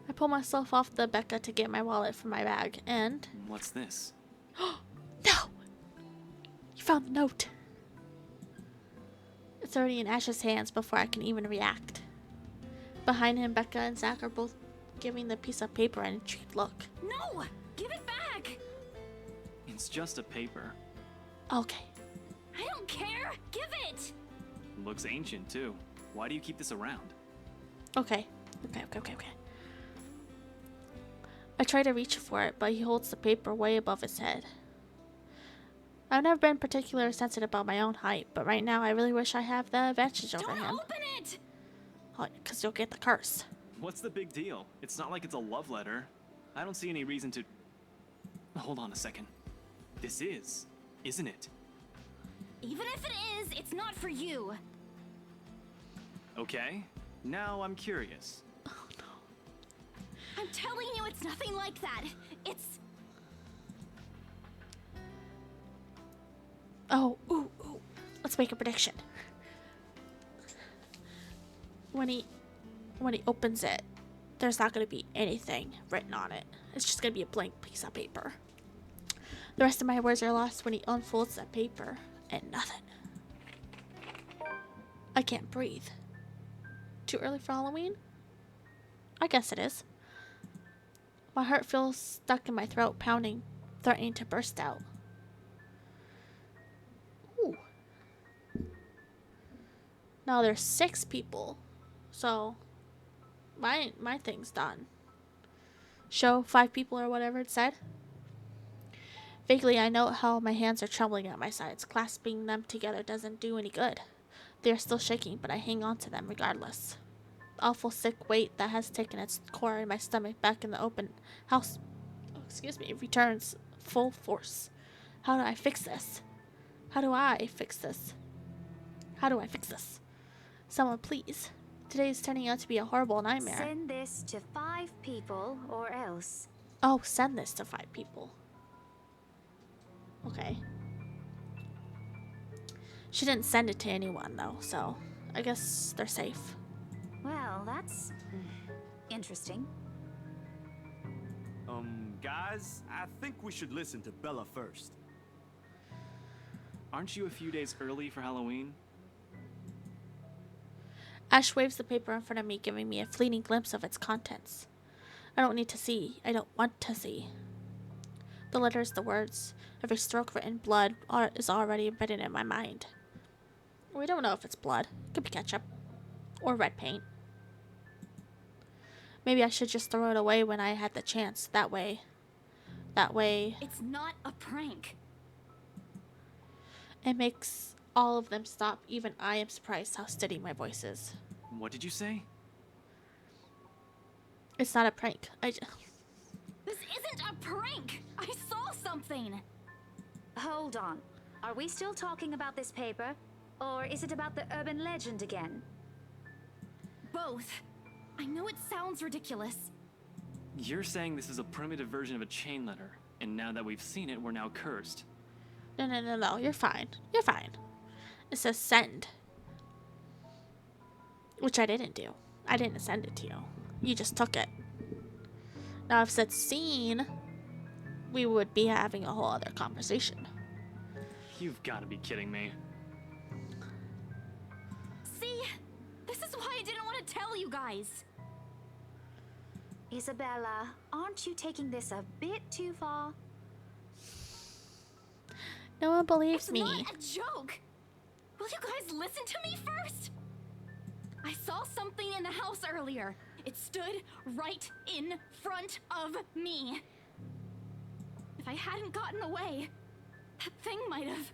I pull myself off the Becca to get my wallet from my bag, and... What's this? No! You found the note. It's already in Ash's hands before I can even react. Behind him, Becca and Zach are both giving the piece of paper an intrigued look. No! Give it back! It's just a paper. Okay. I don't care! Give it! Looks ancient, too. Why do you keep this around? Okay. I try to reach for it, but he holds the paper way above his head. I've never been particularly sensitive about my own height, but right now I really wish I have the advantage over him. Don't open it! Oh, because you'll get the curse. What's the big deal? It's not like it's a love letter. I don't see any reason to... Hold on a second. This is, isn't it? Even if it is, it's not for you. Okay. Now I'm curious. Oh no. I'm telling you, it's nothing like that. It's... Oh, ooh. Let's make a prediction. When he opens it, there's not going to be anything written on it. It's just going to be a blank piece of paper. The rest of my words are lost when he unfolds that paper, and nothing. I can't breathe. Too early for Halloween? I guess it is. My heart feels stuck in my throat, pounding, threatening to burst out. Ooh. Now there's 6 people, so my thing's done. Show 5 people or whatever it said. Vaguely, I know how my hands are trembling at my sides. Clasping them together doesn't do any good. They are still shaking, but I hang on to them regardless. The awful sick weight that has taken its core in my stomach back in the open house, returns full force. How do I fix this? How do I fix this? Someone please. Today is turning out to be a horrible nightmare. Send this to 5 people or else. Oh, send this to 5 people. Okay. She didn't send it to anyone, though, so I guess they're safe. Well, that's interesting. Guys, I think we should listen to Bella first. Aren't you a few days early for Halloween? Ash waves the paper in front of me, giving me a fleeting glimpse of its contents. I don't need to see. I don't want to see. The letters, the words, every stroke written blood is already embedded in my mind. We don't know if it's blood. It could be ketchup. Or red paint. Maybe I should just throw it away when I had the chance. That way. It's not a prank. It makes all of them stop. Even I am surprised how steady my voice is. What did you say? It's not a prank. This isn't a prank! I saw something! Hold on. Are we still talking about this paper? Or is it about the urban legend again? Both. I know it sounds ridiculous. You're saying this is a primitive version of a chain letter, and now that we've seen it, we're now cursed. No. You're fine. It says send. Which I didn't do. I didn't send it to you. You just took it. Now if it said seen, we would be having a whole other conversation. You've got to be kidding me. See? This is why I didn't want to tell you guys. Isabella, aren't you taking this a bit too far? No one believes me. It's not a joke. Will you guys listen to me first? I saw something in the house earlier. It stood right in front of me. If I hadn't gotten away, that thing might have...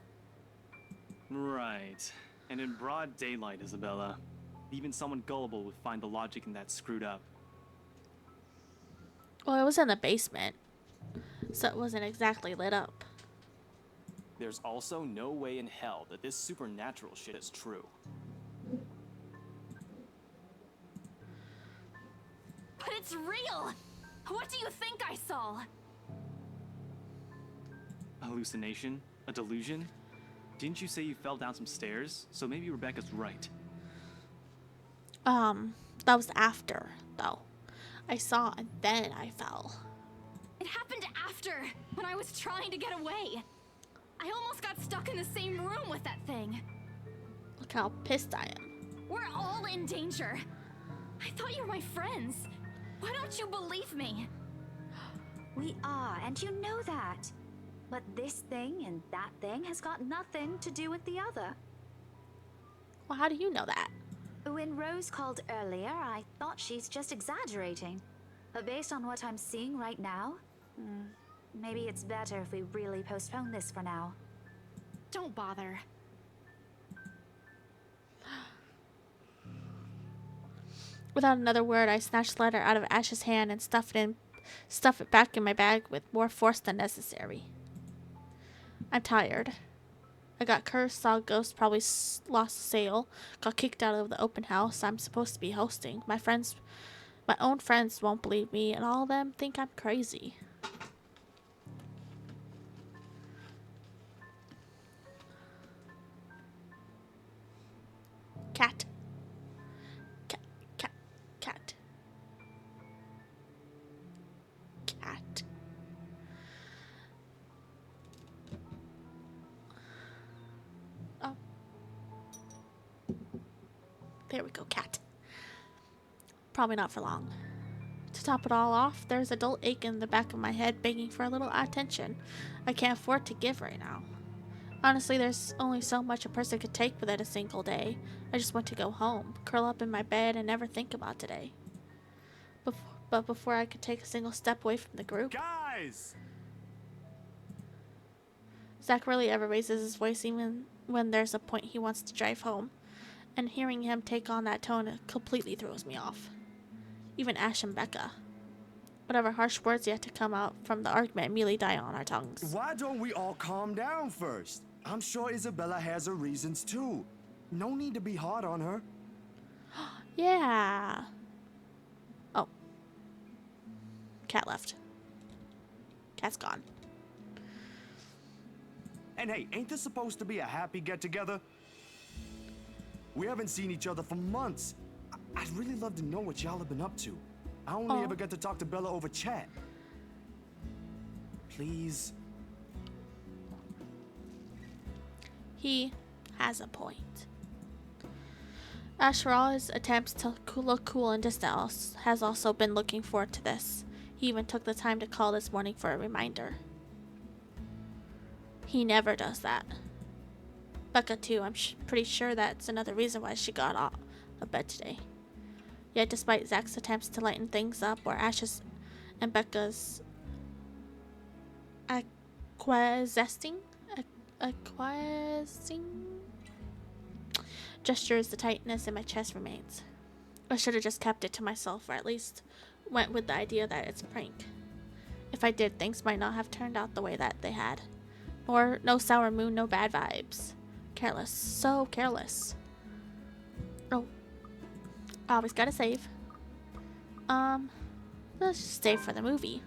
Right. And in broad daylight, Isabella. Even someone gullible would find the logic in that screwed up. Well, it was in the basement, so it wasn't exactly lit up. There's also no way in hell that this supernatural shit is true. But it's real! What do you think I saw? A hallucination? A delusion? Didn't you say you fell down some stairs? So maybe Rebecca's right. That was after, though. I saw and then I fell. It happened after, when I was trying to get away. I almost got stuck in the same room with that thing. Look how pissed I am. We're all in danger. I thought you were my friends. Why don't you believe me? We are, and you know that. But this thing and that thing has got nothing to do with the other. Well, how do you know that? When Rose called earlier, I thought she's just exaggerating. But based on what I'm seeing right now, maybe it's better if we really postpone this for now. Don't bother. Without another word, I snatched the letter out of Ash's hand and stuffed it back in my bag with more force than necessary. I'm tired. I got cursed, saw a ghost, probably lost a sale, got kicked out of the open house I'm supposed to be hosting. My own friends won't believe me, and all of them think I'm crazy. Cat. Cat. Cat. Cat. Cat. Oh. There we go, cat. Probably not for long. To top it all off, there's a dull ache in the back of my head begging for a little attention I can't afford to give right now. Honestly, there's only so much a person could take within a single day. I just want to go home, curl up in my bed, and never think about today. But before I could take a single step away from the group... Guys! Zach rarely ever raises his voice even when there's a point he wants to drive home. And hearing him take on that tone completely throws me off. Even Ash and Becca. Whatever harsh words yet to come out from the argument immediately die on our tongues. Why don't we all calm down first? I'm sure Isabella has her reasons too. No need to be hard on her. Yeah. Oh. Cat left. Cat's gone. And hey, ain't this supposed to be a happy get-together? We haven't seen each other for months. I'd really love to know what y'all have been up to. I only ever get to talk to Bella over chat. Please. He has a point. Ash, for all his attempts to look cool and distant, has also been looking forward to this. He even took the time to call this morning for a reminder. He never does that. Becca too, I'm pretty sure that's another reason why she got out of bed today. Yet despite Zach's attempts to lighten things up, or Ash's and Becca's acquiescing gestures, the tightness in my chest remains. I should have just kept it to myself, or at least went with the idea that it's a prank. If I did, things might not have turned out the way that they had. Or no sour moon, no bad vibes. Careless, so careless. Oh, always gotta save. Let's just save for the movie.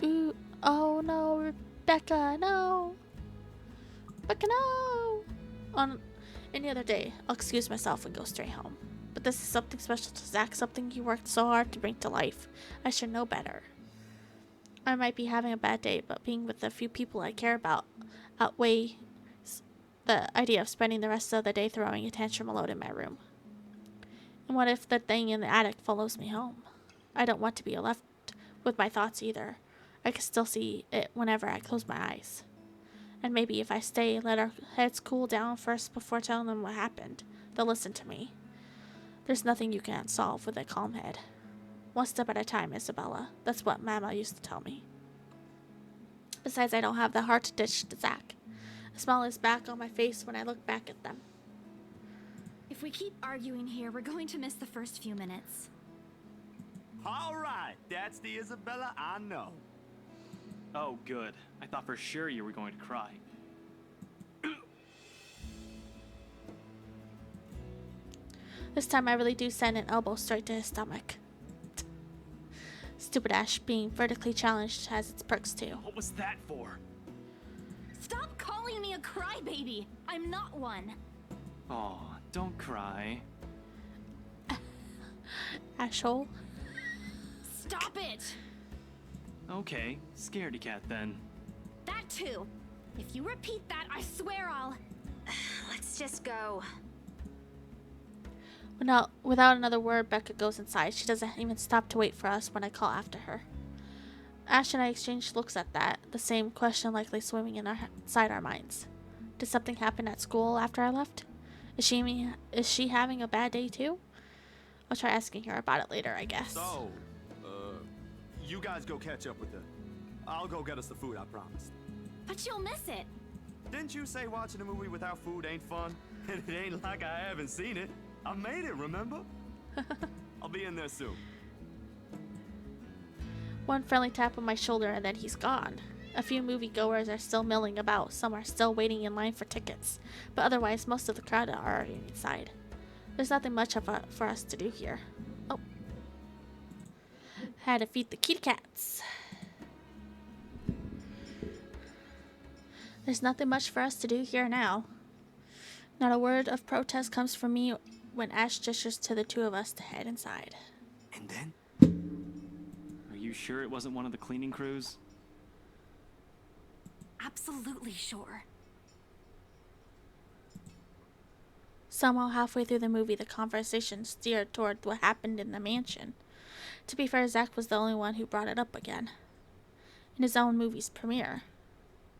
Ooh, oh no, Rebecca, no. But no! On any other day, I'll excuse myself and go straight home. But this is something special to Zach, something he worked so hard to bring to life. I should know better. I might be having a bad day, but being with the few people I care about outweighs the idea of spending the rest of the day throwing a tantrum alone in my room. And what if the thing in the attic follows me home? I don't want to be left with my thoughts either. I can still see it whenever I close my eyes. And maybe if I stay, let our heads cool down first before telling them what happened, they'll listen to me. There's nothing you can't solve with a calm head. One step at a time, Isabella. That's what Mama used to tell me. Besides, I don't have the heart to ditch Zach. A smile is back on my face when I look back at them. If we keep arguing here, we're going to miss the first few minutes. All right, that's the Isabella I know. Oh, good. I thought for sure you were going to cry. This time I really do send an elbow straight to his stomach. Stupid Ash being vertically challenged has its perks too. What was that for? Stop calling me a crybaby! I'm not one. Oh, don't cry. Ashhole. Stop it! Okay, scaredy cat then. That too. If you repeat that, I swear I'll... Let's just go. Without another word, Becca goes inside. She doesn't even stop to wait for us when I call after her. Ash and I exchange looks at that, the same question likely swimming inside our minds. Did something happen at school after I left? Is she having a bad day too? I'll try asking her about it later, I guess. So, you guys go catch up with her. I'll go get us the food, I promise. But you'll miss it. Didn't you say watching a movie without food ain't fun? And it ain't like I haven't seen it. I made it, remember? I'll be in there soon. One friendly tap on my shoulder and then he's gone. A few moviegoers are still milling about. Some are still waiting in line for tickets. But otherwise, most of the crowd are already inside. There's nothing much for us to do here. Oh. Had to feed the kitty cats. There's nothing much for us to do here now. Not a word of protest comes from me when Ash gestures to the two of us to head inside. And then? Are you sure it wasn't one of the cleaning crews? Absolutely sure. Somehow halfway through the movie, the conversation steered toward what happened in the mansion. To be fair, Zach was the only one who brought it up again. In his own movie's premiere.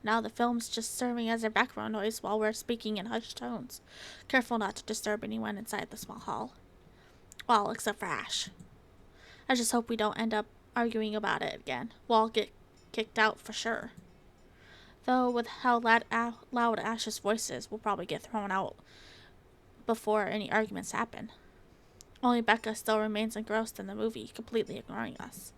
Now the film's just serving as a background noise while we're speaking in hushed tones, careful not to disturb anyone inside the small hall. Well, except for Ash. I just hope we don't end up arguing about it again. We'll all get kicked out for sure. Though with how loud Ash's voice is, we'll probably get thrown out before any arguments happen. Only Becca still remains engrossed in the movie, completely ignoring us.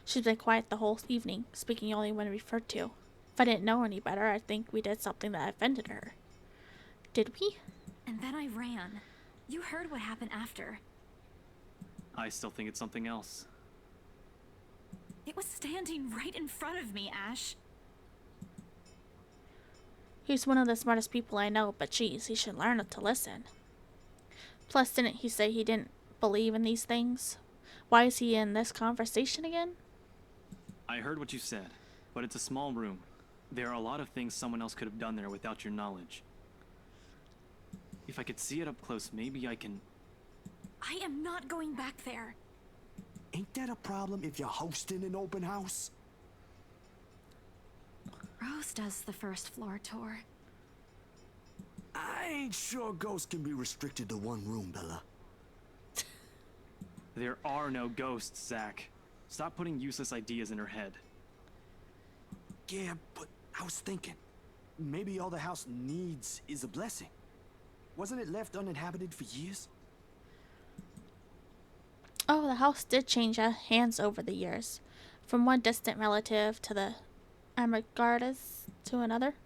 She's been quiet the whole evening, speaking only when referred to. If I didn't know any better, I'd think we did something that offended her. Did we? And then I ran. You heard what happened after. I still think it's something else. It was standing right in front of me, Ash. He's one of the smartest people I know, but geez, he should learn to listen. Plus, didn't he say he didn't believe in these things? Why is he in this conversation again? I heard what you said, but it's a small room. There are a lot of things someone else could have done there without your knowledge. If I could see it up close, maybe I can... I am not going back there. Ain't that a problem if you're hosting an open house? Rose does the first floor tour. I ain't sure ghosts can be restricted to one room, Bella. There are no ghosts, Zach. Stop putting useless ideas in her head. Yeah, but I was thinking, maybe all the house needs is a blessing. Wasn't it left uninhabited for years? Oh, the house did change hands over the years. From one distant relative to the Amargardas to another.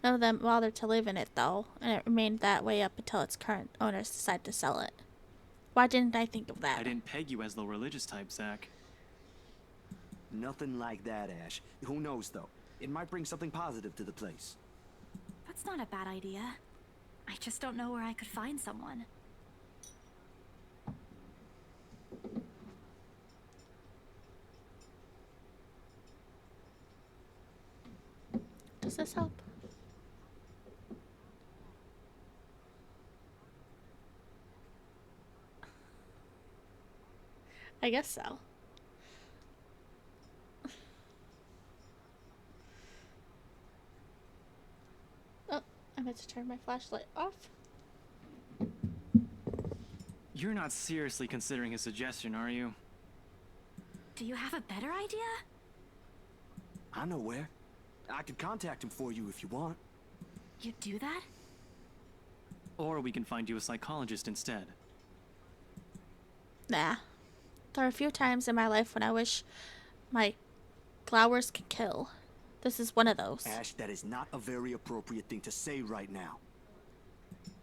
None of them bothered to live in it, though, and it remained that way up until its current owners decided to sell it. Why didn't I think of that? I didn't peg you as the religious type, Zach. Nothing like that, Ash. Who knows, though? It might bring something positive to the place. But That's not a bad idea. I just don't know where I could find someone. Does this help? I guess so. Oh, I meant to turn my flashlight off. You're not seriously considering his suggestion, are you? Do you have a better idea? I know where. I could contact him for you if you want. You'd do that? Or we can find you a psychologist instead. Nah. There are a few times in my life when I wish my flowers could kill. This is one of those. Ash, that is not a very appropriate thing to say right now.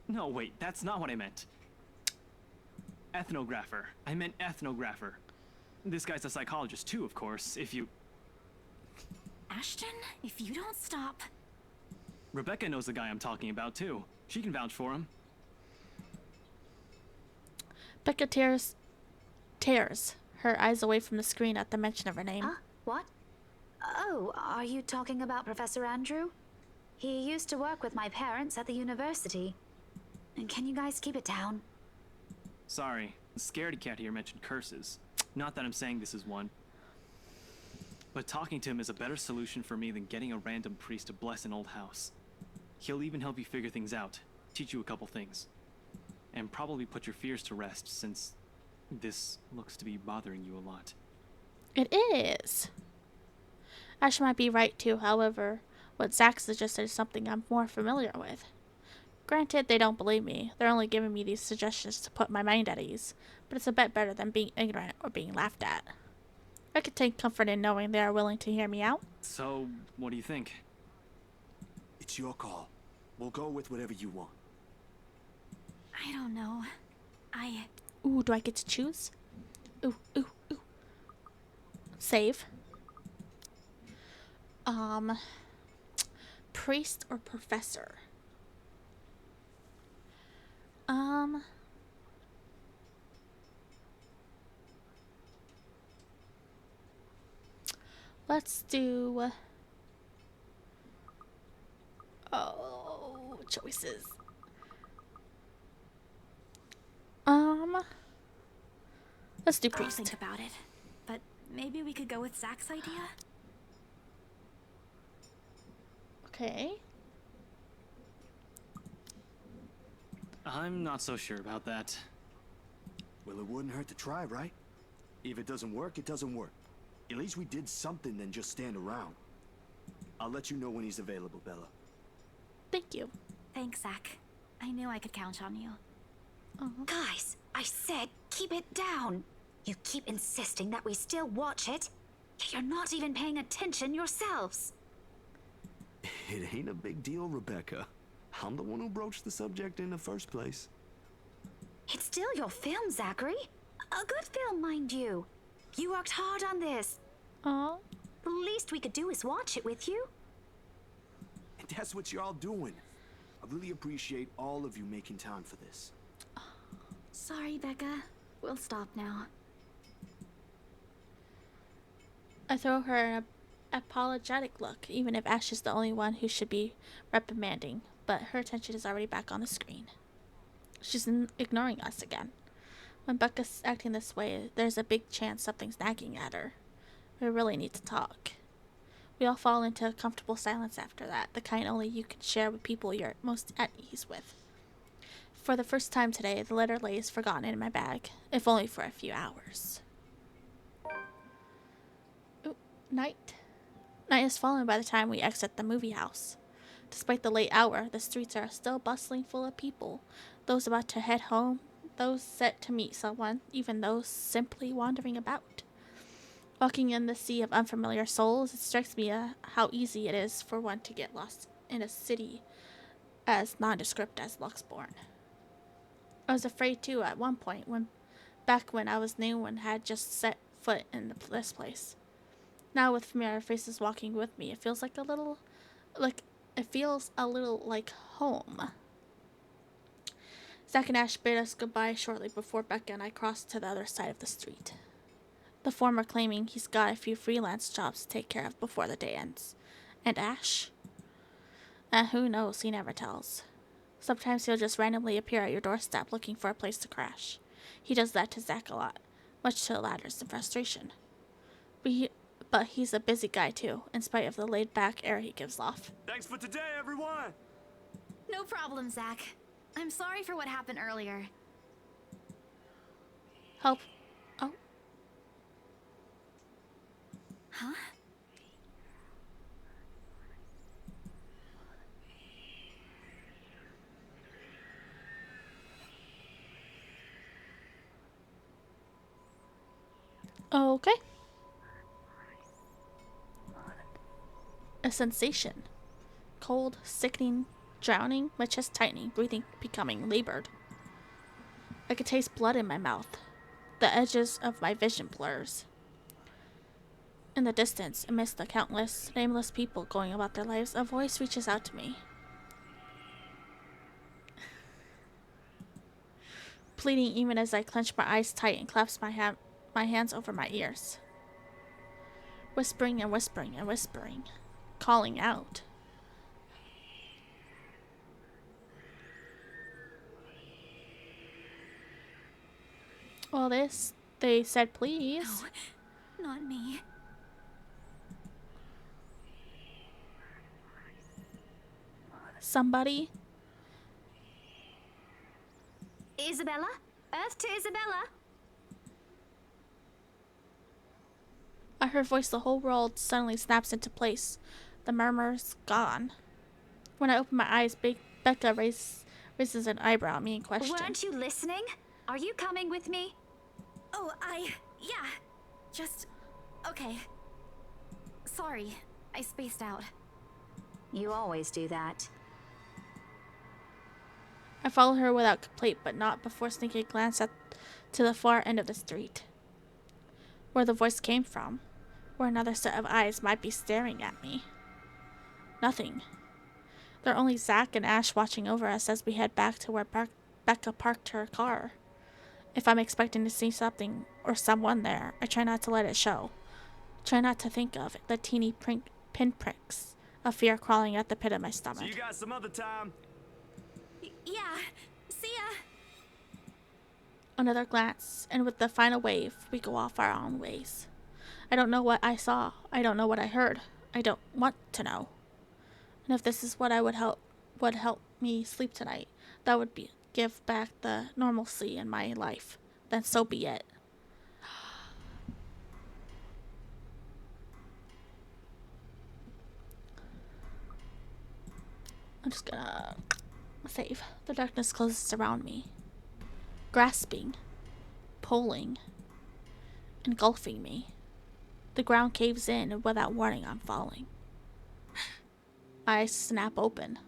No, wait, that's not what I meant. Ethnographer. I meant ethnographer. This guy's a psychologist too, of course, if you... Ashton, if you don't stop... Rebecca knows the guy I'm talking about too. She can vouch for him. Becca tears her eyes away from the screen at the mention of her name. What? Oh, are you talking about Professor Andrew? He used to work with my parents at the university. And can you guys keep it down? Sorry, the scaredy cat here mentioned curses. Not that I'm saying this is one. But talking to him is a better solution for me than getting a random priest to bless an old house. He'll even help you figure things out, teach you a couple things. And probably put your fears to rest, since this looks to be bothering you a lot. It is. Ash might be right too, however, what Zach suggested is something I'm more familiar with. Granted, they don't believe me. They're only giving me these suggestions to put my mind at ease, but it's a bit better than being ignorant or being laughed at. I could take comfort in knowing they are willing to hear me out. So, what do you think? It's your call. We'll go with whatever you want. I don't know. Ooh, do I get to choose? Ooh, ooh, ooh. Save. Priest or professor? Let's do... Oh, choices. Let's do priest. I'll think about it. But maybe we could go with Zach's idea? Okay. I'm not so sure about that. Well, it wouldn't hurt to try, right? If it doesn't work, it doesn't work. At least we did something than just stand around. I'll let you know when he's available, Bella. Thank you. Thanks, Zach. I knew I could count on you. Guys, I said keep it down. You keep insisting that we still watch it, yet you're not even paying attention yourselves. It ain't a big deal, Rebecca. I'm the one who broached the subject in the first place. It's still your film, Zachary. A good film, mind you. You worked hard on this. Oh. The least we could do is watch it with you. And that's what you're all doing. I really appreciate all of you making time for this. Sorry, Becca. We'll stop now. I throw her an apologetic look, even if Ash is the only one who should be reprimanding, but her attention is already back on the screen. She's ignoring us again. When Becca's acting this way, there's a big chance something's nagging at her. We really need to talk. We all fall into a comfortable silence after that, the kind only you can share with people you're most at ease with. For the first time today, the letter lays forgotten in my bag, if only for a few hours. Ooh, night. Night has fallen by the time we exit the movie house. Despite the late hour, the streets are still bustling full of people, those about to head home, those set to meet someone, even those simply wandering about. Walking in the sea of unfamiliar souls, it strikes me how easy it is for one to get lost in a city as nondescript as Luxborn. I was afraid too at one point, back when I was new and had just set foot in this place. Now with familiar faces walking with me, it feels like It feels a little like home. Zack and Ash bid us goodbye shortly before Becca and I crossed to the other side of the street. The former claiming he's got a few freelance jobs to take care of before the day ends. And Ash? Who knows, he never tells. Sometimes he'll just randomly appear at your doorstep looking for a place to crash. He does that to Zack a lot, much to the latter's frustration. But he's a busy guy too, in spite of the laid-back air he gives off. Thanks for today, everyone! No problem, Zack. I'm sorry for what happened earlier. Help. Oh. Huh? Okay. A sensation. Cold, sickening, drowning, my chest tightening, breathing becoming labored. I could taste blood in my mouth. The edges of my vision blurs. In the distance, amidst the countless, nameless people going about their lives, a voice reaches out to me. Pleading even as I clench my eyes tight and clasp my hands over my ears. Whispering and whispering and whispering. Calling out. Well, they said please. No, not me. Somebody. Isabella? Earth to Isabella? At her voice, the whole world suddenly snaps into place. The murmur's gone. When I open my eyes, Becca raises an eyebrow at me in question. Weren't you listening? Are you coming with me? Oh, yeah. Just, okay. Sorry, I spaced out. You always do that. I follow her without complaint, but not before sneaking a glance to the far end of the street. Where the voice came from. Where another set of eyes might be staring at me. Nothing. There are only Zack and Ash watching over us as we head back to where Becca parked her car. If I'm expecting to see something or someone there, I try not to let it show. Try not to think of the teeny pinpricks of fear crawling at the pit of my stomach. See you guys some other time. Yeah, see ya. Another glance, and with the final wave, we go off our own ways. I don't know what I saw. I don't know what I heard. I don't want to know. And if this is what would help me sleep tonight, that would give back the normalcy in my life, then so be it. I'm just gonna save. The darkness closes around me, grasping, pulling, engulfing me. The ground caves in, and without warning, I'm falling. Eyes snap open.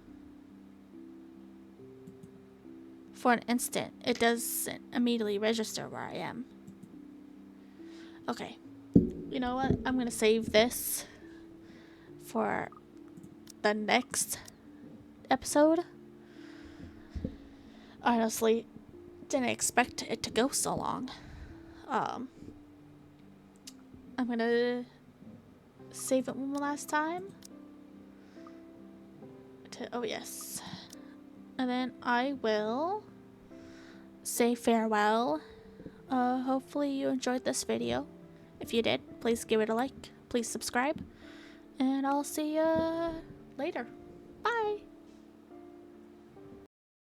For an instant, it doesn't immediately register where I am. Okay. You know what? I'm gonna save this for the next episode. Honestly, didn't expect it to go so long. I'm gonna save it one last time. Oh yes. And then I will say farewell. Hopefully you enjoyed this video. If you did, please give it a like. Please subscribe. And I'll see you later. Bye.